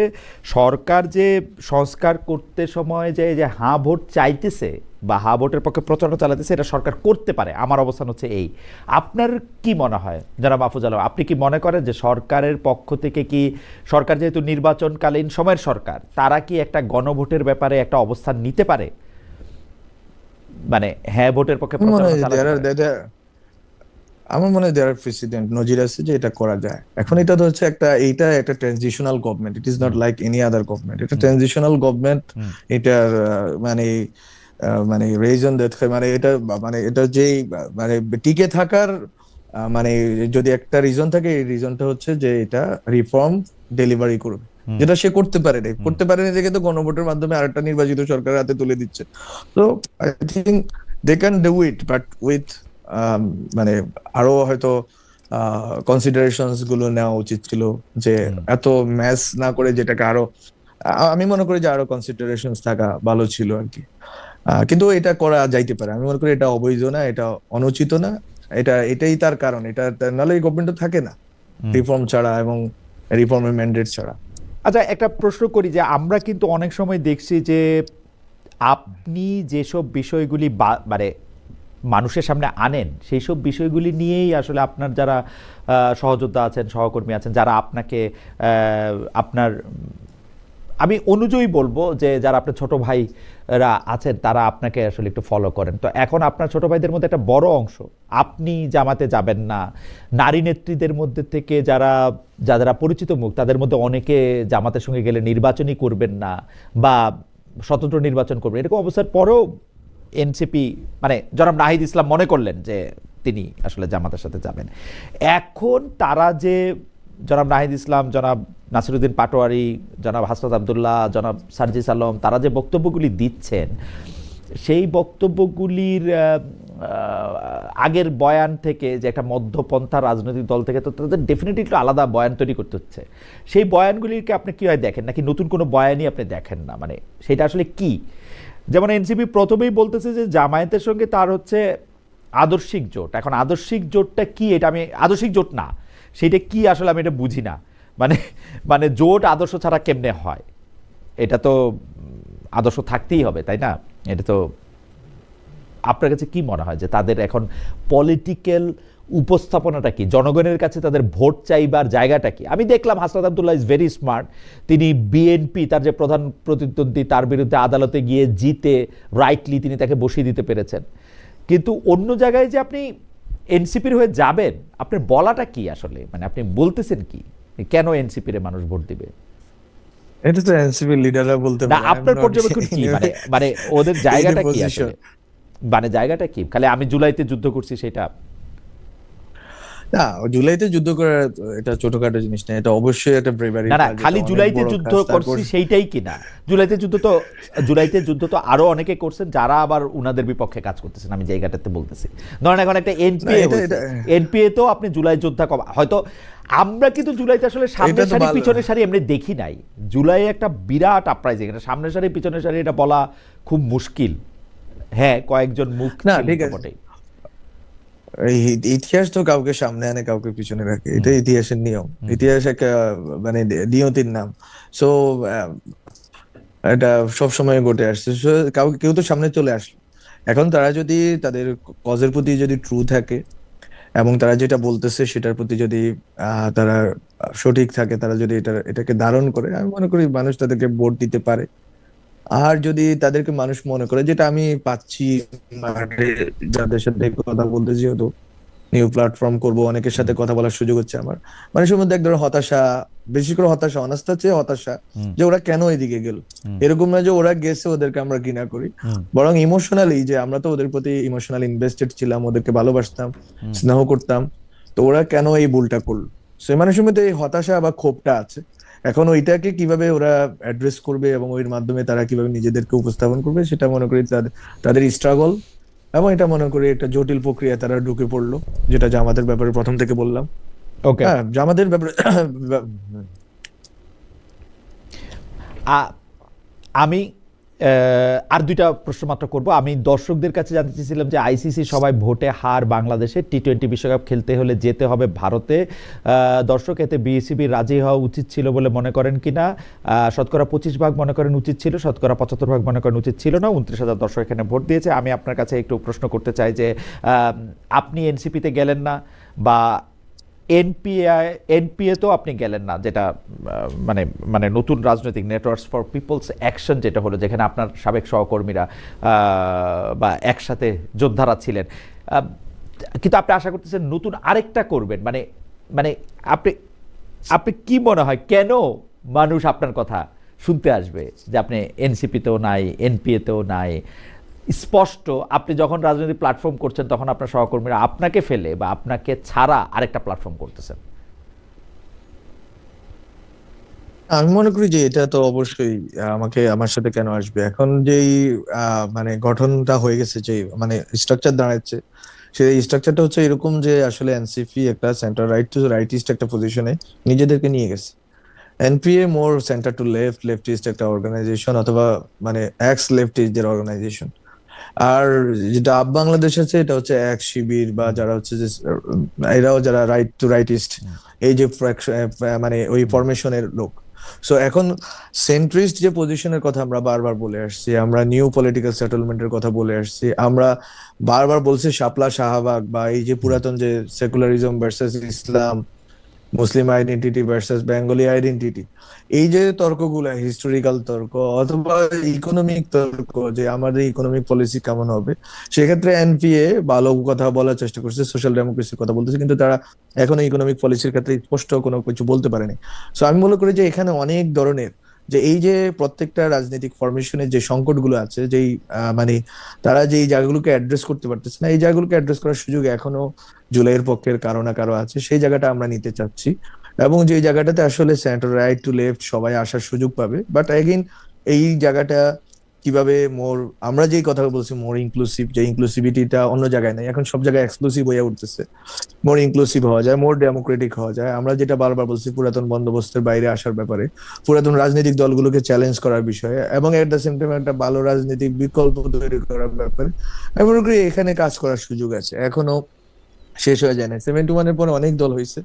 Speaker 1: সরকার যে সংস্কার করতে সময় যে হাঁ ভোট চাইতেছে বা হাঁ ভোটের পক্ষে প্রচারণা চালাতেছে, এটা সরকার করতে পারে। আমার অবস্থান হচ্ছে এই। আপনার কি মনে হয় জনাব মাহফুজ আলম, আপনি কি মনে করেন যে সরকারের পক্ষ থেকে কি, সরকার যেহেতু নির্বাচনকালীন সময়ের সরকার, তারা কি একটা গণভোটের ব্যাপারে একটা অবস্থান নিতে পারে, মানে হ্যাঁ ভোটের পক্ষে প্রচারণা চালাতে পারে?
Speaker 2: আমার মনে হয় দেয়ার প্রেসিডেন্ট নজির আছে যে এটা করা যায়। এখন এটা তো হচ্ছে এইটা একটা transitional government, it is not like any other government, এটা ট্রানজিশনাল গভর্নমেন্ট। এটার মানে মানে রিজন মানে এটা যেই মানে টিকে থাকার মানে যদি একটা রিজন থাকে, এই রিজনটা হচ্ছে যে এটা রিফর্ম ডেলিভারি করবে, যেটা সে করতে পারেনি দেখে তো গণভোটের মাধ্যমে আরেকটা নির্বাচিত সরকারের হাতে তুলে দিচ্ছে। তো I think they can do it, but with মানে আরো হয়তো কনসিডারেশনস গুলো নেওয়া উচিত ছিল, যে এত ম্যাচ না করে যেটাকে আরো আমি মনে করি যে আরো কনসিডারেশনস থাকা ভালো ছিল আর কি। কিন্তু এটা করা যাইতে পারে, আমি মনে করি এটা অবৈধ না, এটা অনুচিত না, এটাই তার কারণ, নাহলে এই গভর্নমেন্ট থাকে না রিফর্ম ছাড়া এবং রিফর্মের ম্যান্ডেট ছাড়া।
Speaker 1: আচ্ছা, একটা প্রশ্ন করি যে আমরা কিন্তু অনেক সময় দেখছি যে আপনি যেসব বিষয়গুলি মানে মানুষের সামনে আনেন, সেই সব বিষয়গুলি নিয়েই আসলে আপনার যারা সহযোদ্ধা আছেন, সহকর্মী আছেন, যারা আপনাকে আপনার আমি অনুযায়ী বলবো যে যারা আপনার ছোট ভাইরা আছেন তারা আপনাকে আসলে একটু ফলো করেন। তো এখন আপনার ছোট ভাইদের মধ্যে একটা বড় অংশ, আপনি জামাতে যাবেন না, নারী নেত্রীদের মধ্যে থেকে যারা পরিচিত মুখ তাদের মধ্যে অনেকে জামাতের সঙ্গে গেলে নির্বাচনই করবেন না বা স্বতন্ত্র নির্বাচন করবেন, এরকম অবস্থার পরেও এনসিপি মানে জনাব নাহিদ ইসলাম মনে করলেন যে তিনি আসলে জামাতের সাথে যাবেন। এখন তারা যে জনাব নাহিদ ইসলাম, জনাব নাসিরুদ্দিন পাটোয়ারি, জনাব হাসনাত আবদুল্লাহ, জনাব সার্জিস আলম, তারা যে বক্তব্যগুলি দিচ্ছেন, সেই বক্তব্যগুলির আগের বয়ান থেকে যে একটা মধ্যপন্থা রাজনৈতিক দল থেকে, তো তাদের ডেফিনেটলি একটু আলাদা বয়ান তৈরি করতে হচ্ছে। সেই বয়ানগুলিকে আপনি কী হয় দেখেন, নাকি নতুন কোনো বয়ানই আপনি দেখেন না? মানে সেটা আসলে কি? যেমন এনসিপি প্রথমেই বলতেছে যে জামায়াতের সঙ্গে তার হচ্ছে আদর্শিক জোট। এখন আদর্শিক জোটটা কি, এটা আমি আদর্শিক জোট না সেটা কি আসলে আমি এটা বুঝি না। মানে জোট আদর্শ ছাড়া কেমনে হয়? এটা তো আদর্শ থাকতেই হবে, তাই না? এটা তো আপনার কাছে কি মনে হয় যে তাদের এখন পলিটিক্যাল উপস্থাপনাটা কি, জনগণের কাছে তাদের ভোট চাইবার জায়গাটা কি? আমি দেখলাম Hasnat Abdullah is very smart, তিনি বিএনপি তার যে প্রধান প্রতিদ্বন্দ্বী তার বিরুদ্ধে আদালতে গিয়ে জিতে রাইটলি তিনি তাকে বসিয়ে দিতে পেরেছেন। কিন্তু অন্য জায়গায় যে আপনি এনসিপির হয়ে যাবেন, আপনার বলাটা কি আসলে? মানে আপনি বলতেছেন কি, কেন এনসিপির মানুষ ভোট দিবে?
Speaker 2: এটা তো এনসিপি লিডাররা বলতে
Speaker 1: না,
Speaker 2: পারে,
Speaker 1: আপনার পর্যবেক্ষণ কি? মানে ওদের জায়গাটা কি আসলে? মানে জায়গাটা কি? খালি আমি জুলাইতে যুদ্ধ করছি সেটা
Speaker 2: না? জুলাইতে যুদ্ধ করা এটা ছোটখাটো জিনিস না, এটা অবশ্যই একটা ব্রেভারি।
Speaker 1: না, খালি জুলাইতে যুদ্ধ করছি সেইটাই কি না? জুলাইতে যুদ্ধ তো আরো অনেকে করছেন যারা আবার উনাদের বিপক্ষে কাজ করতেছেন। আমি জায়গাটাতে বলতেছি, ধরেন এখন একটা এনপিএ তো আপনি জুলাই যোদ্ধা হয়তো আমরা কিন্তু জুলাইতে আসলে সামনের সারি পিছনের সারি এমনি দেখি নাই। জুলাই একটা বিরাট আপরাইজিং, এটা সামনের সারি পিছনের সারি এটা বলা খুব মুশকিল। হ্যাঁ, কয়েকজন মুখ
Speaker 2: না, ঠিক আছে, ইতিহাস তো কাউকে সামনে আনে কাউকে পিছনে রাখে, এটা ইতিহাসের নিয়ম। ইতিহাস একটা মানে নিয়তির নাম। সো এটা সবসময় ঘটে আসছে। কেউ তো সামনে চলে আসলো। এখন তারা যদি তাদের কজের প্রতি যদি ট্রু থাকে এবং তারা যেটা বলতেছে সেটার প্রতি যদি তারা সঠিক থাকে, তারা যদি এটাকে ধারণ করে, আমি মনে করি মানুষ তাদেরকে ভোট দিতে পারে। আর যদি তাদেরকে মানুষ মনে করে, যেটা আমি পাচ্ছি মাঠে যাদের সাথে কথা বলতে, যেহেতু নিউ প্ল্যাটফর্ম করব, অনেকের সাথে কথা বলার সুযোগ হচ্ছে আমার, মানুষের মধ্যে এক ধরনের হতাশা, বেশি করে হতাশা, অনাস্থার চেয়ে হতাশা, যে ওরা কেন এদিকে গেল। এরকম না যে ওরা গেছে ওদেরকে আমরা ঘৃণা করি, বরং ইমোশনালি যে আমরা তো ওদের প্রতি ইমোশনালি ইনভেস্টেড ছিলাম, ওদেরকে ভালোবাসতাম, স্নেহ করতাম, তো ওরা কেন এই ভুলটা করলো। সে মানুষের মধ্যে এই হতাশা বা ক্ষোভটা আছে। এখন ওইটাকে কিভাবে ওরা অ্যাড্রেস করবে এবং ওই মাধ্যমে তারা কিভাবে নিজেদেরকে উপস্থাপন করবে, সেটা মনে করি তাদের স্ট্রাগল, এবং এটা মনে করি একটা জটিল প্রক্রিয়া তারা ঢুকে পড়লো, যেটা জামাতের ব্যাপারে প্রথম থেকে বললাম।
Speaker 1: ওকে,
Speaker 2: হ্যাঁ, জামাতের ব্যাপারে
Speaker 1: আমি আর দুইটা প্রশ্ন মাত্র করবো। আমি দর্শকদের কাছে জানতে চেয়েছিলাম যে আইসিসি সবাই ভোটে হার বাংলাদেশে, টি-20 বিশ্বকাপ খেলতে হলে যেতে হবে ভারতে। দর্শক এতে বিসিবি রাজি হওয়া উচিত ছিল বলে মনে করেন কিনা? শতকরা 25% মনে করেন উচিত ছিল, শতকরা 75% মনে করেন উচিত ছিল না। 29,000 দর্শক এখানে ভোট দিয়েছে। আমি আপনার কাছে একটু প্রশ্ন করতে চাই যে আপনি এনসিপিতে গেলেন না, বা এনপিএ তো আপনি গেলেন না, যেটা মানে নতুন রাজনৈতিক নেটওয়ার্কস ফর পিপলস অ্যাকশন যেটা হলো, যেখানে আপনার সাবেক সহকর্মীরা বা একসাথে যোদ্ধারা ছিলেন। কিন্তু আপনি আশা করতেছেন নতুন আরেকটা করবেন, মানে মানে আপনি আপনি কি মনে হয় কেন মানুষ আপনার কথা শুনতে আসবে, যে আপনি এনসিপিতেও নাই, এনপিএতেও নাই, স্পষ্ট আপনি যখন রাজনৈতিক প্ল্যাটফর্ম করছেন তখন আপনার সহকর্মীরা আপনাকে ফেলে বা আপনাকে ছাড়া আরেকটা প্ল্যাটফর্ম করতেছেন?
Speaker 2: আমি মনে করি যে এটা তো অবশ্যই আমাকে আমার সাথে কেন আসবে, এখন যেই মানে গঠনটা হয়ে গেছে, যে মানে স্ট্রাকচার দাঁড়াচ্ছে, সেই স্ট্রাকচারটা হচ্ছে এরকম যে আসলে এনসিপি একটা সেন্টার রাইট টু রাইটিস্ট একটা পজিশনে নিজেদেরকে নিয়ে গেছে। এনপিএ মোর সেন্টার টু লেফটিস্ট একটা অর্গানাইজেশন, অথবা মানে এক্স লেফটিস্টদের অর্গানাইজেশন। আর যেটা আপ বাংলাদেশ আছে এটা হচ্ছে এক শিবির, বা যারা হচ্ছে যে এরাও যারা রাইট টু রাইটিস্ট, এই যে মানে ওই ফরমেশনের লোক। সো এখন সেন্ট্রিস্ট যে পজিশনের কথা আমরা বারবার বলে আসছি, আমরা নিউ পলিটিক্যাল সেটেলমেন্টের কথা বলে আসছি, আমরা বারবার বলছি শাপলা শাহবাগ, বা এই যে পুরাতন যে secularism versus Islam, Muslim identity versus Bengali identity, এই যে তর্কগুলো, হিস্টোরিক্যাল তর্ক অথবা ইকোনমিক তর্ক, যে আমাদের ইকোনমিক পলিসি কেমন হবে, সেক্ষেত্রে এনপিএ ভালো কথা বলার চেষ্টা করছে, সোশ্যাল ডেমোক্রেসির কথা বলতেছে, কিন্তু তারা এখনো ইকোনমিক পলিসির ক্ষেত্রে স্পষ্ট কোনো কিছু বলতে পারেনি। সো আমি মনে করি যে এখানে অনেক ধরনের, যে এই যে প্রত্যেকটা রাজনৈতিক ফরমেশনের যে সংকটগুলো আছে, যেই মানে তারা যে এই জায়গাগুলোকে অ্যাড্রেস করতে পারতেছে না, এই জায়গাগুলোকে অ্যাড্রেস করার সুযোগ এখনো জুলাইয়ের পক্ষের কারো না কারো আছে, সেই জায়গাটা আমরা নিতে চাচ্ছি। এবং যে জায়গাটাতে আসলে সেন্টার রাইট টু লেফট সবাই আসার সুযোগ পাবে, বাট এগেইন এই জায়গাটা কিভাবে মোর, আমরা যেই কথা বলছি মোর ইনক্লুসিভ, যে ইনক্লুসিভিটিটা অন্য জায়গায় নাই, এখন সব জায়গায় এক্সক্লুসিভ হয়ে উঠতেছে, মোর ইনক্লুসিভ হওয়া যায়, মোর ডেমোক্রেটিক হওয়া যায়। আমরা যেটা বারবার বলছি পুরাতন বন্দোবস্তের বাইরে আসার ব্যাপারে, পুরাতন রাজনৈতিক দলগুলোকে চ্যালেঞ্জ করার বিষয়ে, এবং এট দ্য সেম টাইম একটা ভালো রাজনৈতিক বিকল্প তৈরি করার ব্যাপারে আমি মনে করি এখানে কাজ করার সুযোগ আছে, এখনো শেষ হয়ে যায় না। 71-এর পরে অনেক দল হয়েছে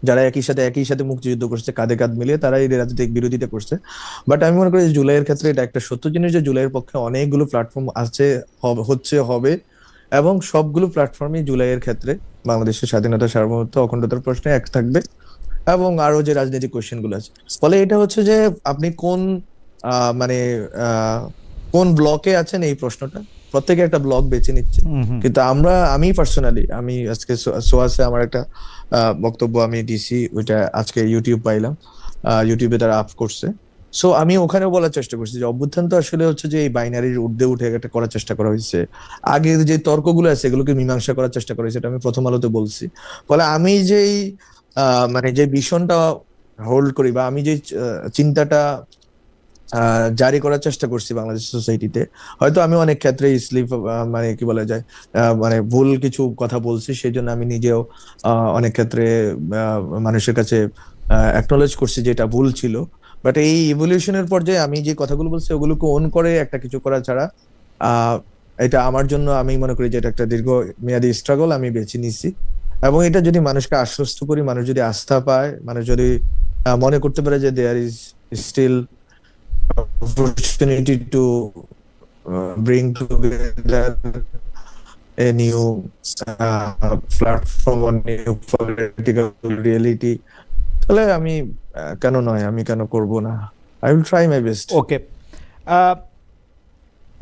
Speaker 2: যারা একই সাথে মুক্তিযুদ্ধ করছে, কাঁধে কাঁধ মিলিয়ে তারা এই রাজনৈতিক বিরোধিতা করছে। বাট আমি মনে করি যে জুলাইয়ের ক্ষেত্রে এটা একটা সত্য জিনিস, যে জুলাইয়ের পক্ষে অনেকগুলো প্ল্যাটফর্ম আছে, হবে, এবং সবগুলো প্ল্যাটফর্মই জুলাইয়ের ক্ষেত্রে বাংলাদেশের স্বাধীনতা, সার্বভৌমত্ব, অখণ্ডতার প্রশ্নে এক থাকবে, এবং আরো যে রাজনৈতিক কোয়েশ্চেন গুলো আছে। ফলে এটা হচ্ছে যে আপনি কোন মানে কোন ব্লকে আছেন, এই প্রশ্নটা প্রত্যেকে একটা ব্লক বেছে নিচ্ছে। কিন্তু আমি পার্সোনালি, আমি আজকে সোয়াসে আমার একটা বক্তব্য আমি দিছি, ওইটা আজকে ইউটিউব পাইলাম, ইউটিউবে তারা আপ করছে। সো আমি ওখানেও বলার চেষ্টা করছি যে অভ্যুত্থান তো আসলে হচ্ছে যে এই বাইনারির ঊর্ধ্বে উঠে একটা করার চেষ্টা করা হয়েছে, আগের যে তর্কগুলো আছে এগুলোকে মীমাংসা করার চেষ্টা করা হয়েছে, এটা আমি প্রথম আলোতে বলছি। ফলে আমি যেই মানে যে ভীষণটা হোল্ড করি, বা আমি যে চিন্তাটা জারি করার চেষ্টা করছি বাংলাদেশ সোসাইটিতে, হয়তো আমি অনেক ক্ষেত্রে স্লিপ, মানে কি বলা যায়, মানে ভুল কিছু কথা বলছি, সেই জন্য আমি নিজেও অনেক ক্ষেত্রে মানুষের কাছে অ্যাকনোলেজ করছি যে এটা ভুল ছিল। বাট এই ইভলিউশনের পর্যায়ে আমি যে কথাগুলো বলছি ওগুলোকে অন করে একটা কিছু করা ছাড়া, এটা আমার জন্য আমি মনে করি যে এটা একটা দীর্ঘ মেয়াদী স্ট্রাগল আমি বেছে নিছি। এবং এটা যদি মানুষকে আশ্বস্ত করি, মানুষ যদি আস্থা পায়, মানুষ যদি মনে করতে পারে যে there is still opportunity to bring together a new platform or new political reality, তাহলে আমি কেন নয়, আমি কেন করব না, I will try my best.
Speaker 1: ওকে,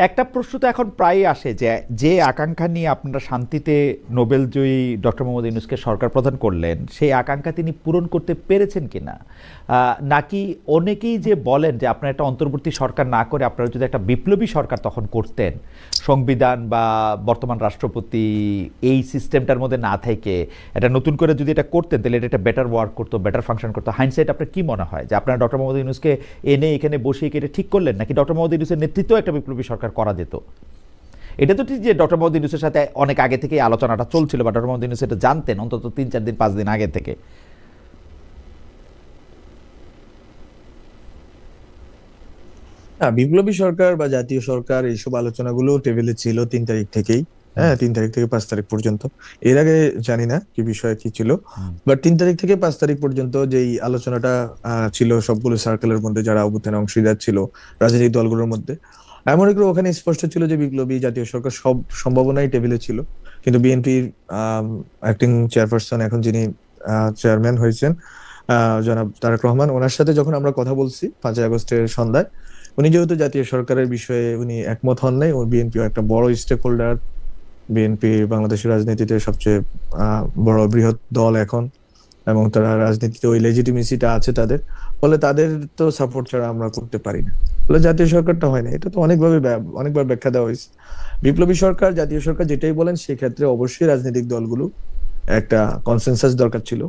Speaker 1: একটা প্রশ্ন তো এখন প্রায়ই আসে যে যে আকাঙ্ক্ষা নিয়ে আপনারা শান্তিতে নোবেলজয়ী ডক্টর মোহাম্মদ ইউনূসকে সরকার প্রধান করলেন, সেই আকাঙ্ক্ষা তিনি পূরণ করতে পেরেছেন কিনা, নাকি অনেকেই যে বলেন যে আপনারা একটা অন্তর্বর্তী সরকার না করে আপনারা যদি একটা বিপ্লবী সরকার তখন করতেন, সংবিধান বা বর্তমান রাষ্ট্রপতি এই সিস্টেমটার মধ্যে না থেকে এটা নতুন করে যদি এটা করতেন তাহলে এটা একটা বেটার ওয়ার্ক করতো, বেটার ফাংশন করতো। হাইন্ডসাইট আপনার কি মনে হয় যে আপনারা ডক্টর মোহাম্মদ ইউনূসকে এনে এখানে বসিয়ে এটা ঠিক করলেন, নাকি ডক্টর মোহাম্মদ ইউনূসের নেতৃত্ব একটা বিপ্লবী সরকার করা যেত? এটা তো ঠিক যে ডক্টর মোহাম্মদ ইউনূসের সাথে অনেক আগে থেকেই আলোচনাটা চলছিল, বা ডক্টর মোহাম্মদ ইউনূস এটা জানতেন অন্তত 3-4 দিন 5 দিন আগে থেকে।
Speaker 2: বিপ্লবী সরকার বা জাতীয় সরকার এইসব আলোচনাগুলো টেবিলে ছিল 3 তারিখ থেকেই, হ্যাঁ 3 তারিখ থেকে 5 তারিখ পর্যন্ত। এর আগে জানি না কি বিষয় কি ছিল, বাট 3 তারিখ থেকে 5 তারিখ পর্যন্ত যেই আলোচনাটা ছিল সবগুলো সার্কেলের মধ্যে, যারা অভ্যুত্থানে অংশীদার ছিল রাজনৈতিক দলগুলোর মধ্যে, আমি মনে করি ওখানে স্পষ্ট ছিল যে বিপ্লবী জাতীয় সরকার সব সম্ভাবনাই টেবিলে ছিল। কিন্তু বিএনপির অ্যাক্টিং চেয়ারপারসন, এখন যিনি চেয়ারম্যান হয়েছেন জনাব তারেক রহমান, ওনার সাথে যখন আমরা কথা বলছি 5 আগস্টের সন্ধ্যায়, উনি যেহেতু জাতীয় সরকারের বিষয়ে উনি একমত হন নাই, বিএনপিও একটা বড় স্টেক হোল্ডার, বিএনপি বাংলাদেশের রাজনীতিতে সবচেয়ে বড় বৃহৎ দল এখন, এবং তারা রাজনীতিতে ওই লেজিটিমেসিটা আছে তাদের, ফলে তাদের তো সাপোর্ট ছাড়া আমরা করতে পারি না। ফলে জাতীয় সরকারটা হয় না, এটা তো অনেকবার ব্যাখ্যা দেওয়া হয়েছে। বিপ্লবী সরকার, জাতীয় সরকার যেটাই বলেন, সেক্ষেত্রে অবশ্যই রাজনৈতিক দলগুলো একটা কনসেনসাস দরকার ছিল,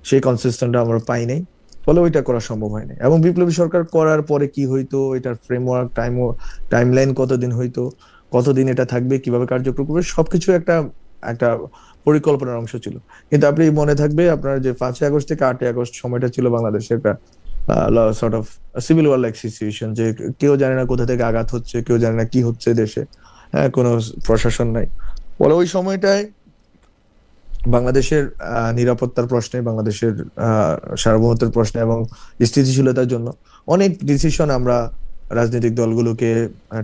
Speaker 2: সেই কনসেনসাসটা আমরা পাই নাই, ফলে ওইটা করা সম্ভব হয় না। এবং বিপ্লবী সরকার করার পরে কি হইতো, এটার ফ্রেমওয়ার্ক, টাইমলাইন কতদিন হইতো, কতদিন এটা থাকবে, কিভাবে কার্যক্রম করবে, সবকিছু একটা একটা পরিকল্পনার অংশ ছিল। কিন্তু আপনি মনে থাকবে আপনার যে 5ই আগস্ট থেকে 8ই আগস্ট সময়টা ছিল বাংলাদেশের একটা sort of civil were like situation, যে কেউ জানে না কোথা থেকে আঘাত হচ্ছে, কেউ জানে না কি হচ্ছে দেশে, হ্যাঁ, কোনো প্রশাসন নাই। ফলে ওই সময়টায় বাংলাদেশের নিরাপত্তার প্রশ্নে, বাংলাদেশের সার্বভৌমত্বের প্রশ্নে এবং স্থিতিশীলতার জন্য অনেক ডিসিশন আমরা রাজনৈতিক দলগুলোকে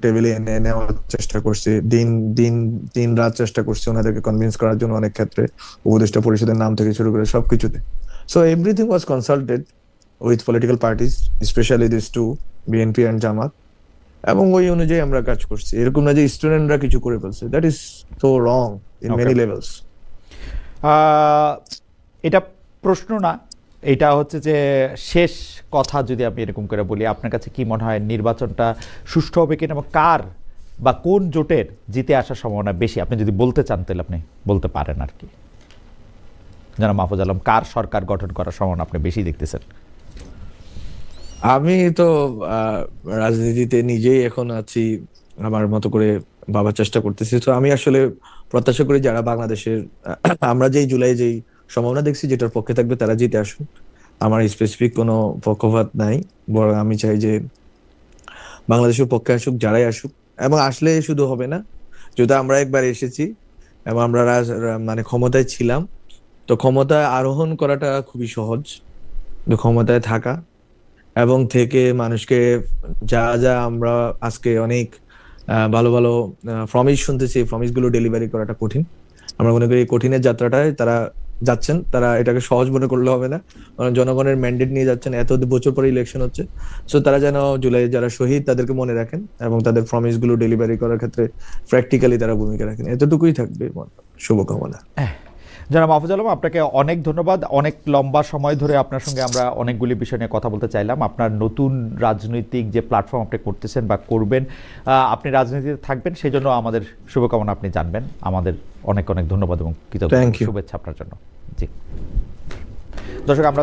Speaker 2: টেবিলে এনে নেওয়ার চেষ্টা করছি, দিন রাত চেষ্টা করছি ওনাদেরকে কনভিন্স করার জন্য, অনেক ক্ষেত্রে উপদেষ্টা পরিষদের নাম থেকে শুরু করে সবকিছুতে। So everything was consulted with political parties, specially this two, BNP and Jamaat, এবং ওই অনুযায়ী আমরা কাজ করছি। এরকম না যে স্টুডেন্টরা কিছু করে ফেলছে, that is so wrong in many levels.
Speaker 1: এটা প্রশ্ন না, এটা হচ্ছে যে শেষ কথা যদি আমি এরকম করে বলি, আপনার কাছে কি মনে হয় নির্বাচনটা সুষ্ঠু হবে কিনা, এবং কার বা কোন জোটের জিতে আসার সম্ভাবনা বেশি? আপনি যদি বলতে চান তাহলে আপনি বলতে পারেন আর কি। জনাব মাহফুজ আলম, কার সরকার গঠন করার সম্ভাবনা আপনি বেশি দেখতেছেন?
Speaker 2: আমি তো রাজনীতিতে নিজেই এখন আছি, আমার মতো করে ভাবার চেষ্টা করতেছি। তো আমি আসলে প্রত্যাশা করি যারা বাংলাদেশের আমরা যেই জুলাই যেই সম্ভাবনা দেখছি যেটার পক্ষে থাকবে তারা জিতে আসুন। আমার স্পেসিফিক কোনো পক্ষপাত নাই, বরং আমি চাই যে বাংলাদেশের পক্ষে আসুক যারাই আসুক, এবং আসলে শুধু হবে না, যেহেতু আমরা একবার এসেছি এবং আমরা মানে ক্ষমতায় ছিলাম, তো ক্ষমতায় আরোহণ করাটা খুবই সহজ, তো ক্ষমতায় থাকা এবং থেকে মানুষকে যা যা আমরা আজকে অনেক ভালো ভালো প্রমিস শুনতেছি, প্রমিস গুলো ডেলিভারি করাটা কঠিন। আমরা মনে করি এই কঠিনের যাত্রাটায় তারা যাচ্ছেন, তারা এটাকে সহজ মনে করলে হবে না, কারণ জনগণের ম্যান্ডেট নিয়ে যাচ্ছেন, এত বছর পরে ইলেকশন হচ্ছে। সো তারা যেন জুলাই যারা শহীদ তাদেরকে মনে রাখেন এবং তাদের প্রমিস গুলো ডেলিভারি করার ক্ষেত্রে প্র্যাকটিক্যালি তারা ভূমিকা রাখেন, এতটুকুই থাকবে। শুভকামনা।
Speaker 1: জনাব মাহফুজ আলম, আপনাকে অনেক ধন্যবাদ। অনেক লম্বা সময় ধরে আপনার সঙ্গে আমরা অনেকগুলি বিষয় নিয়ে কথা বলতে চাইলাম। আপনার নতুন রাজনৈতিক যে প্ল্যাটফর্ম আপনি করতেছেন বা করবেন, আপনি রাজনীতিতে থাকবেন, সেই জন্য আমাদের শুভকামনা আপনি জানবেন। আমাদের অনেক অনেক ধন্যবাদ এবং কৃতজ্ঞতা, শুভেচ্ছা আপনার জন্য। জি দর্শক, আমরা